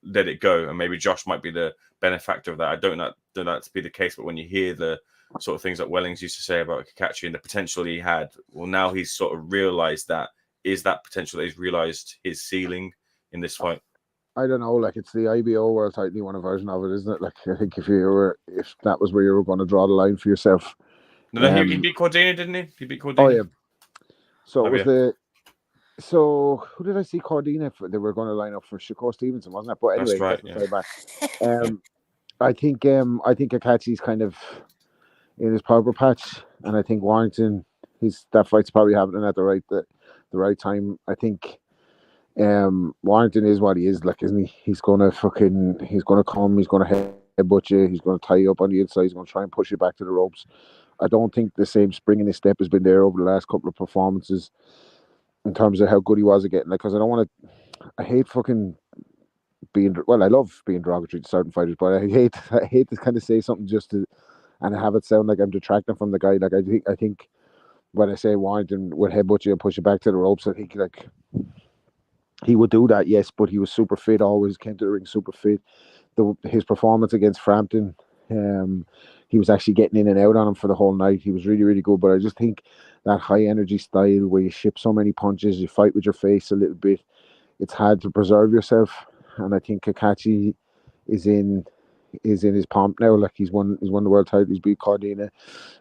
let it go. And maybe Josh might be the benefactor of that. I don't know that to be the case, but when you hear the sort of things that Wellings used to say about Kachi and the potential he had, well, now he's sort of realized that. Is that potential that he's realized his ceiling in this fight? I don't know, like it's the IBO World Title you want a version of it, isn't it? Like I think if that was where you were going to draw the line for yourself. No, he beat Cordina, didn't he? He beat Cordina. Oh yeah. So it was So who did I see Cordina for? They were going to line up for Shakur Stevenson, wasn't it? But anyway, that's right. Yeah. I think Akachi's kind of in his proper patch, and I think Warrington, that fight's probably happening at the right time. I think Warrington is what he is, like, isn't he? He's gonna come, he's gonna headbutt you, he's gonna tie you up on the inside, he's gonna try and push you back to the ropes. I don't think the same spring in his step has been there over the last couple of performances in terms of how good he was at getting, like, because I hate fucking being, well, I love being derogatory to certain fighters, but I hate to kind of say something and have it sound like I'm detracting from the guy. Like I think when I say Warrington would headbutt you and push you back to the ropes, I think like he would do that, yes, but he was super fit, always came to the ring super fit. His performance against Frampton, he was actually getting in and out on him for the whole night. He was really, really good, but I just think that high energy style where you ship so many punches, you fight with your face a little bit, it's hard to preserve yourself. And I think Kachi is in his pomp now. Like he's won the world title, he's beat Cordina,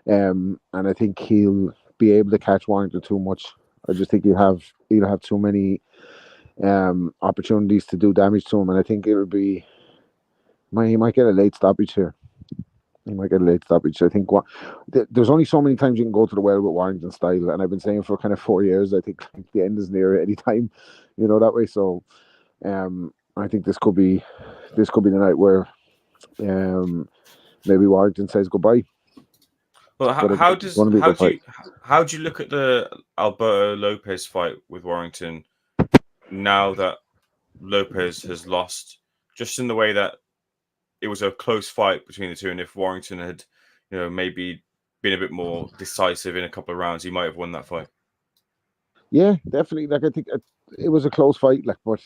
and I think he'll be able to catch Warrington too much. I just think he'll have too many opportunities to do damage to him, and I think he might get a late stoppage here. He might get a late stoppage. I think there's only so many times you can go to the well with Warrington style, and I've been saying for kind of 4 years. I think the end is near at any time, that way. So, I think this could be the night where maybe Warrington says goodbye. Well, how do you look at the Alberto Lopez fight with Warrington now that Lopez has lost, just in the way that it was a close fight between the two, and if Warrington had, maybe been a bit more decisive in a couple of rounds, he might have won that fight. Yeah, definitely. Like I think it was a close fight, like, but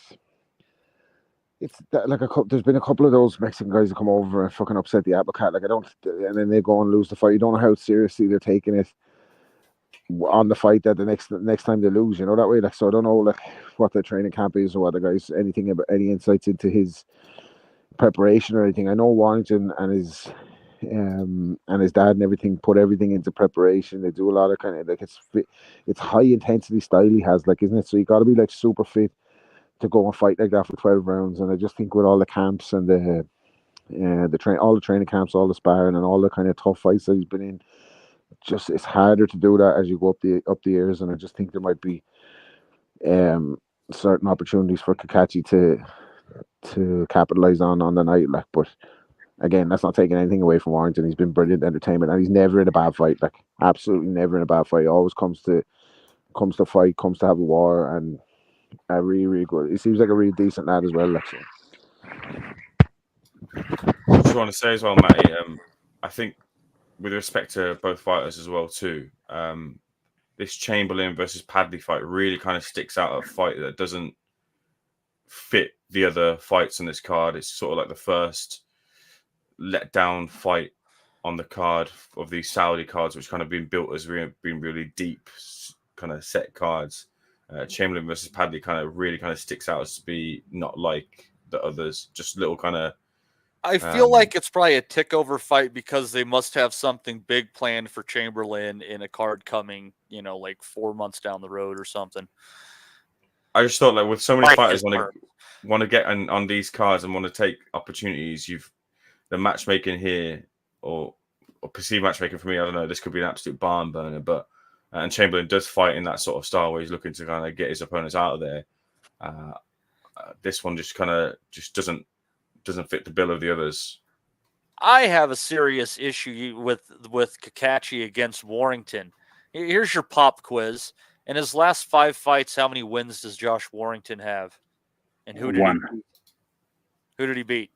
it's like there's been a couple of those Mexican guys that come over and fucking upset the apple cart. Like and then they go and lose the fight. You don't know how seriously they're taking it on the fight that the next time they lose. That way. Like, so I don't know like what the training camp is or what the guys any insights into his preparation or anything. I know Warrington and his dad and everything put everything into preparation. They do a lot of kind of like it's high intensity style he has, like, isn't it? So you got to be like super fit to go and fight like that for 12 rounds. And I just think with all the camps and all the training camps, all the sparring and all the kind of tough fights that he's been in, just it's harder to do that as you go up the years. And I just think there might be certain opportunities for Kachi to capitalize on the night, like, but again, that's not taking anything away from Warrington. He's been brilliant entertainment, and he's never in a bad fight, like absolutely never in a bad fight. He always comes to fight, comes to have a war, and really, really good. He seems like a really decent lad as well, like, so. I just want to say as well, Matty, I think with respect to both fighters as well too, this Chamberlain versus Padley fight really kind of sticks out, a fight that doesn't fit the other fights on this card. It's sort of like the first let down fight on the card of these Saudi cards, which kind of been built as being really deep kind of set cards. Chamberlain versus Padley really sticks out as to be not like the others, just little kind of. I feel like it's probably a tick over fight because they must have something big planned for Chamberlain in a card coming, like 4 months down the road or something. I just thought, like, with so many fighters want to get on these cards and want to take opportunities, the matchmaking here or perceived matchmaking for me, I don't know, this could be an absolute barn burner, but and Chamberlain does fight in that sort of style where he's looking to kind of get his opponents out of there. This one just doesn't fit the bill of the others. I have a serious issue with Kachi against Warrington. Here's your pop quiz. In his last 5 fights, how many wins does Josh Warrington have? And who did One. Who did he beat?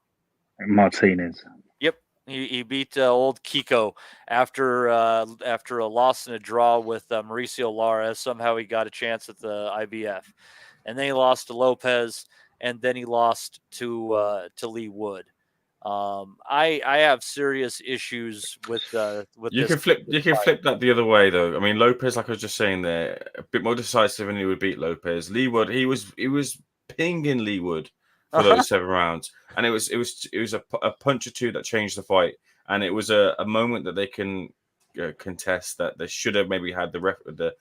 Martinez. Yep. He beat old Kiko after a loss and a draw with Mauricio Lara. Somehow he got a chance at the IBF, and then he lost to Lopez, and then he lost to Lee Wood. I have serious issues with you this. You can flip that the other way though. I mean, Lopez, like I was just saying there, a bit more decisive, and he would beat Lopez. Lee Wood, he was pinging Lee Wood for those 7 rounds, and it was a punch or two that changed the fight, and it was a moment that they can contest that they should have maybe had the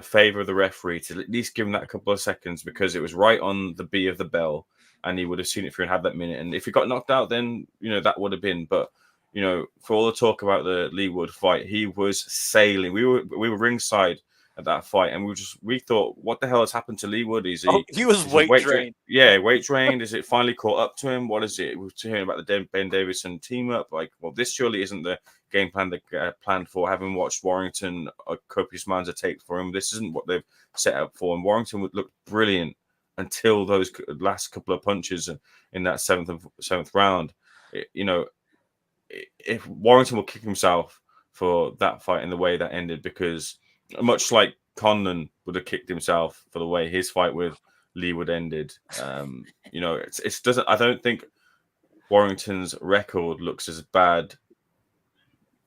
favor of the referee to at least give him that a couple of seconds, because it was right on the B of the bell, and he would have seen it through and had that minute. And if he got knocked out, then that would have been. But for all the talk about the Lee Wood fight, he was sailing. We were ringside at that fight, and we thought, what the hell has happened to Lee Wood? He was weight drained. Yeah, weight drained. Is it finally caught up to him? What is it? We're hearing about the Ben Davison team up. Like, well, this surely isn't the game plan they planned for. Having watched Warrington, copious amounts of tape for him, this isn't what they've set up for. And Warrington would look brilliant until those last couple of punches in that seventh round. If Warrington will kick himself for that fight in the way that ended, because much like Conlon would have kicked himself for the way his fight with Lee Wood ended. It doesn't. I don't think Warrington's record looks as bad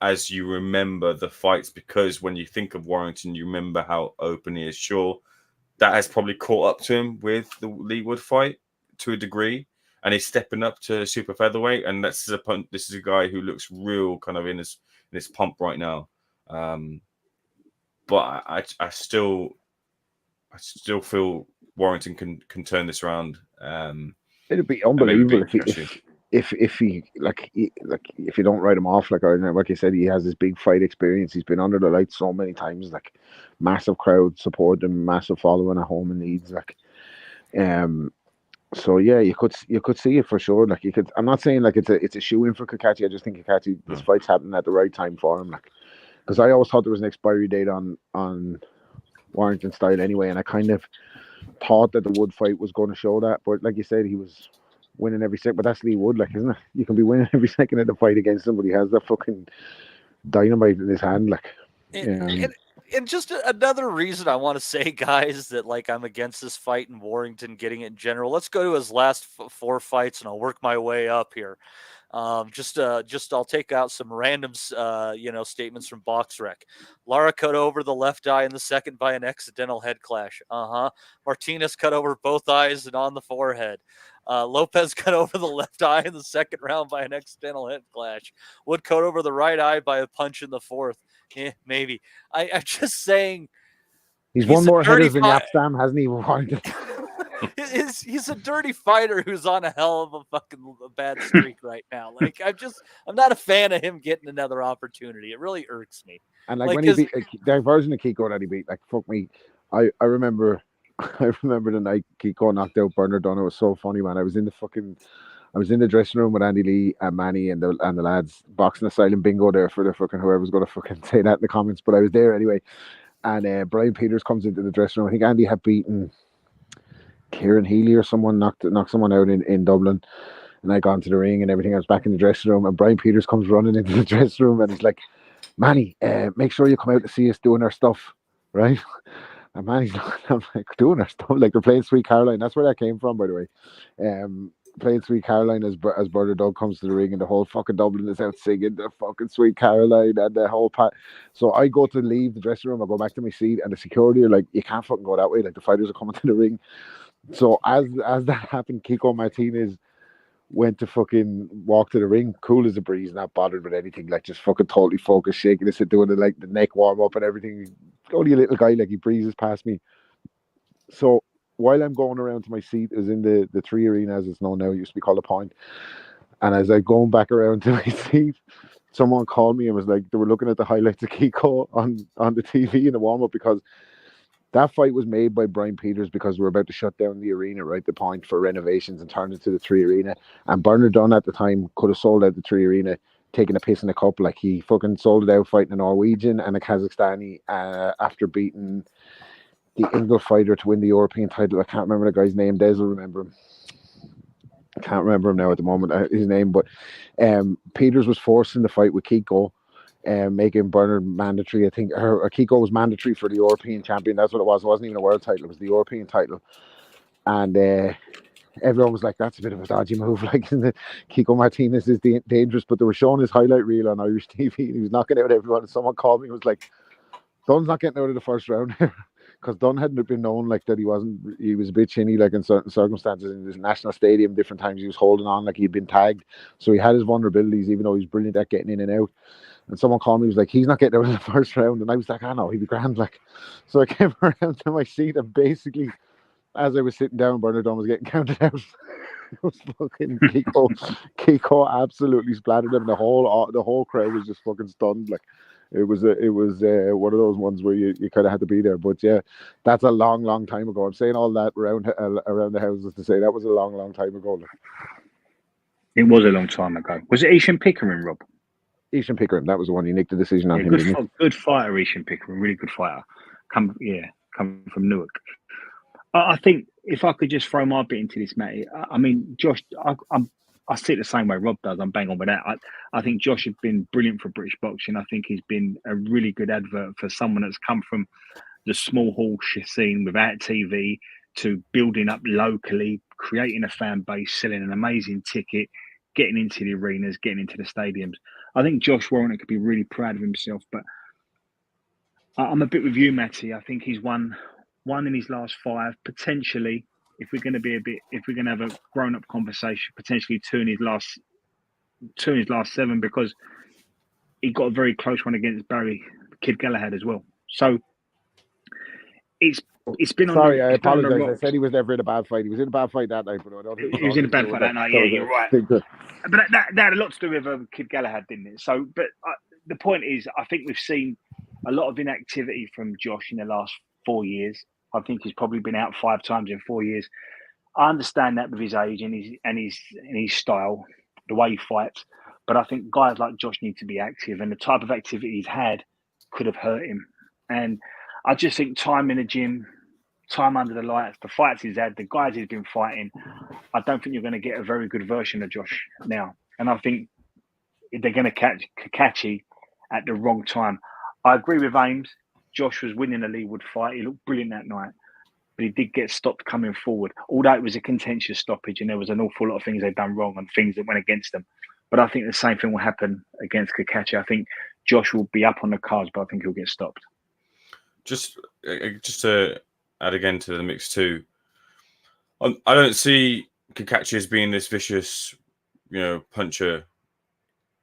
as you remember the fights, because when you think of Warrington, you remember how open he is. Sure, that has probably caught up to him with the Lee Wood fight to a degree, and he's stepping up to super featherweight, and this is a guy who looks real kind of in his pump right now. But I still feel Warrington can turn this around. It'd be unbelievable if he if you don't write him off, like you said, he has this big fight experience. He's been under the lights so many times, like massive crowd support and massive following at home in Leeds, So yeah, you could see it for sure. Like, you could. I'm not saying like it's a shoe in for Kachi. I just think Kachi, this fight's happening at the right time for him. Like, because I always thought there was an expiry date on Warrington style anyway, and I kind of thought that the Wood fight was going to show that. But like you said, he was winning every second. But that's Lee Wood, like, isn't it? You can be winning every second of the fight against somebody who has that fucking dynamite in his hand, like. And just another reason I want to say, guys, that like I'm against this fight and Warrington getting it in general. Let's go to his last 4 fights, and I'll work my way up here. I'll take out some random, statements from BoxRec. Lara cut over the left eye in the second by an accidental head clash. Martinez cut over both eyes and on the forehead. Lopez cut over the left eye in the second round by an accidental head clash. Wood cut over the right eye by a punch in the fourth. Maybe. I'm just saying. He's won more headers than Yapstam, hasn't he? He's a dirty fighter who's on a hell of a fucking bad streak right now. Like, I'm not a fan of him getting another opportunity. It really irks me. And like when he beat that version of Kiko that he beat, like, fuck me. I remember the night Kiko knocked out Bernard Dunn. It was so funny, man. I was in the dressing room with Andy Lee and Manny and the lads boxing a silent bingo there for the fucking whoever's going to fucking say that in the comments. But I was there anyway. And Brian Peters comes into the dressing room. I think Andy had beaten Kieran Healy or someone, knocked someone out in Dublin. And I got into the ring and everything. I was back in the dressing room, and Brian Peters comes running into the dressing room and he's like, Manny, make sure you come out to see us doing our stuff, right? And Manny's like, doing our stuff? Like, they're playing Sweet Caroline. That's where that came from, by the way. Playing Sweet Caroline as Brother Doug comes to the ring, and the whole fucking Dublin is out singing the fucking Sweet Caroline and the whole So I go to leave the dressing room, I go back to my seat, and the security are like, you can't fucking go that way. Like, the fighters are coming to the ring. So as that happened, Kiko Martinez went to fucking walk to the ring, cool as a breeze, not bothered with anything, like just fucking totally focused, shaking his head, doing the neck warm up and everything. Only a little guy, like, he breezes past me. So while I'm going around to my seat, is in the 3 Arena, as it's known now, it used to be called a Point. And as I'm going back around to my seat, someone called me and was like, they were looking at the highlights of Kiko on the TV in the warm up, because that fight was made by Brian Peters because we're about to shut down the arena, right? The Point, for renovations and turn it to the 3 Arena. And Bernard Dunn at the time could have sold out the 3 Arena, taking a piss in a cup. Like, he fucking sold it out fighting a Norwegian and a Kazakhstani after beating the Ingle fighter to win the European title. I can't remember the guy's name. Des will remember him. I can't remember him now at the moment, his name, but Peters was forced in the fight with Kiko, making Bernard mandatory. I think Kiko was mandatory for the European champion. That's what it was. It wasn't even a world title. It was the European title. And everyone was like, that's a bit of a dodgy move. Like, Kiko Martinez is dangerous. But they were showing his highlight reel on Irish TV. And he was knocking out everyone. And someone called me and was like, Dunn's not getting out of the first round because Dunn hadn't been known like that. He was a bit chinny, like in certain circumstances in this national stadium. Different times he was holding on like he'd been tagged, so he had his vulnerabilities, even though he was brilliant at getting in and out. And someone called me, was like, he's not getting out of the first round, and I was like, I know, he'd be grand. Like, so I came around to my seat, and basically, as I was sitting down, Bernard Dunn was getting counted out. It was fucking Kiko absolutely splattered him. The whole crowd was just fucking stunned. Like, it was one of those ones where you kind of had to be there. But yeah, that's a long time ago. I'm saying all that around the houses to say that was a long time ago. It was a long time ago. Was it Ishan Pickering, Rob? Ishan Pickering, that was the one. He nicked the decision on him. Good fighter, Ishan Pickering, really good fighter. Come from Newark. I think if I could just throw my bit into this, Matty. I mean, Josh, I see it the same way Rob does. I'm bang on with that. I think Josh has been brilliant for British boxing. I think he's been a really good advert for someone that's come from the small hall scene without TV to building up locally, creating a fan base, selling an amazing ticket, getting into the arenas, getting into the stadiums. I think Josh Warrington could be really proud of himself. But I'm a bit with you, Matty. I think he's won in his last 5, potentially. If we're going to have a grown-up conversation, potentially two in his last 7, because he got a very close one against Barry Kid Galahad as well. So it's been on. Sorry, I apologise. I said he was never in a bad fight. He was in a bad fight that night, but I don't think he was in a bad fight that night. Yeah, you're right. But that had a lot to do with Kid Galahad, didn't it? So, but the point is, I think we've seen a lot of inactivity from Josh in the last 4 years. I think he's probably been out 5 times in 4 years. I understand that with his age and his style, the way he fights. But I think guys like Josh need to be active, and the type of activity he's had could have hurt him. And I just think time in the gym, time under the lights, the fights he's had, the guys he's been fighting, I don't think you're going to get a very good version of Josh now. And I think they're going to catch Kachi at the wrong time. I agree with Ames. Josh was winning a Leewood fight. He looked brilliant that night, but he did get stopped coming forward. Although it was a contentious stoppage and there was an awful lot of things they'd done wrong and things that went against them. But I think the same thing will happen against Kachi. I think Josh will be up on the cards, but I think he'll get stopped. Just to add again to the mix too, I don't see Kachi as being this vicious, puncher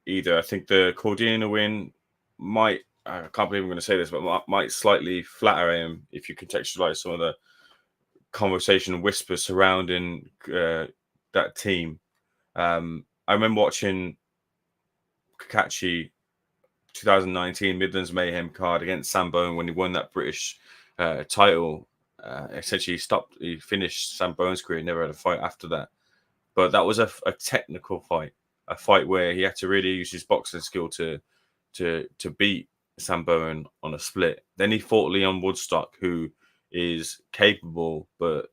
either. I think the Cordina win might, I can't believe I'm going to say this, but might slightly flatter him if you contextualize some of the conversation and whispers surrounding that team. I remember watching Kachi 2019 Midlands Mayhem card against Sam Bone when he won that British title. Essentially, he finished Sam Bone's career, never had a fight after that. But that was a technical fight, a fight where he had to really use his boxing skill to beat Sam Bone on a split. Then he fought Leon Woodstock, who is capable but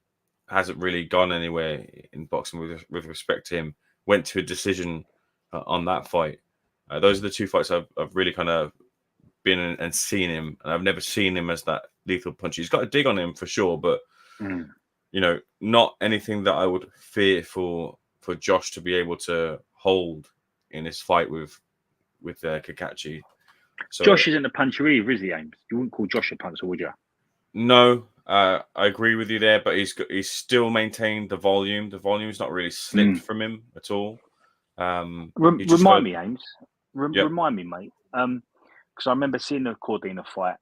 hasn't really gone anywhere in boxing with respect to him. Went to a decision on that fight. Those are the 2 fights I've really kind of been and seen him, and I've never seen him as that lethal puncher. He's got a dig on him for sure, but not anything that I would fear for Josh to be able to hold in this fight with Kachi. So, Josh isn't a puncher either, is he, Ames? You wouldn't call Josh a puncher, would you? No, I agree with you there, but he's still maintained the volume. The volume's not really slipped from him at all. Remind me, Ames. Remind me, mate. Because I remember seeing the Cordina fight.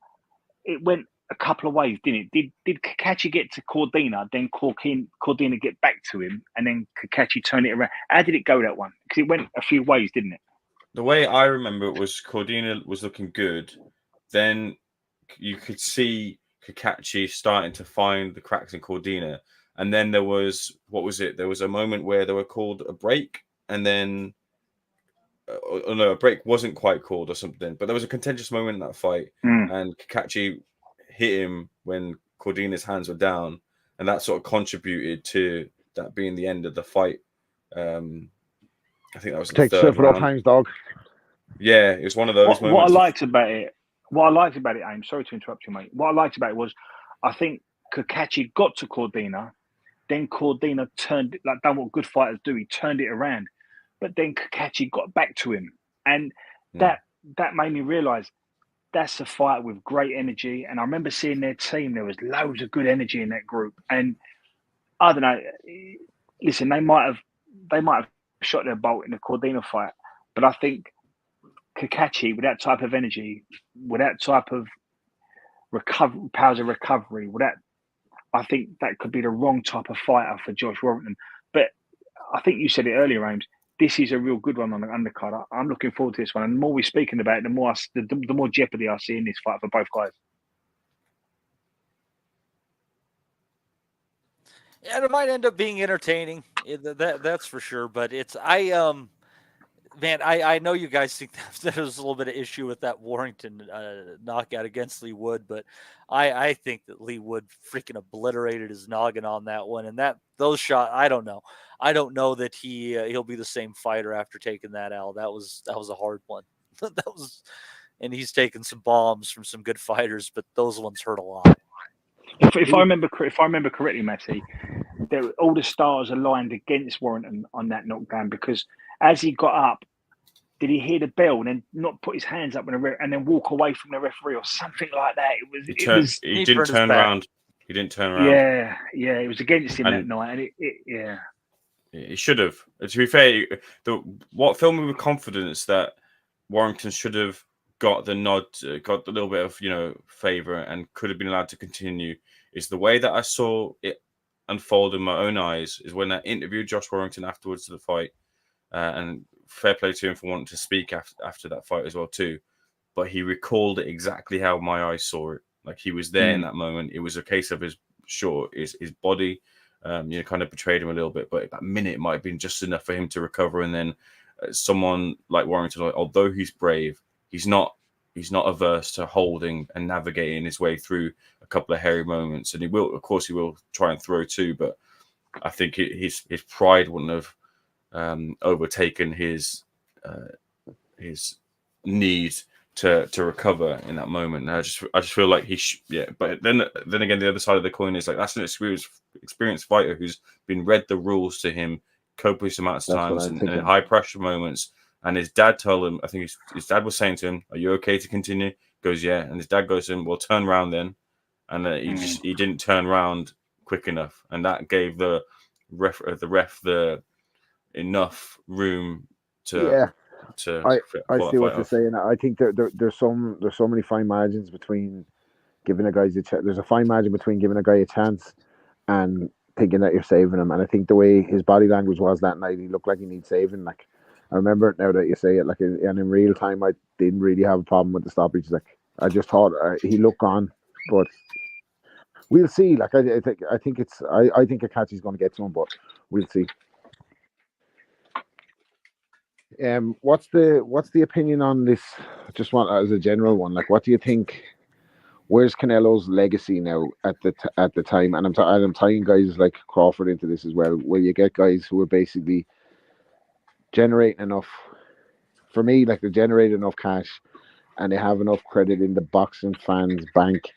It went a couple of ways, didn't it? Did Kachi get to Cordina, then Cordina get back to him, and then Kachi turn it around? How did it go, that one? Because it went a few ways, didn't it? The way I remember it was Cordina was looking good. Then you could see Kachi starting to find the cracks in Cordina. And then there was, what was it? There was a moment where they were called a break. And then, no, a break wasn't quite called or something. But there was a contentious moment in that fight. And Kachi hit him when Cordina's hands were down. And that sort of contributed to that being the end of the fight I think that was the Take third for all round. times, dog. Yeah, it was one of those What I moments. liked about it, Aim, sorry to interrupt you, mate. What I liked about it was, I think Kachi got to Cordina, then Cordina turned, like done what good fighters do, he turned it around. But then Kachi got back to him. And that made me realise that's a fight with great energy. And I remember seeing their team, there was loads of good energy in that group. And I don't know, listen, they might have shot their bolt in the Cordina fight, but I think Kachi, with that type of energy, with that type of powers of recovery, I think that could be the wrong type of fighter for Josh Warrington. But I think you said it earlier, Ames. This is a real good one on the undercard. I'm looking forward to this one. And the more we're speaking about it, the more jeopardy I see in this fight for both guys. Yeah, it might end up being entertaining. That's for sure. But man, I know you guys think that was a little bit of issue with that Warrington knockout against Lee Wood, but I think that Lee Wood freaking obliterated his noggin on that one. And those shots, I don't know. I don't know that he'll be the same fighter after taking that L. That was a hard one. And he's taken some bombs from some good fighters, but those ones hurt a lot. If I remember correctly, Matty, all the stars aligned against Warrington on that knockdown, because as he got up, did he hear the bell and then not put his hands up and then walk away from the referee or something like that? He didn't turn around. He didn't turn around. Yeah, it was against him that night, and he should have. To be fair, what filled me with confidence that Warrington should have got the nod, got a little bit of favor, and could have been allowed to continue, is the way that I saw it unfold in my own eyes. Is when I interviewed Josh Warrington afterwards to the fight, and fair play to him for wanting to speak after that fight as well too. But he recalled it exactly how my eyes saw it. Like he was there in that moment. It was a case of his body, kind of betrayed him a little bit. But that minute it might have been just enough for him to recover. And then someone like Warrington, although he's brave, he's not averse to holding and navigating his way through a couple of hairy moments. And he will try and throw too. But I think his pride wouldn't have overtaken his need to recover in that moment. And I just feel like But then again, the other side of the coin is like that's an experienced fighter who's been read the rules to him copious amounts of times and in high pressure moments. And his dad told him, I think his dad was saying to him, "Are you okay to continue?" He goes, "Yeah." And his dad goes to him, "Well, turn around then." And he didn't turn around quick enough, and that gave the ref the enough room to. I see what you're saying. I think there's so many fine margins between giving a guy there's a fine margin between giving a guy a chance and thinking that you're saving him. And I think the way his body language was that night, he looked like he needs saving. Like I remember it now that you say it. Like and in real time, I didn't really have a problem with the stoppage. Like I just thought he looked gone, but we'll see. Like I think Kachi's going to get to him, but we'll see. What's the opinion on this? Just want as a general one. Like, what do you think? Where's Canelo's legacy now at the time? And I'm tying guys like Crawford into this as well, where you get guys who are basically generating enough. For me, like they generate enough cash, and they have enough credit in the boxing fans' bank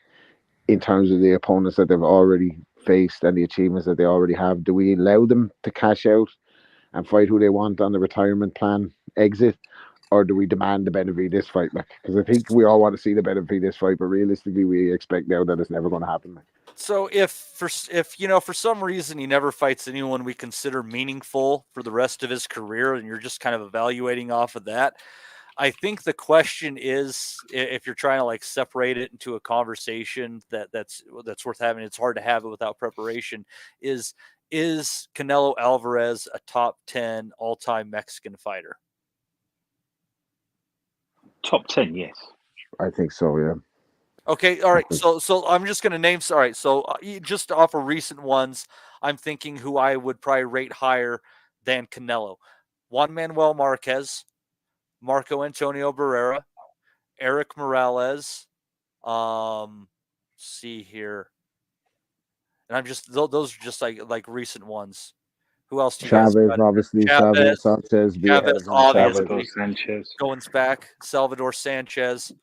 in terms of the opponents that they've already faced and the achievements that they already have. Do we allow them to cash out and fight who they want on the retirement plan exit, or do we demand the Benavidez fight? Like, because I think we all want to see the Benavidez fight, but realistically, we expect now that it's never going to happen. Like. So if for some reason he never fights anyone we consider meaningful for the rest of his career, and you're just kind of evaluating off of that, I think the question is, if you're trying to like separate it into a conversation that's worth having, it's hard to have it without preparation. Is Canelo Alvarez a top 10 all-time Mexican fighter? Top 10, yes. I think so, yeah. Okay, all right. So I'm just going to name. All right, so just off of recent ones, I'm thinking who I would probably rate higher than Canelo: Juan Manuel Marquez, Marco Antonio Barrera, Eric Morales. See here. And I'm just those are just like recent ones. Who else do you guys Chavez, got? obviously. Chavez, Sanchez, Chavez, obviously. Sanchez. Going back, Salvador Sanchez.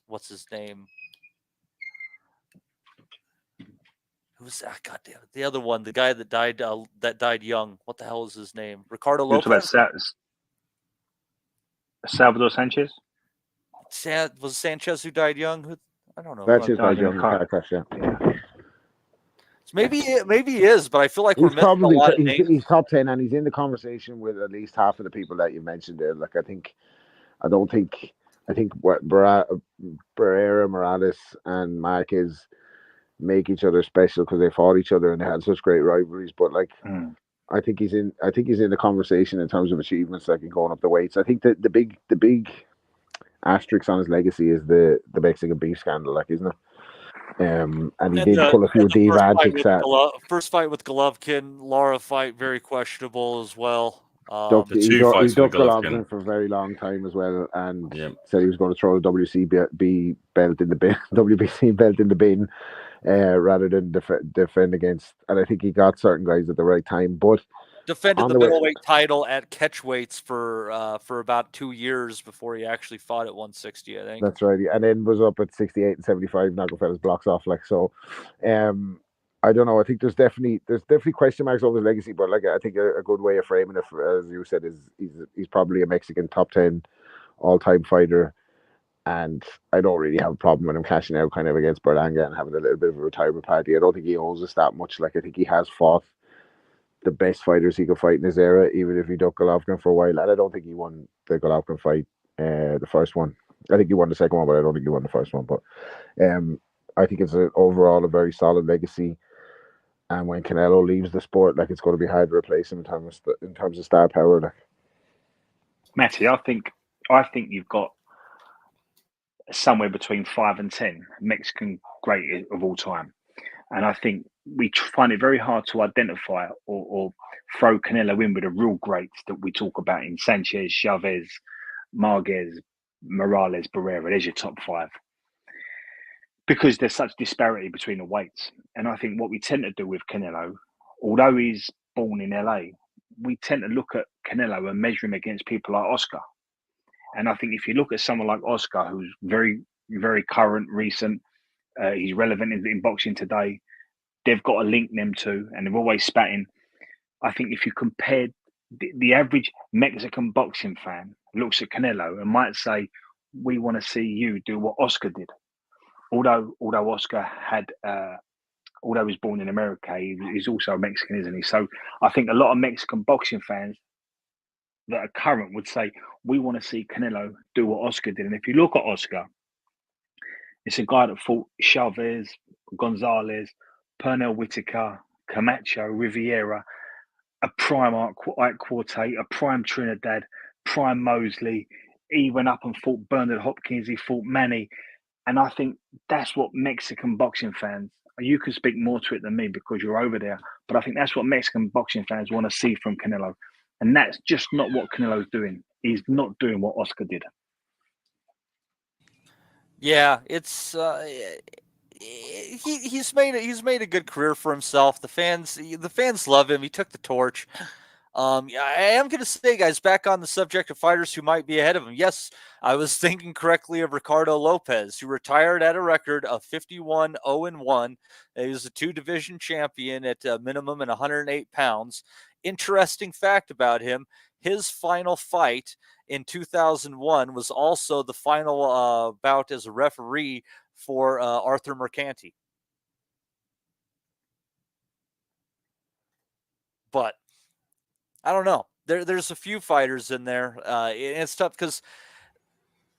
What's his name? Who's that? God damn it. The other one, the guy that died young. What the hell is his name? Ricardo Lopez? Salvador Sanchez? Was Sanchez who died young? I don't know. Sanchez died young in a car crash, yeah. So maybe he is, but I feel like he's we're missing probably a lot of names. He's top 10, and he's in the conversation with at least half of the people that you mentioned there. Like, I think what Barrera, Morales, and Marquez make each other special because they fought each other and they had such great rivalries. But like, I think he's in the conversation in terms of achievements, like in going up the weights. I think that the big asterisk on his legacy is the Mexican beef scandal, like, isn't it? And he did pull a few diva antics at. First fight with Golovkin, Lara fight very questionable as well. He ducked Golovkin for a very long time as well, and said he was going to throw the WBC belt in the bin, WBC belt in the bin, rather than defend against. And I think he got certain guys at the right time, but defended the middleweight title at catchweights for about 2 years before he actually fought at 160. I think that's right, and then was up at 68 and 75. Knocked fellas blocks off, like so. I don't know. I think there's definitely question marks over his legacy, but like I think a good way of framing it, as you said, is he's probably a Mexican top 10 all-time fighter, and I don't really have a problem with him cashing out kind of against Berlanga and having a little bit of a retirement party. I don't think he owes us that much. Like, I think he has fought the best fighters he could fight in his era, even if he ducked Golovkin for a while. And I don't think he won the Golovkin fight, the first one. I think he won the second one, but I don't think he won the first one. But I think it's overall a very solid legacy. And when Canelo leaves the sport, like, it's going to be hard to replace him in terms of star power. Like, Matty, I think you've got somewhere between 5 and 10 Mexican great of all time, and I think we find it very hard to identify or throw Canelo in with the real greats that we talk about in Sanchez, Chavez, Marquez, Morales, Barrera. There's your top 5. Because there's such disparity between the weights. And I think what we tend to do with Canelo, although he's born in LA, we tend to look at Canelo and measure him against people like Oscar. And I think if you look at someone like Oscar, who's very, very current, recent, he's relevant in boxing today, they've got to link them to, and they're always spatting. I think if you compare the average Mexican boxing fan looks at Canelo and might say, we want to see you do what Oscar did. Although Oscar although he was born in America, he's also a Mexican, isn't he? So I think a lot of Mexican boxing fans that are current would say, we want to see Canelo do what Oscar did. And if you look at Oscar, it's a guy that fought Chavez, Gonzalez, Pernell Whitaker, Camacho, Riviera, a prime Ike Quartet, a prime Trinidad, prime Mosley. He went up and fought Bernard Hopkins, he fought Manny. And I think that's what Mexican boxing fans, you can speak more to it than me because you're over there, but I think that's what Mexican boxing fans want to see from Canelo. And that's just not what Canelo's doing. He's not doing what Oscar did. Yeah, it's he's made a good career for himself. The fans love him. He took the torch. I am going to say, guys, back on the subject of fighters who might be ahead of him. Yes, I was thinking correctly of Ricardo Lopez, who retired at a record of 51-0-1. He was a 2-division champion at a minimum and 108 pounds. Interesting fact about him, his final fight in 2001 was also the final bout as a referee for Arthur Mercanti. But I don't know. There's a few fighters in there. And it's tough because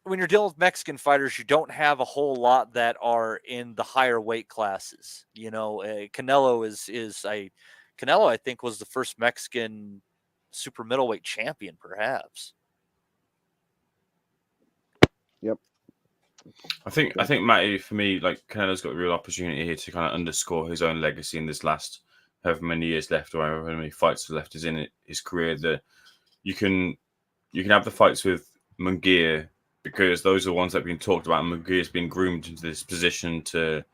when you're dealing with Mexican fighters, you don't have a whole lot that are in the higher weight classes. You know, Canelo Canelo, I think, was the first Mexican super middleweight champion, perhaps. Yep. I think Matty, for me, like, Canelo's got a real opportunity here to kind of underscore his own legacy in this last however many years left, or however many fights left is in his career. That you can have the fights with Munguia because those are the ones that have been talked about. And Munguia's been groomed into this position to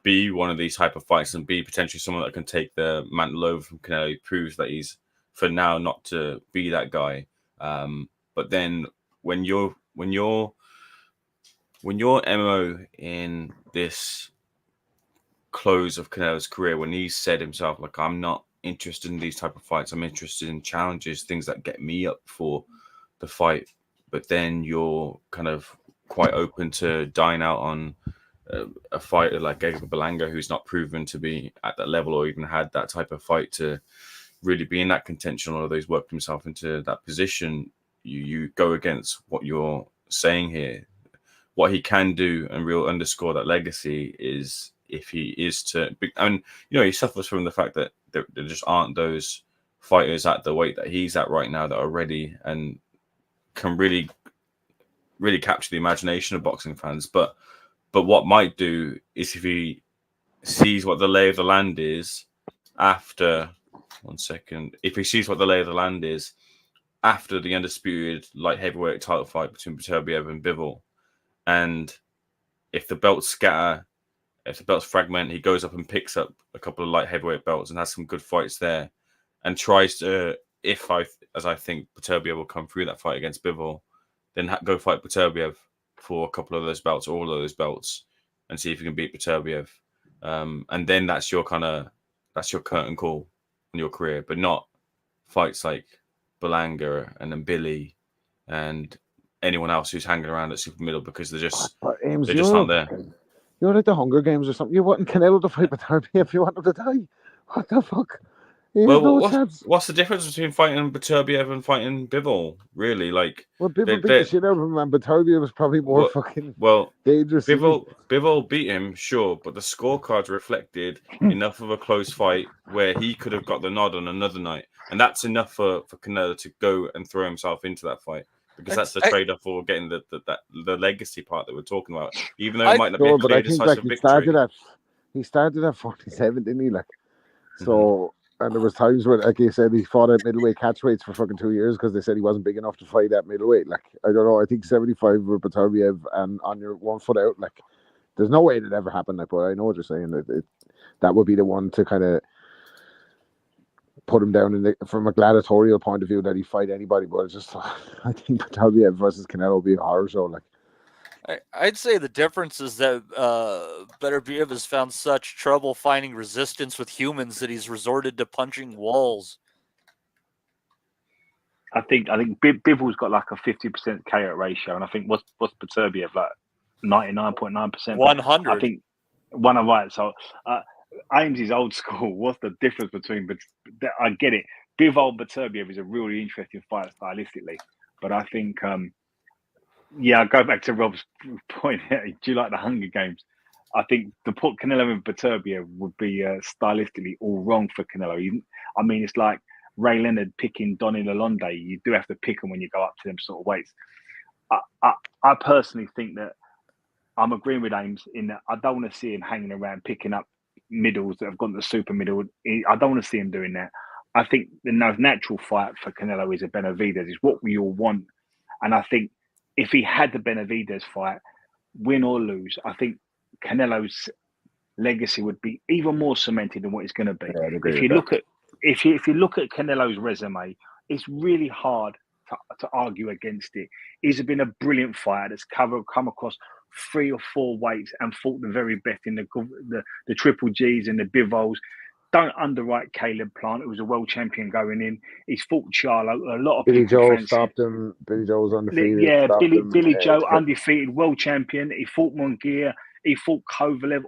be one of these type of fights and be potentially someone that can take the mantle over from Canelo. He proves that he's for now not to be that guy. But then when your MO in this close of Canelo's career, when he said himself, like, I'm not interested in these type of fights, I'm interested in challenges, things that get me up for the fight, but then you're kind of quite open to dying out on a fighter like Edgar Berlanga, who's not proven to be at that level or even had that type of fight to really be in that contention, although he's worked himself into that position. You go against what you're saying here. What he can do and real underscore that legacy is if he is to, and he suffers from the fact that there just aren't those fighters at the weight that he's at right now that are ready and can really, really capture the imagination of boxing fans. But what might do is if he sees what the lay of the land is after, if he sees what the lay of the land is after the undisputed light heavyweight title fight between Beterbiev and Bivol, and if the belts scatter, if the belts fragment, he goes up and picks up a couple of light heavyweight belts and has some good fights there, and tries to, as I think Beterbiev will come through that fight against Bivol, then go fight Beterbiev for a couple of those belts, all of those belts, and see if you can beat Beterbiev. And then that's your curtain call on your career, but not fights like Berlanga and Mbilli and anyone else who's hanging around at super middle, because they're just aren't there. You're like the Hunger Games or something. You want Canelo to fight Beterbiev, you want him to die. What the fuck? What's the difference between fighting Beterbiev and fighting Bivol? Really, like, Bivol beat the shit out of him, and Beterbiev was probably more dangerous. Bivol beat him, sure, but the scorecards reflected enough of a close fight where he could have got the nod on another night, and that's enough for Canelo to go and throw himself into that fight, because that's the trade-off for getting the legacy part that we're talking about. Even though it might not be a clear decisive victory. He started at 47, didn't he? Like, so. And there was times where, like you said, he fought at middleweight catchweights for fucking 2 years because they said he wasn't big enough to fight at middleweight. Like, I don't know. I think 75 with Beterbiev and on your 1 foot out. Like, there's no way it'd ever happen. Like, but I know what you're saying. That would be the one to kind of put him down from a gladiatorial point of view that he fight anybody. But it's just, I think Beterbiev versus Canelo would be a horror show. Like, I'd say the difference is that Beterbiev has found such trouble finding resistance with humans that he's resorted to punching walls. I think Bivol's got like a 50% KO ratio, and I think what's Beterbiev like 99.9%. 100. I think one of right. So Ames is old school. What's the difference between? But I get it. Bivol Beterbiev is a really interesting fight stylistically, but I think. I go back to Rob's point. Do you like the Hunger Games? I think to put Canelo and Beterbiev would be stylistically all wrong for Canelo. I mean, it's like Ray Leonard picking Donny Lalonde. You do have to pick them when you go up to them sort of weights. I personally think that I'm agreeing with Ames in that I don't want to see him hanging around picking up middles that have gone to the super middle. I don't want to see him doing that. I think the natural fight for Canelo is a Benavidez. It's what we all want. And I think if he had the Benavidez fight, win or lose, I think Canelo's legacy would be even more cemented than what it's going to be. Yeah, if you look at Canelo's resume, it's really hard to argue against it. He's been a brilliant fighter that's come across 3 or 4 weights and fought the very best in the Triple Gs and the Bivols. Don't underwrite Caleb Plant, who was a world champion going in. He's fought Charlo. A lot of Billy people Joe stopped him. Billy Joe was undefeated. Yeah, Billy Joe, undefeated, world champion. He fought Munguia. He fought Kovalev.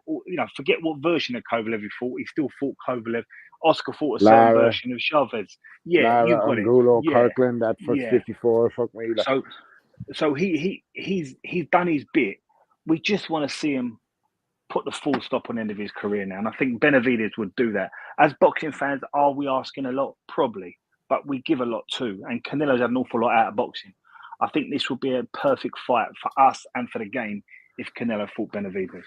Forget what version of Kovalev he fought. He still fought Kovalev. Oscar fought a certain version of Chavez. Yeah, Lara, you got Angulo, it. Yeah. Kirkland at first 54. Fuck me. Like. So he's done his bit. We just want to see him put the full stop on the end of his career now. And I think Benavidez would do that. As boxing fans, are we asking a lot? Probably. But we give a lot too. And Canelo's had an awful lot out of boxing. I think this would be a perfect fight for us and for the game if Canelo fought Benavidez.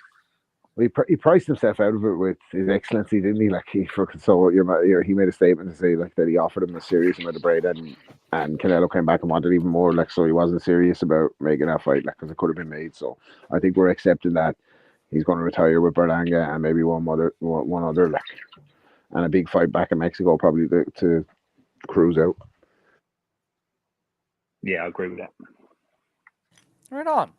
Well, he priced himself out of it with his excellency, didn't he? Like he made a statement to say like that he offered him a serious amount of bread, and Canelo came back and wanted even more. Like, so he wasn't serious about making that fight, like, because it could have been made. So I think we're accepting that he's going to retire with Berlanga and maybe one other, like, and a big fight back in Mexico probably to cruise out. Yeah, I agree with that. Right on.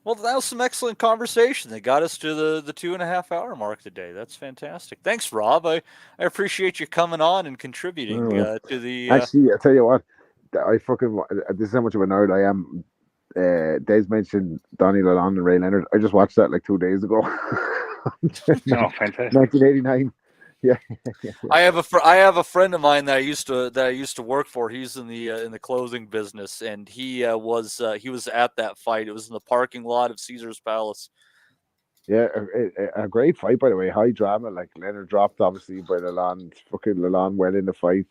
Well, that was some excellent conversation that got us to the 2.5 hour mark today. That's fantastic. Thanks, Rob. I appreciate you coming on and contributing to the. Actually, I tell you what, this is how much of a nerd I am. Des mentioned Donnie Lalonde and Ray Leonard. I just watched that like 2 days ago. Oh, fantastic! 1989. Yeah. I have a friend of mine that I used to work for. He's in the clothing business, and he was at that fight. It was in the parking lot of Caesar's Palace. Yeah, a great fight, by the way. High drama. Like, Leonard dropped obviously by Lalonde. Fucking Lalonde well in the fight.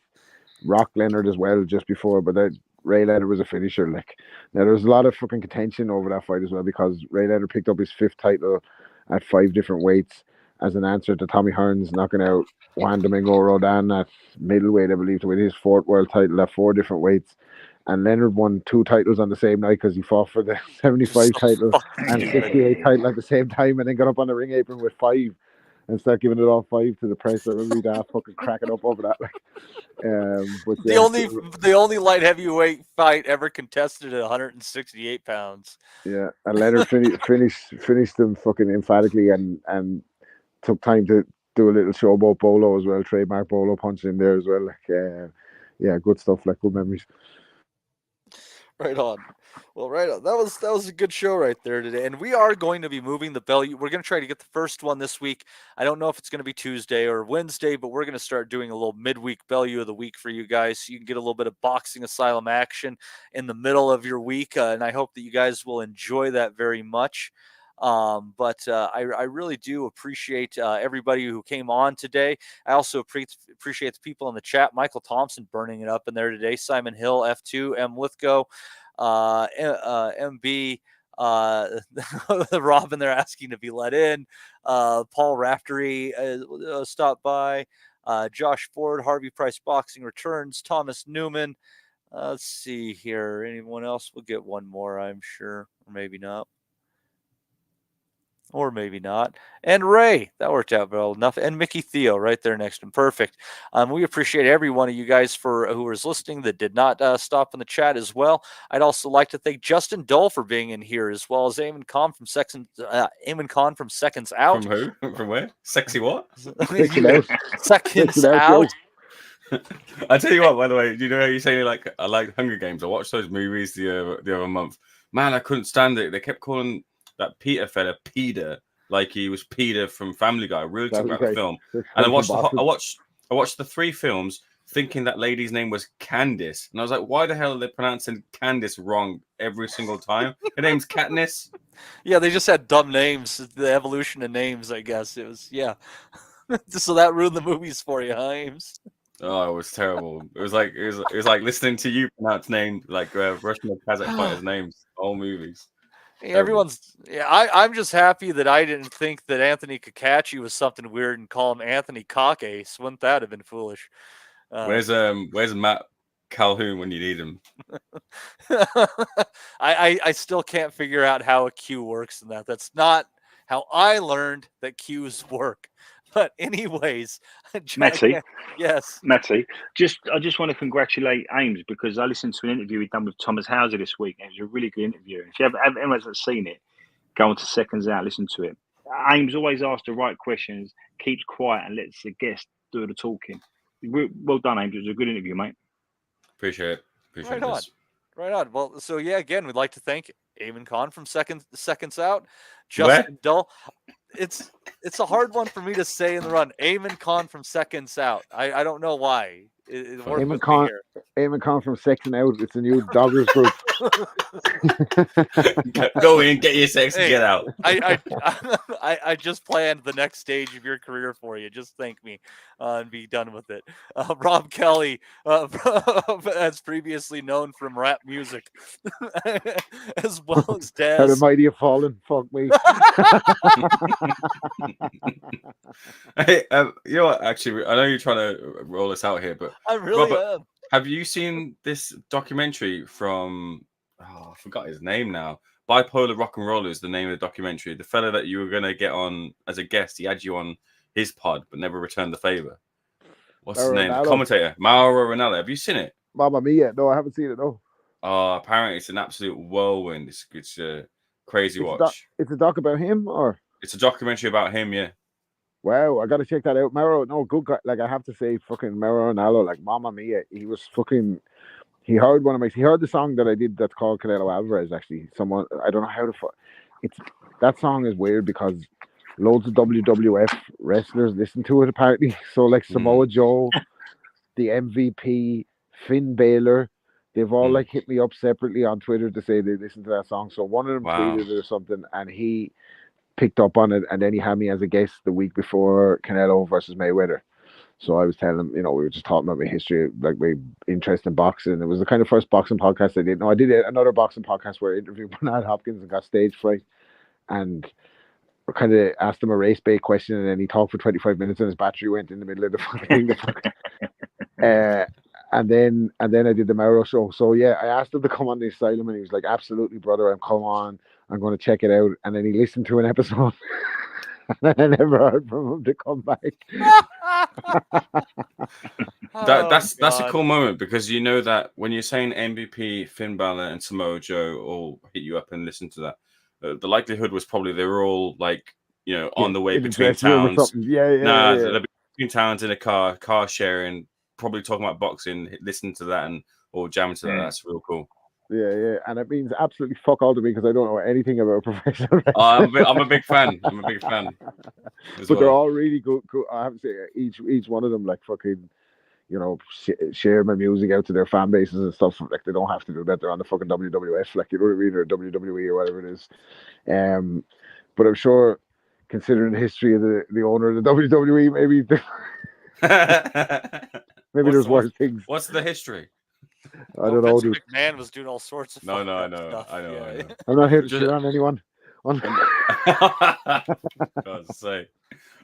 Rocked Leonard as well just before, but then Ray Leonard was a finisher. Like, now there was a lot of fucking contention over that fight as well, because Ray Leonard picked up his 5th title at 5 different weights as an answer to Tommy Hearns knocking out Juan Domingo Rodan at middleweight, I believe, to win his 4th world title at 4 different weights. And Leonard won 2 titles on the same night because he fought for the 75 title and 68 title at the same time, and then got up on the ring apron with 5 and start giving it all 5 to the press. I remember that fucking cracking up over that. Like, but the only light heavyweight fight ever contested at 168 pounds. Yeah, and Leonard finished them fucking emphatically, and took time to do a little showboat bolo as well, trademark bolo punch in there as well. Like, yeah, good stuff. Like, good memories. Right on. Well, right on. That was a good show right there today. And we are going to be moving the bell. We're going to try to get the first one this week. I don't know if it's going to be Tuesday or Wednesday, but we're going to start doing a little midweek Bellew of the week for you guys, so you can get a little bit of Boxing Asylum action in the middle of your week. And I hope that you guys will enjoy that very much. But I really do appreciate everybody who came on today. I also appreciate the people in the chat. Michael Thompson burning it up in there today. Simon Hill, F2, M. Lithgow, MB, Robin there asking to be let in. Paul Raftery stopped by. Josh Ford, Harvey Price Boxing returns. Thomas Newman. Let's see here. Anyone else? We'll get one more, I'm sure. Or maybe not. Or maybe not. And Ray, that worked out well enough. And Mickey Theo right there next to him. Perfect. We appreciate every one of you guys who was listening that did not stop in the chat as well. I'd also like to thank Justin Dull for being in here, as well as Eamon Khan from Seconds Out. From who? From where? Sexy what? Seconds Out. I tell you what, by the way, you know how you say I like Hunger Games? I watched those movies the other month. Man, I couldn't stand it. They kept calling that Peter fella Peter, like he was Peter from Family Guy. I really took about the film. And I watched the 3 films thinking that lady's name was Candice. And I was like, why the hell are they pronouncing Candice wrong every single time? Her name's Katniss. Yeah, they just had dumb names. The evolution of names, I guess. It was, yeah. So that ruined the movies for you, huh, Ames? Oh, it was terrible. It was like listening to you pronounce names like Russian or Kazakh fighters' names. All movies. I'm just happy that I didn't think that Anthony Kachi was something weird and call him Anthony Cockace. Wouldn't that have been foolish? Where's Matt Calhoun when you need him? I still can't figure out how a Q works in that. That's not how I learned that Qs work. But anyways, Matty, yes, Matty. I just want to congratulate Ames, because I listened to an interview he'd done with Thomas Hauser this week. And it was a really good interview. If anyone hasn't seen it, go on to Seconds Out, listen to it. Ames always asks the right questions, keeps quiet, and lets the guest do the talking. Well done, Ames. It was a good interview, mate. Appreciate right on. Right on. Well, so yeah, again, we'd like to thank Eamon Khan from Seconds Out, Justin Dull. It's a hard one for me to say in the run. Eamon Khan from Seconds Out. I don't know why. Eamon Khan from Section Out. It's a new doggers group. Go in, get your sex, and get out. I just planned the next stage of your career for you. Just thank me and be done with it. Rob Kelly, as previously known from rap music, as well as Daz. How the mighty have fallen. Fuck me. Hey, you know what? Actually, I know you're trying to roll us out here, but I really Robert, am. Have you seen this documentary from I forgot his name now. Bipolar Rock and Roller is the name of the documentary. The fella that you were going to get on as a guest, he had you on his pod, but never returned the favor. What's his name? The commentator, Mauro Ranallo. Have you seen it? Mamma Mia. No, I haven't seen it. No. Oh, apparently it's an absolute whirlwind. It's a crazy watch. It's a doc about him, or it's a documentary about him. Yeah. Wow, I got to check that out. Mauro, no, good guy. Like I have to say, fucking Mauro Ranallo, like Mamma Mia. He was fucking. He heard the song that I did that's called Canelo Alvarez. Actually, someone I don't know how to. It's that song is weird because loads of WWF wrestlers listen to it apparently. So like Samoa Joe, the MVP, Finn Balor, they've all like hit me up separately on Twitter to say they listen to that song. So one of them tweeted it or something, and he picked up on it, and then he had me as a guest the week before Canelo versus Mayweather. So I was telling him, we were just talking about my history, like my interest in boxing. It was the kind of first boxing podcast I did. No, I did another boxing podcast where I interviewed Bernard Hopkins and got stage fright, and kind of asked him a race bait question, and then he talked for 25 minutes, and his battery went in the middle of the fucking thing. And then I did the Mauro show. So yeah, I asked him to come on the Asylum, and he was like, "Absolutely, brother, I'm come on. I'm going to check it out." And then he listened to an episode. And I never heard from him to come back. That's a cool moment, because you know that when you're saying MVP, Finn Balor, and Samoa Joe all hit you up and listen to that, the likelihood was probably they were all like, on the way between towns. They'll be between towns in a car sharing, probably talking about boxing, listening to that and or jamming to that. That's real cool. Yeah, and it means absolutely fuck all to me because I don't know anything about professional wrestling. I'm a big fan. But they're all really good. I have to say, each one of them, like fucking, share my music out to their fan bases and stuff. Like they don't have to do that. They're on the fucking WWF, like you know what I mean, or WWE or whatever it is. But I'm sure, considering the history of the owner of the WWE, maybe there's worse things. What's the history? I don't know, dude. McMahon was doing all sorts of I know. stuff. I know. I'm not here to shit on anyone. God say.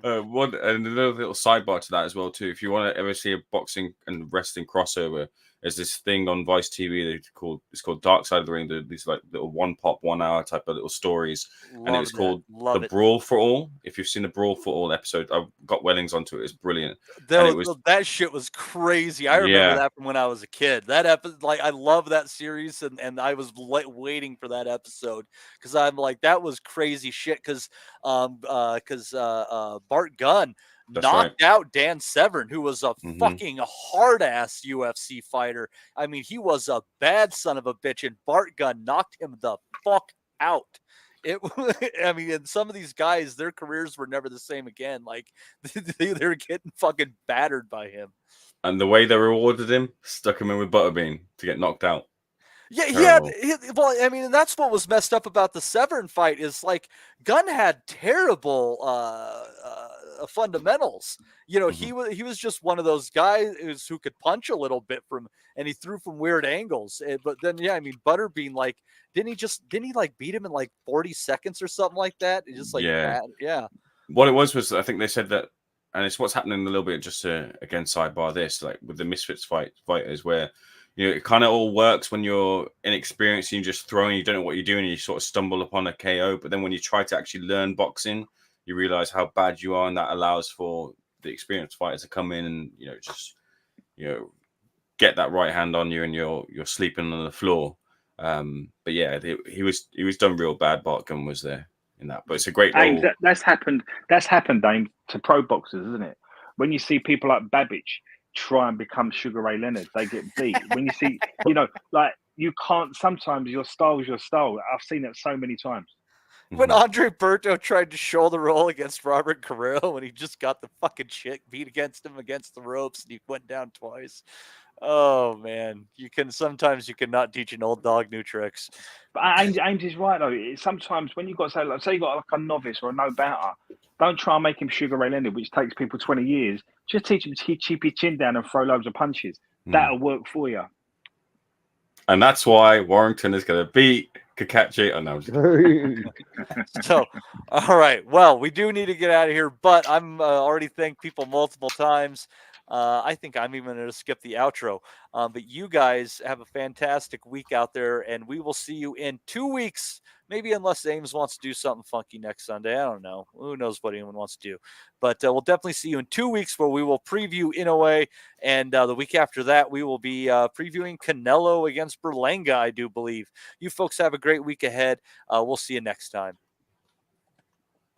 Another little sidebar to that as well too. If you want to ever see a boxing and wrestling crossover, there's this thing on Vice TV it's called Dark Side of the Ring. These like little 1 hour type of little stories, and it was called The Brawl for All. If you've seen the Brawl for All episode, I've got Wellings onto it. It's brilliant. That shit was crazy. I remember that from when I was a kid. That episode, like I love that series, and I was waiting for that episode because I'm like that was crazy shit. Because Bart Gunn knocked out Dan Severn, who was a fucking hard-ass UFC fighter. I mean, he was a bad son of a bitch, and Bart Gunn knocked him the fuck out. And some of these guys, their careers were never the same again. Like, they're getting fucking battered by him. And the way they rewarded him, stuck him in with Butterbean to get knocked out. Well, I mean, and that's what was messed up about the Severn fight is like Gunn had terrible fundamentals. He was just one of those guys who could punch a little bit and he threw from weird angles. But then, Butterbean, like, didn't he like beat him in like 40 seconds or something like that? It just like, What it was I think they said that, and it's what's happening a little bit just to, again, sidebar this, like with the Misfits fighters where, it kind of all works when you're inexperienced and you just throw and you don't know what you're doing and you sort of stumble upon a KO. But then when you try to actually learn boxing, you realize how bad you are, and that allows for the experienced fighters to come in and get that right hand on you and you're sleeping on the floor. But yeah, he was done real bad. Bartgun was there in that, but it's a great role. That's happened, Dame, to pro boxers, isn't it? When you see people like Babbage try and become Sugar Ray Leonard, they get beat. When you see, like you can't. Sometimes your style is your style. I've seen it so many times. When Andre Berto tried to shoulder roll against Robert Carrillo, when he just got the fucking shit beat against him against the ropes, and he went down twice. Oh man, sometimes you cannot teach an old dog new tricks. But Ames is right though. Sometimes when you got say you got like a novice or a no banter, don't try and make him Sugar Ray Leonard, which takes people 20 years. Just teach him to keep your chin down and throw loads of punches. That'll work for you. And that's why Warrington is going to beat Kachi. Oh, no. So, all right. Well, we do need to get out of here, but I'm already thanked people multiple times. I think I'm even going to skip the outro. But you guys have a fantastic week out there, and we will see you in 2 weeks. Maybe unless Ames wants to do something funky next Sunday. I don't know. Who knows what anyone wants to do. But we'll definitely see you in 2 weeks where we will preview Inoue. And the week after that, we will be previewing Canelo against Berlanga, I do believe. You folks have a great week ahead. We'll see you next time.